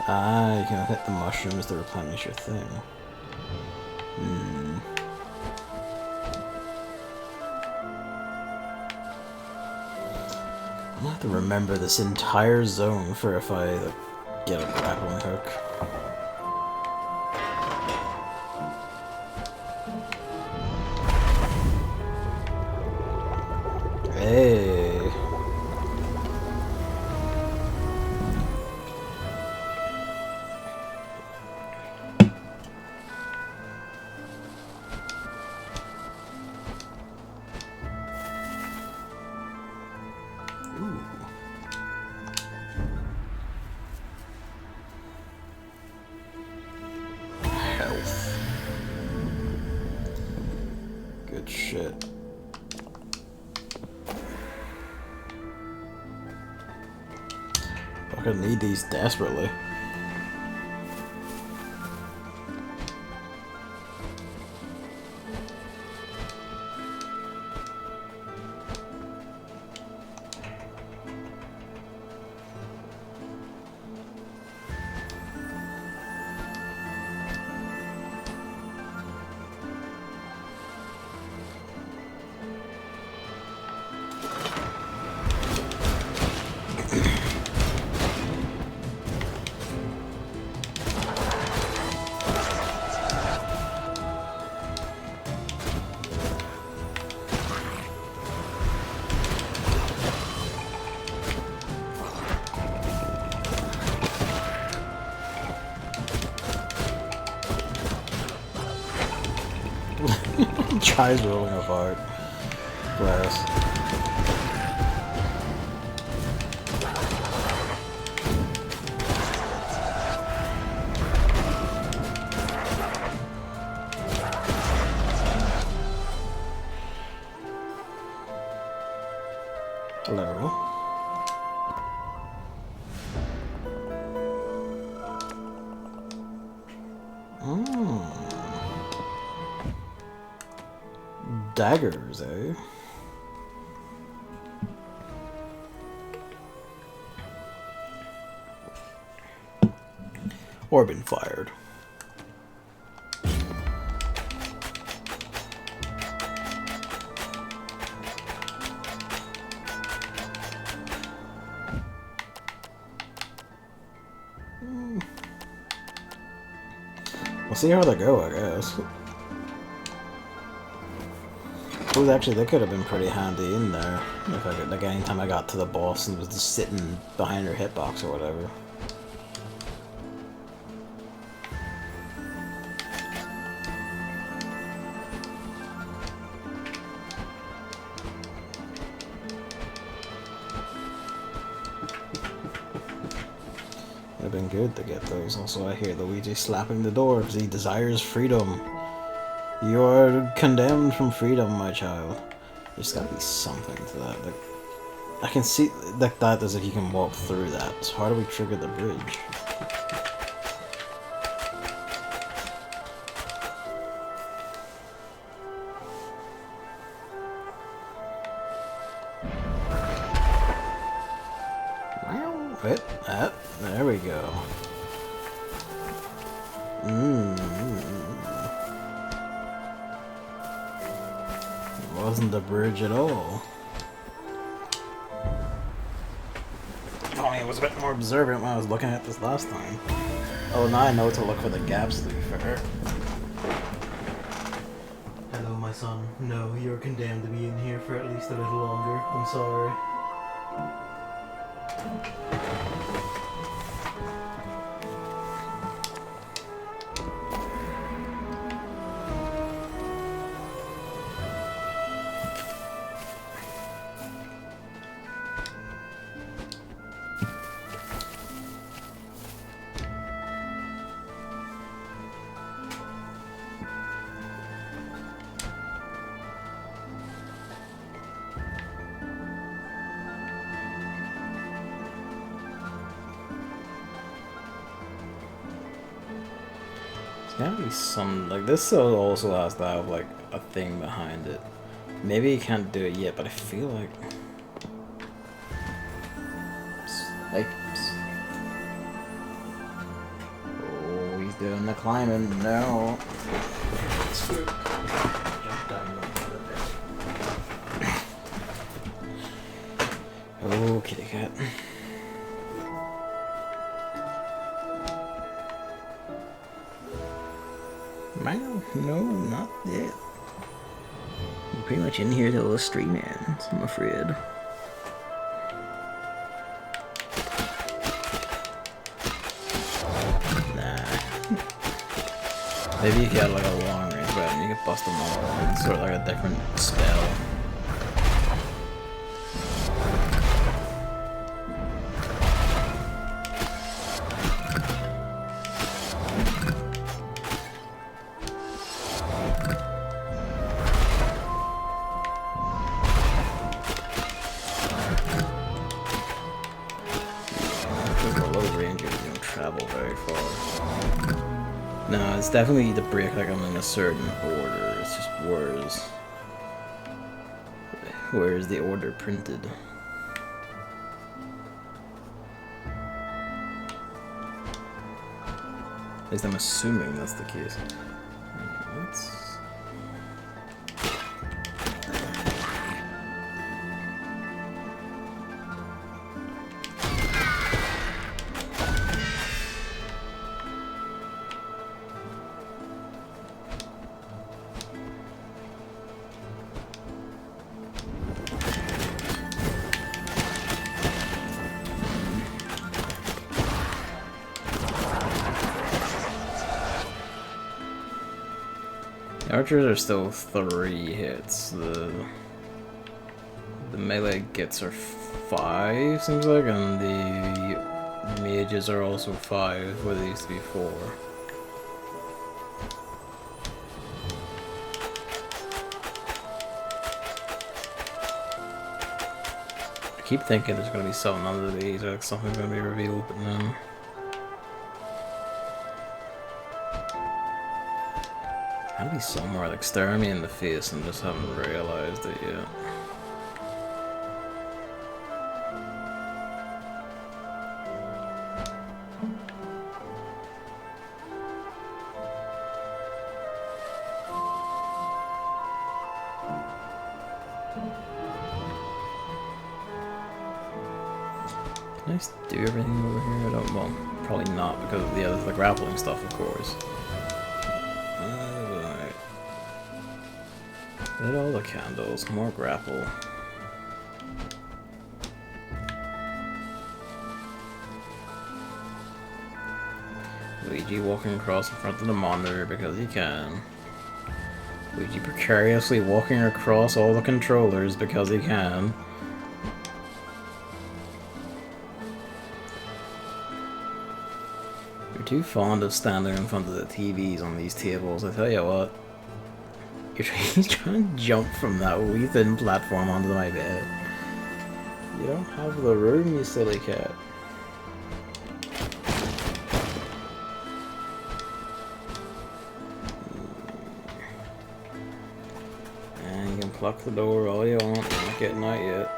[SPEAKER 1] Ah, you can hit the mushrooms to replenish your thing. Hmm. I'm gonna have to remember this entire zone for if I get a grappling hook. Hey. Ooh. Health. Good shit. I could need these desperately. Tries rolling apart. Glass. Hello. Daggers, eh? Or been fired. We'll see how they go, I guess. Well, actually, they could have been pretty handy in there. If I could, like, anytime I got to the boss and was just sitting behind her hitbox or whatever. Would have been good to get those. Also, I hear Luigi slapping the door because he desires freedom. You are condemned from freedom, my child. There's gotta be something to that. Like, I can see like that as if you can walk through that. So how do we trigger the bridge? Wait, there we go. It wasn't the bridge at all. I was a bit more observant when I was looking at this last time. Oh, now I know to look for the gaps to be fair. Hello, my son. No, you're condemned to be in here for at least a little longer. I'm sorry. There's gotta be some, like, this also has to have, like, a thing behind it. Maybe you can't do it yet, but I feel like... Doing the climbing now. Oh, kitty cat. Meow. No, not yet. You're pretty much in here till the stream ends, I'm afraid. Nah. Maybe if you had like a long range weapon, you could bust them all. It's sort of like a different spell. No, it's definitely the break like I'm in a certain order. It's just where's the order printed? At least I'm assuming that's the case. Let's... Archers are still 3 hits. The melee gets are 5, seems like, and the mages are also 5, where they used to be 4. I keep thinking there's gonna be something under these, or like something's gonna be revealed, but no. Gotta be somewhere like staring me in the face and just haven't realized it yet. Can I just do everything over here? I don't, well, probably not because of the other, the grappling stuff, of course. Lit all the candles, more grapple. Luigi walking across in front of the monitor because he can. Luigi precariously walking across all the controllers because he can. You're too fond of standing in front of the TVs on these tables, I tell you what. He's trying to jump from that wee thin platform onto my bed. You don't have the room, you silly cat. And you can pluck the door all you want, I'm not getting out yet.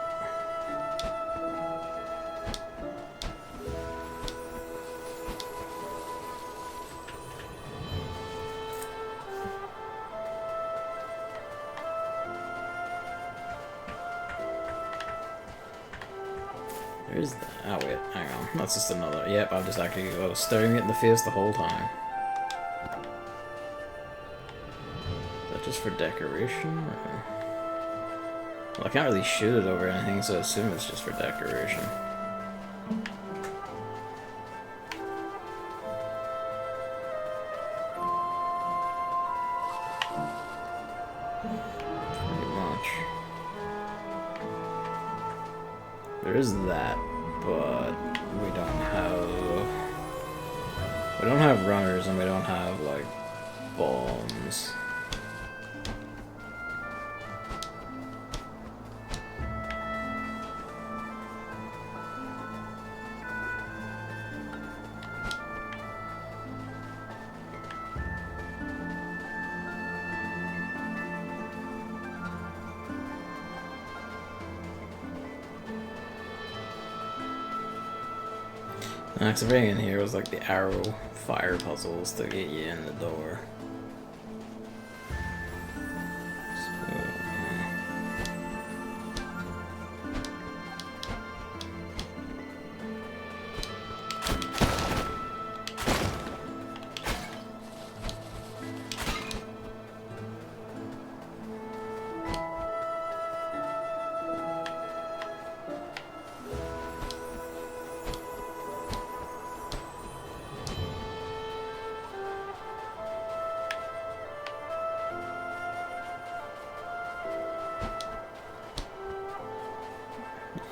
[SPEAKER 1] There's that. Oh wait, hang on. That's just another. Yep, I was staring it in the face the whole time. Is that just for decoration? Or... Well, I can't really shoot it over anything, so I assume it's just for decoration. Pretty much. There is that, but we don't have runners and we don't have like bombs. Next thing in here was like the arrow fire puzzles to get you in the door.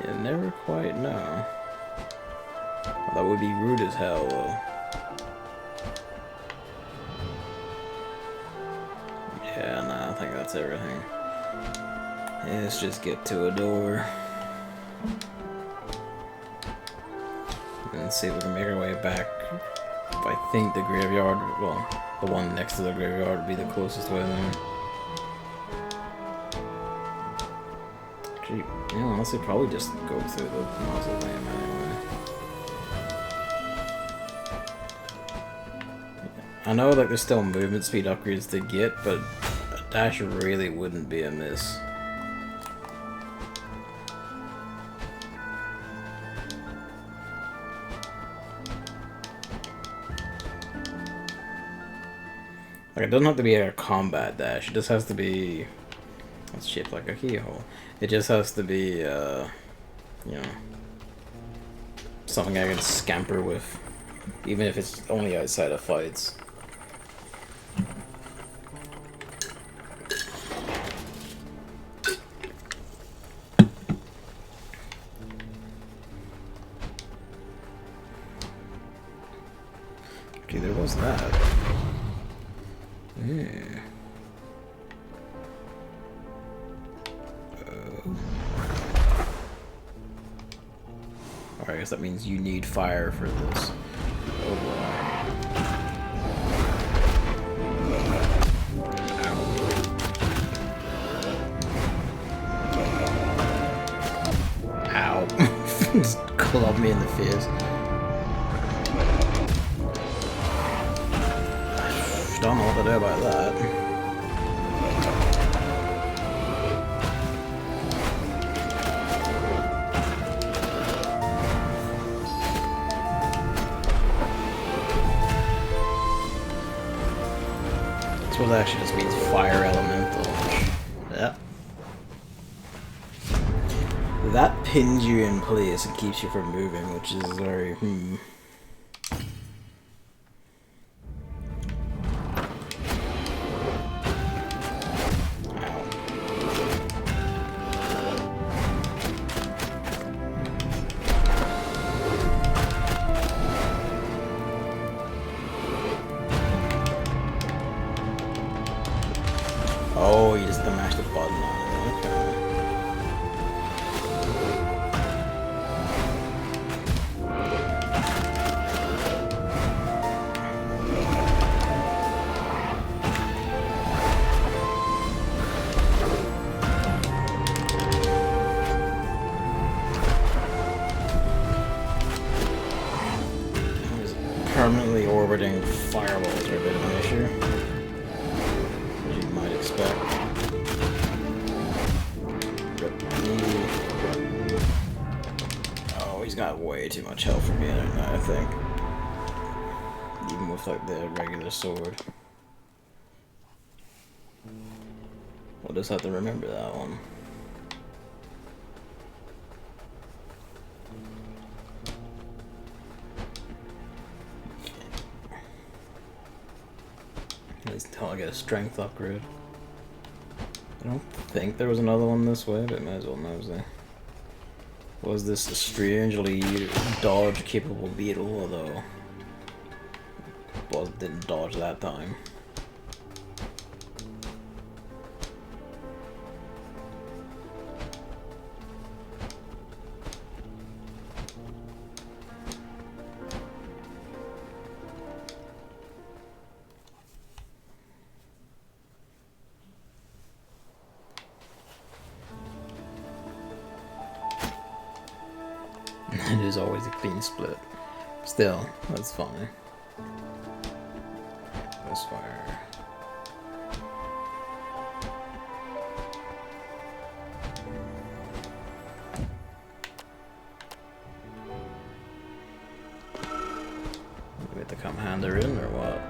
[SPEAKER 1] You never quite know. That would be rude as hell, though. Yeah, nah, I think that's everything. Yeah, let's just get to a door. And see if we can make our way back. I think the graveyard, well, the one next to the graveyard would be the closest way there. Actually, yeah, honestly, probably just go through the mausoleum anyway. I know like there's still movement speed upgrades to get, but a dash really wouldn't be amiss. Like, it doesn't have to be a combat dash, it just has to be... It's shaped like a keyhole. It just has to be, you know, something I can scamper with, even if it's only outside of fights. Okay, there was that. Yeah. Alright, I guess that means you need fire for this. Oh boy. Ow. Just clubbed me in the face. Don't know what to do about that. I suppose that actually just means fire elemental. Yep. That pins you in place and keeps you from moving, which is very, Oh, you just have to mash the button on it. Okay. Permanently orbiting fireballs are a bit of an issue, as you might expect. Oh, he's got way too much health for me right now, I think. Even with like the regular sword. We'll just have to remember that one. At least until I get a strength upgrade. I don't think there was another one this way, but might as well nosy. Was this a strangely dodge capable beetle, although didn't dodge that time. It is always a clean split. Still, that's fine. That's fire. We have to come hand her in or what?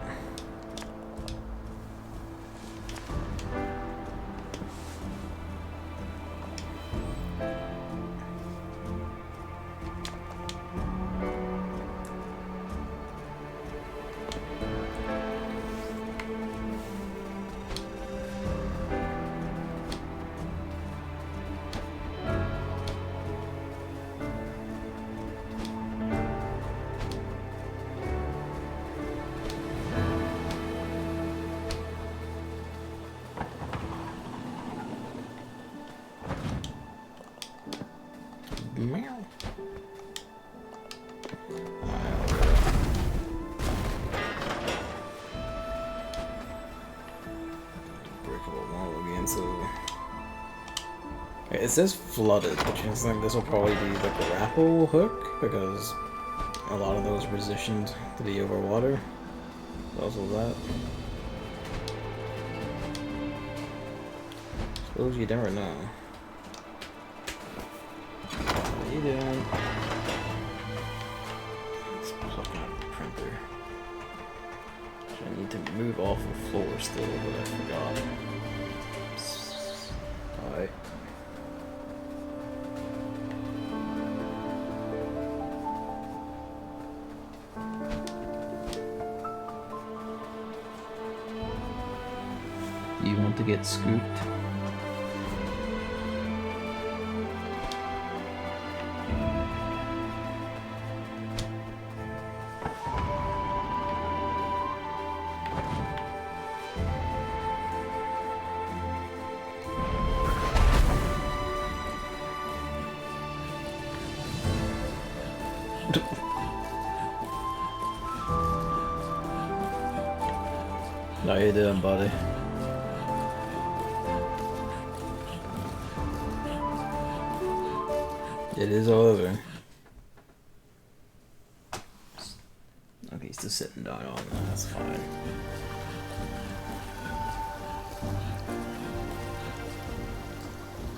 [SPEAKER 1] Meow. Breakable wall again, so... Okay, it says flooded, which means like this will probably be the grapple hook, because a lot of those positioned to be over water. Also that. Suppose you never know. How you doing? Let's plug out the printer. I need to move off the floor still, but I forgot. Alright. You want to get scooped? How you doing, buddy? It is all over. Okay, he's just sitting down on that, that's fine.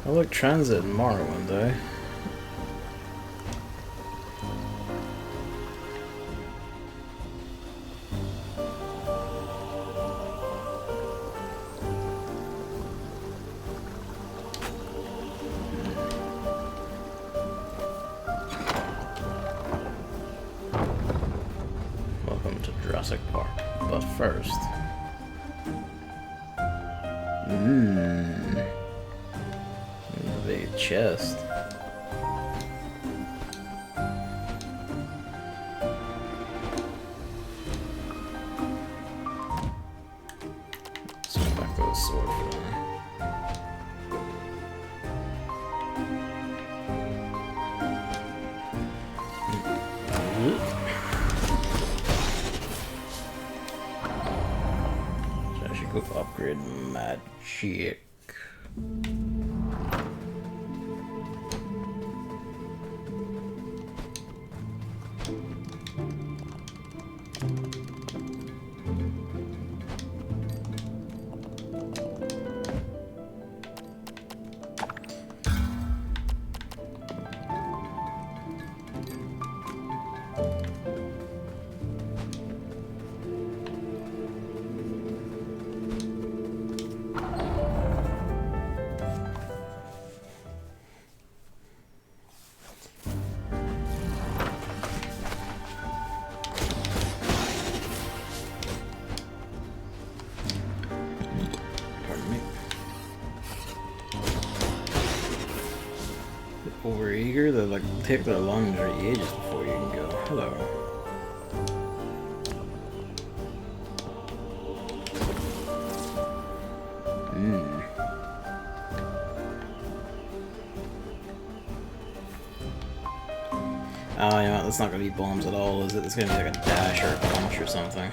[SPEAKER 1] I like transit in Morrowind though. Welcome to Jurassic Park. But first... big chest. Let's back those sword for now. So I should go upgrade magic. Overeager, they like take their laundry ages before you can go. Hello. Oh, yeah, that's not gonna be bombs at all, is it? It's gonna be like a dash or a punch or something.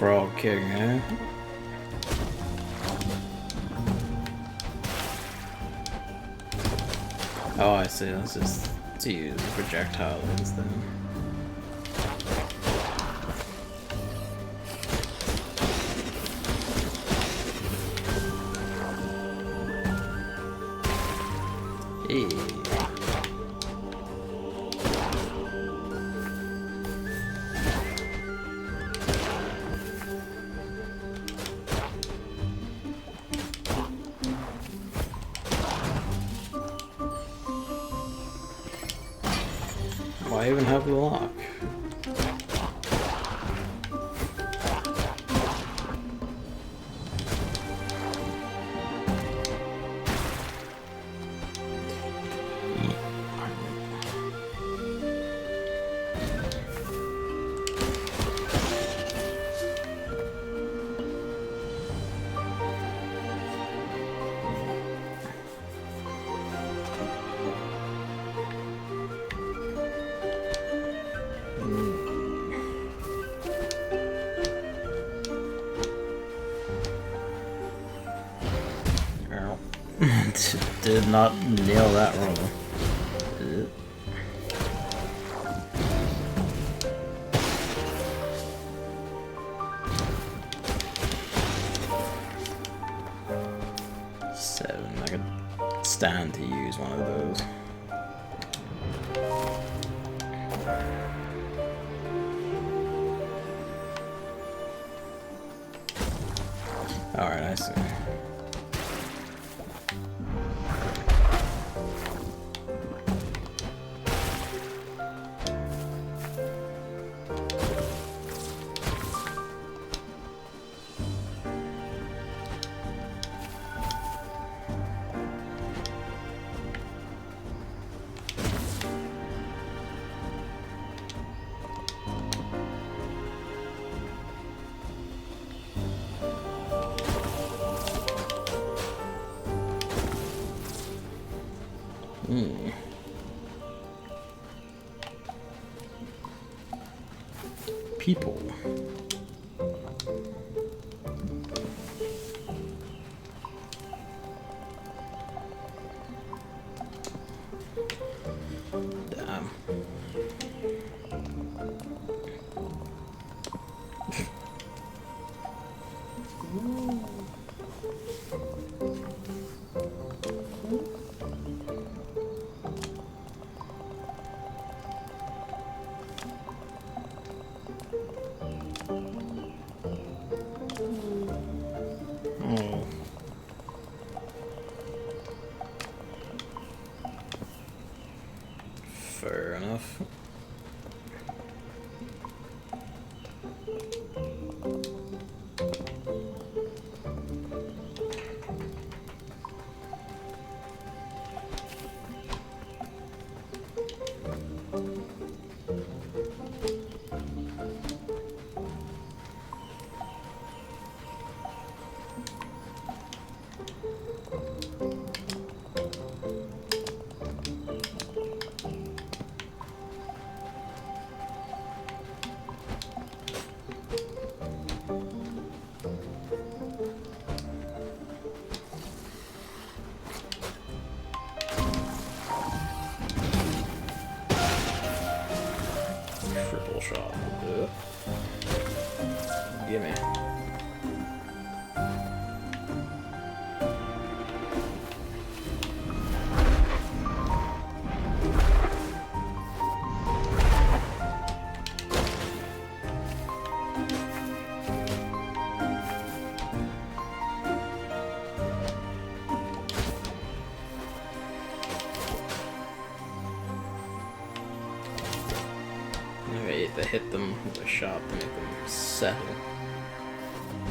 [SPEAKER 1] Frog King, eh? Oh, I see. This is to use projectile instead. Hey. Why even have the lock? Did not nail that roll. Seven. I could stand to use one of those. Alright, I see. People. Damn. Fair enough. Triple shot. Gimme. To hit them with a shot to make them settle,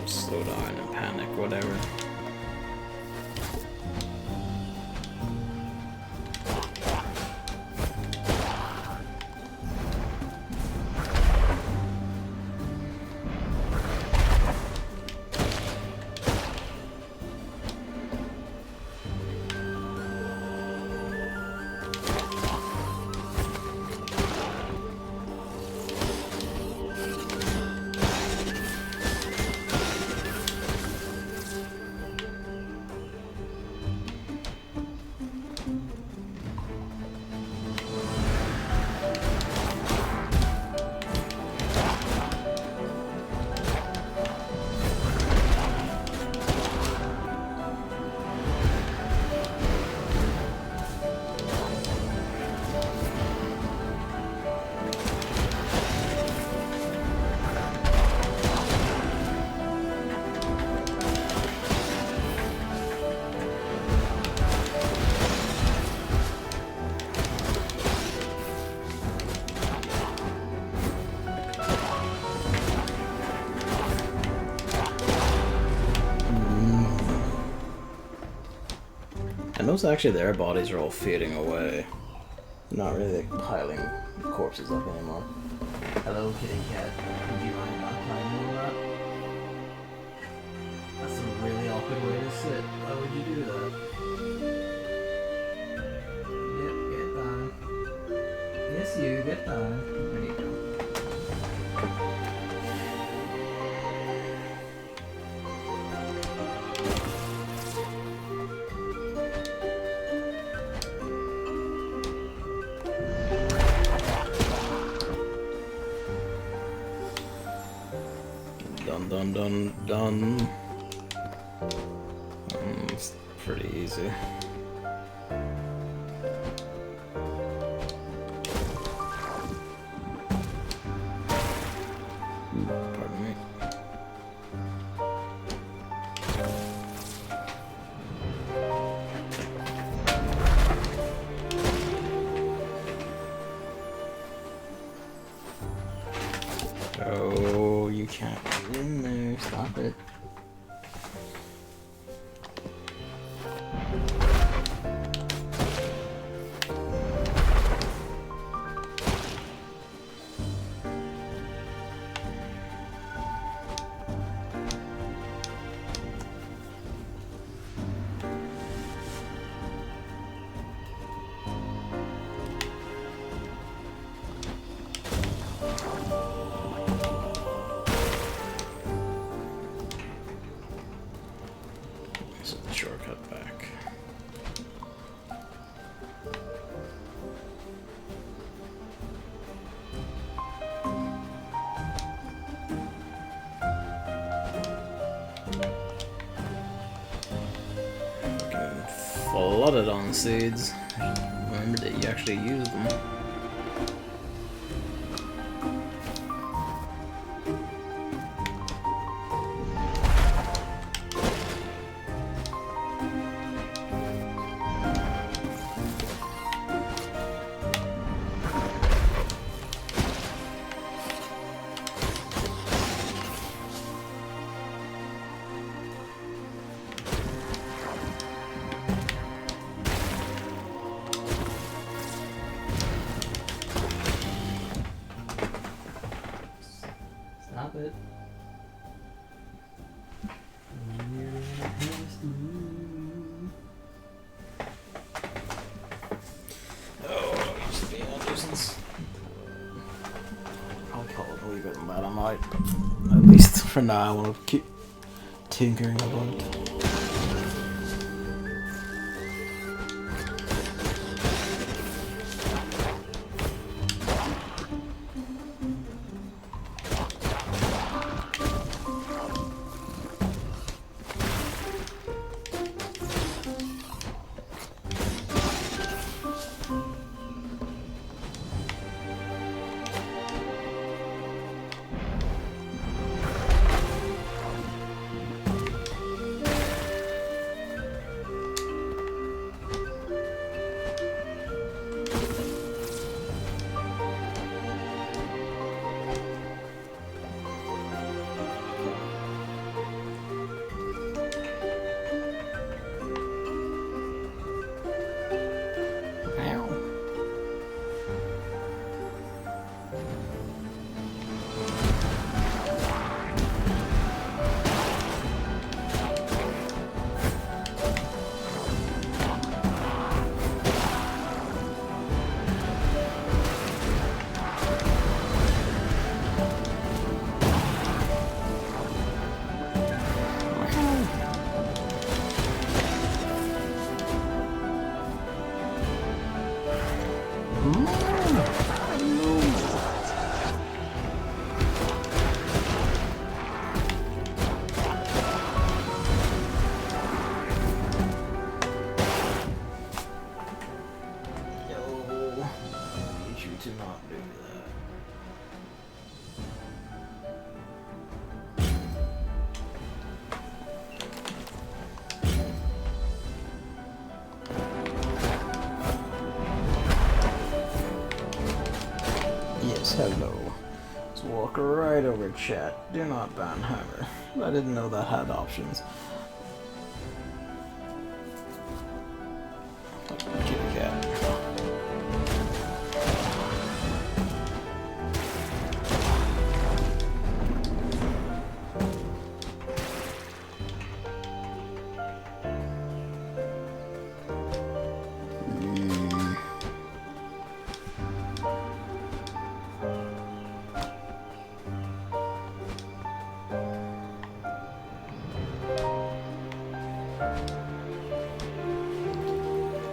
[SPEAKER 1] slow down and panic, whatever. I notice actually their bodies are all fading away. Not really like, piling corpses up anymore. Hello, kitty cat. Would you mind not climbing on that? That's a really awkward way to sit. Why would you do that? Yep, get down. Yes, you, get down. There you go. Done. It's pretty easy. Pardon me. Oh, you can't get in there. Stop it. This is the shortcut back. Fucking flooded on seeds. Remember that you actually used them. Stop it. Oh, used to be a nuisance. I'll probably leave it in that. I might. At least for now, I want to keep tinkering about it. To not do that. Yes, hello. Let's walk right over chat. Do not ban hammer. I didn't know that had options.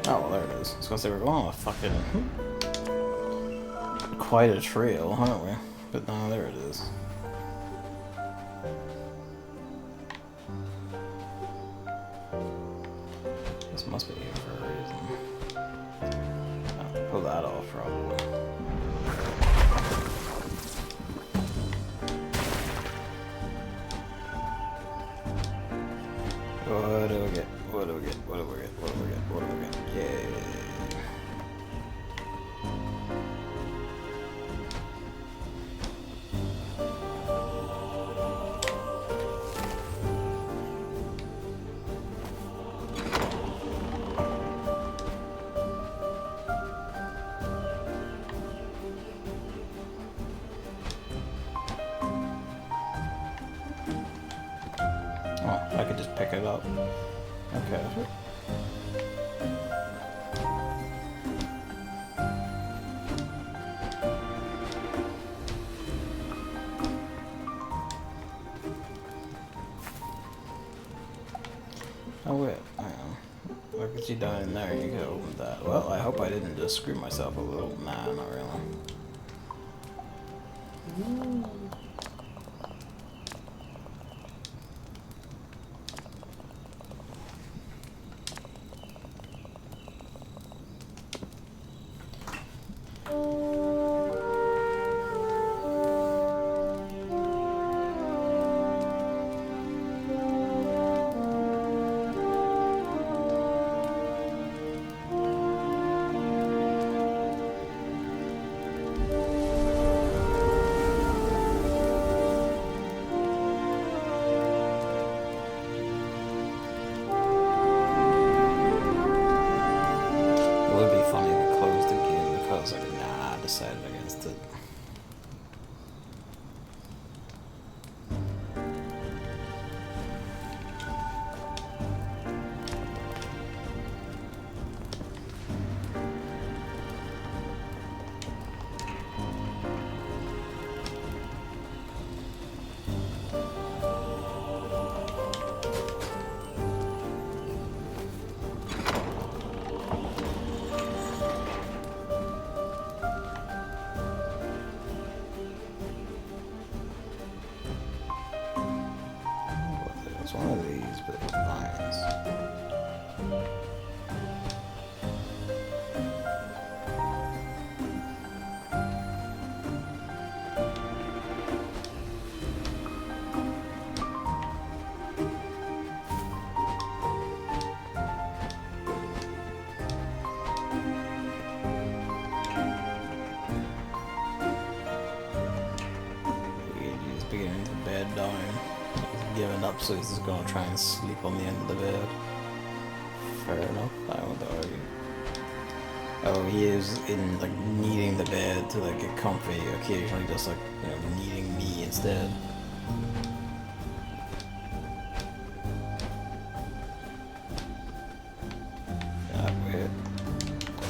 [SPEAKER 1] Oh, well, there it is. I was gonna say, we're going on a fucking... quite a trail, aren't we? But no, there it is. This must be here for a reason. I'll pull that off, probably. What do we get? What do we get? What do we get? What do we get? What do we get? Yay. Oh, I could just pick it up. Okay. Oh wait, hang on. I can see down in there, you can open that. Well, I hope I didn't just screw myself a little. Nah, not really. It would be funny if it closed again because, like, nah, I decided against it. It's one of these, but it's vines. He's beginning to bed down. Giving up, so he's just gonna try and sleep on the end of the bed. Fair enough, I won't argue. Oh, he is in, like, needing the bed to, like, get comfy, occasionally just, like, you know, needing me instead. Weird.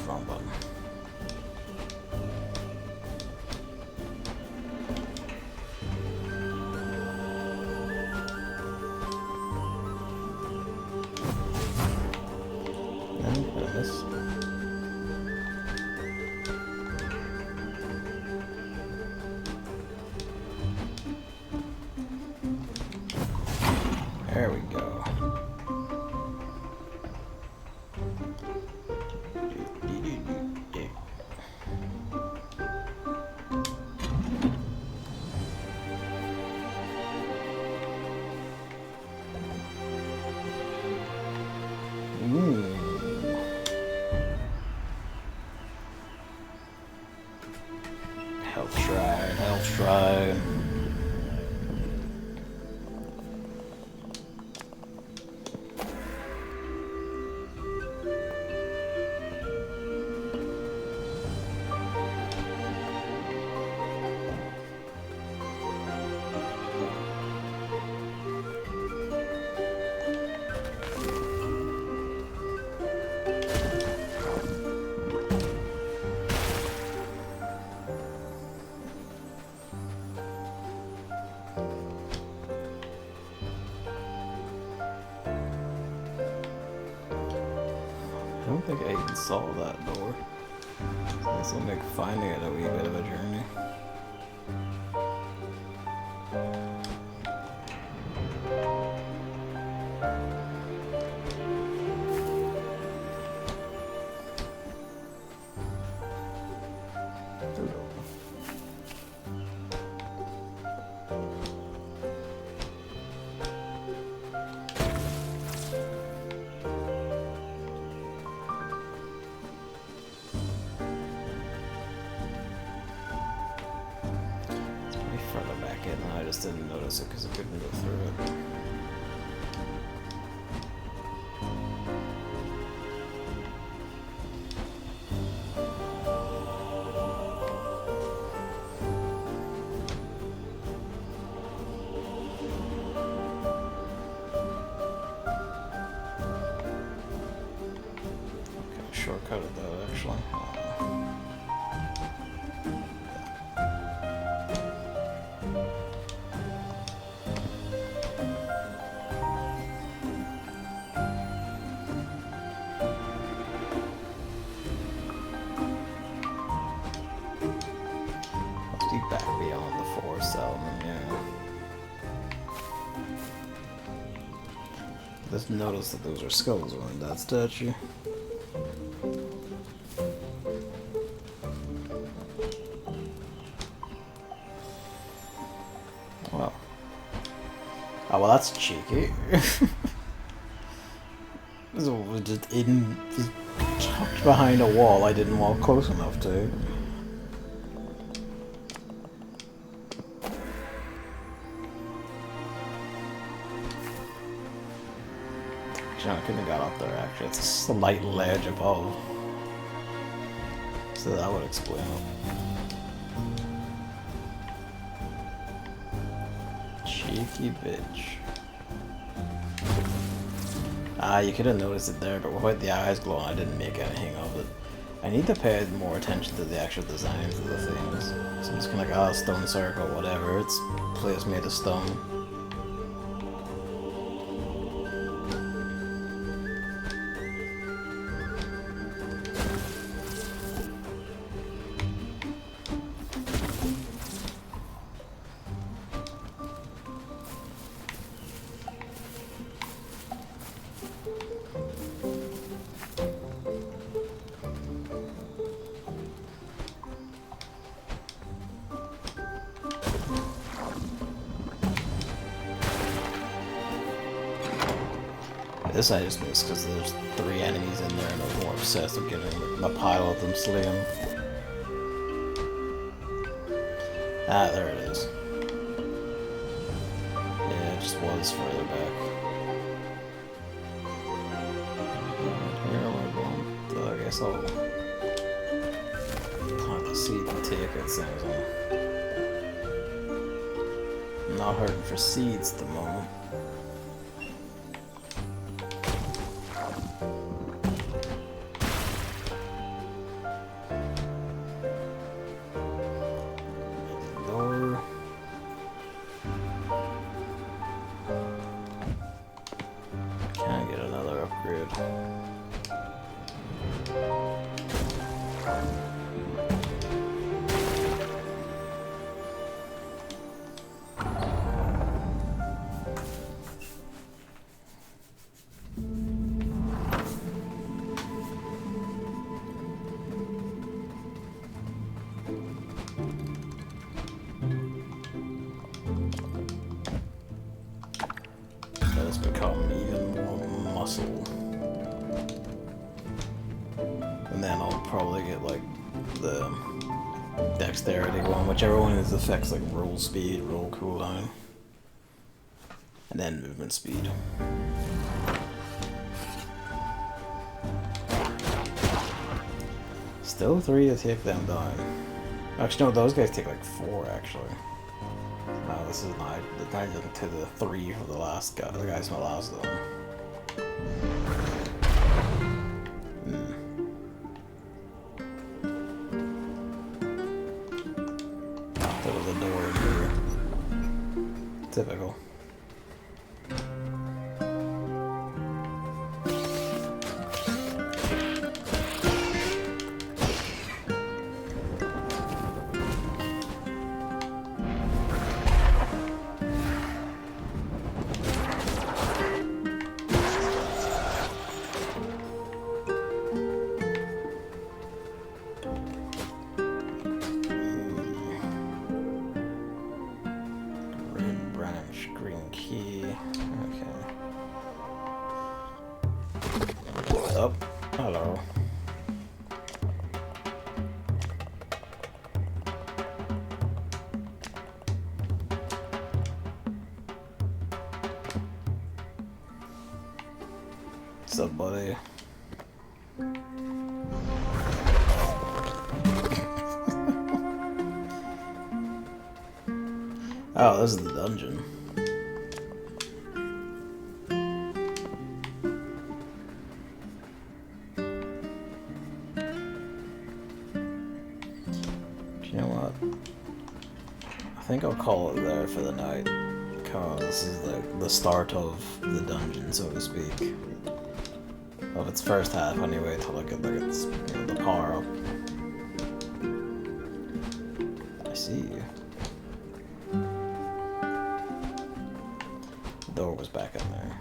[SPEAKER 1] Wrong button. There we go. Health shrine, health shrine. I don't think I even saw that door. So this will make finding it a wee bit of a journey. Further back in, and I just didn't notice it because I couldn't go through it. Okay, shortcutted that actually. Back beyond the forest element, yeah. Just notice that those are skulls on that statue. Wow. Oh, well, that's cheeky. So just tucked behind a wall I didn't walk close enough to. I couldn't have got up there actually, it's a slight ledge above. So that would explain it. Cheeky bitch. Ah, you could have noticed it there, but without the eyes glowing I didn't make anything of it. I need to pay more attention to the actual designs of the things. So I'm just kinda like, ah, stone circle, whatever, it's a place made of stone. This I just missed because there's 3 enemies in there and I was more obsessed with getting a pile of them slain. Ah, there it is. Yeah, it just was further back. Where am I going? I guess I'll plant the seed and take it. Sounds like not hurting for seeds at the moment. Become even more muscle. And then I'll probably get like the dexterity one, whichever one is affects like roll speed, roll cooldown, and then movement speed. Still 3 to take them down. Actually no, those guys take like 4 actually. No, this is not to the 3 for the last guy. The guy's my last of them. There was a door in here. Typical. Oh, hello. What's up, buddy? Oh, this is the dungeon. You know what? I think I'll call it there for the night, because this is the start of the dungeon, so to speak. Of its first half, anyway, till I get its, the power up. I see you. The door was back in there.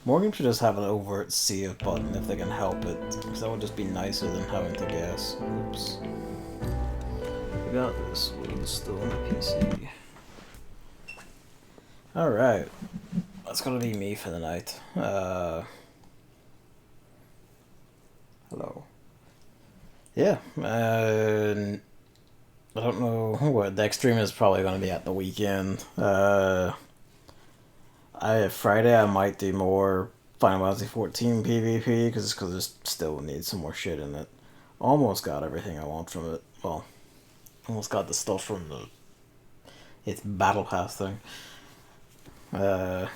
[SPEAKER 1] More games should just have an overt save button if they can help it, because that would just be nicer than having to guess. Oops. We got this. We're still on the PC. Alright. That's gonna be me for the night. Hello. Yeah. I don't know what the extreme is probably gonna be at the weekend. Friday I might do more Final Fantasy 14 PvP because it still needs some more shit in it. Almost got everything I want from it. Well, almost got the stuff from its battle pass thing. Yeah.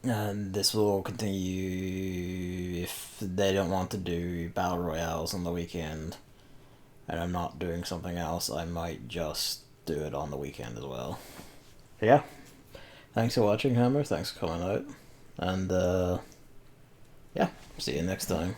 [SPEAKER 1] And this will continue if they don't want to do battle royales on the weekend, and I'm not doing something else. I might just do it on the weekend as well. Yeah. Thanks for watching, Hammer. Thanks for coming out. And, yeah, see you next time.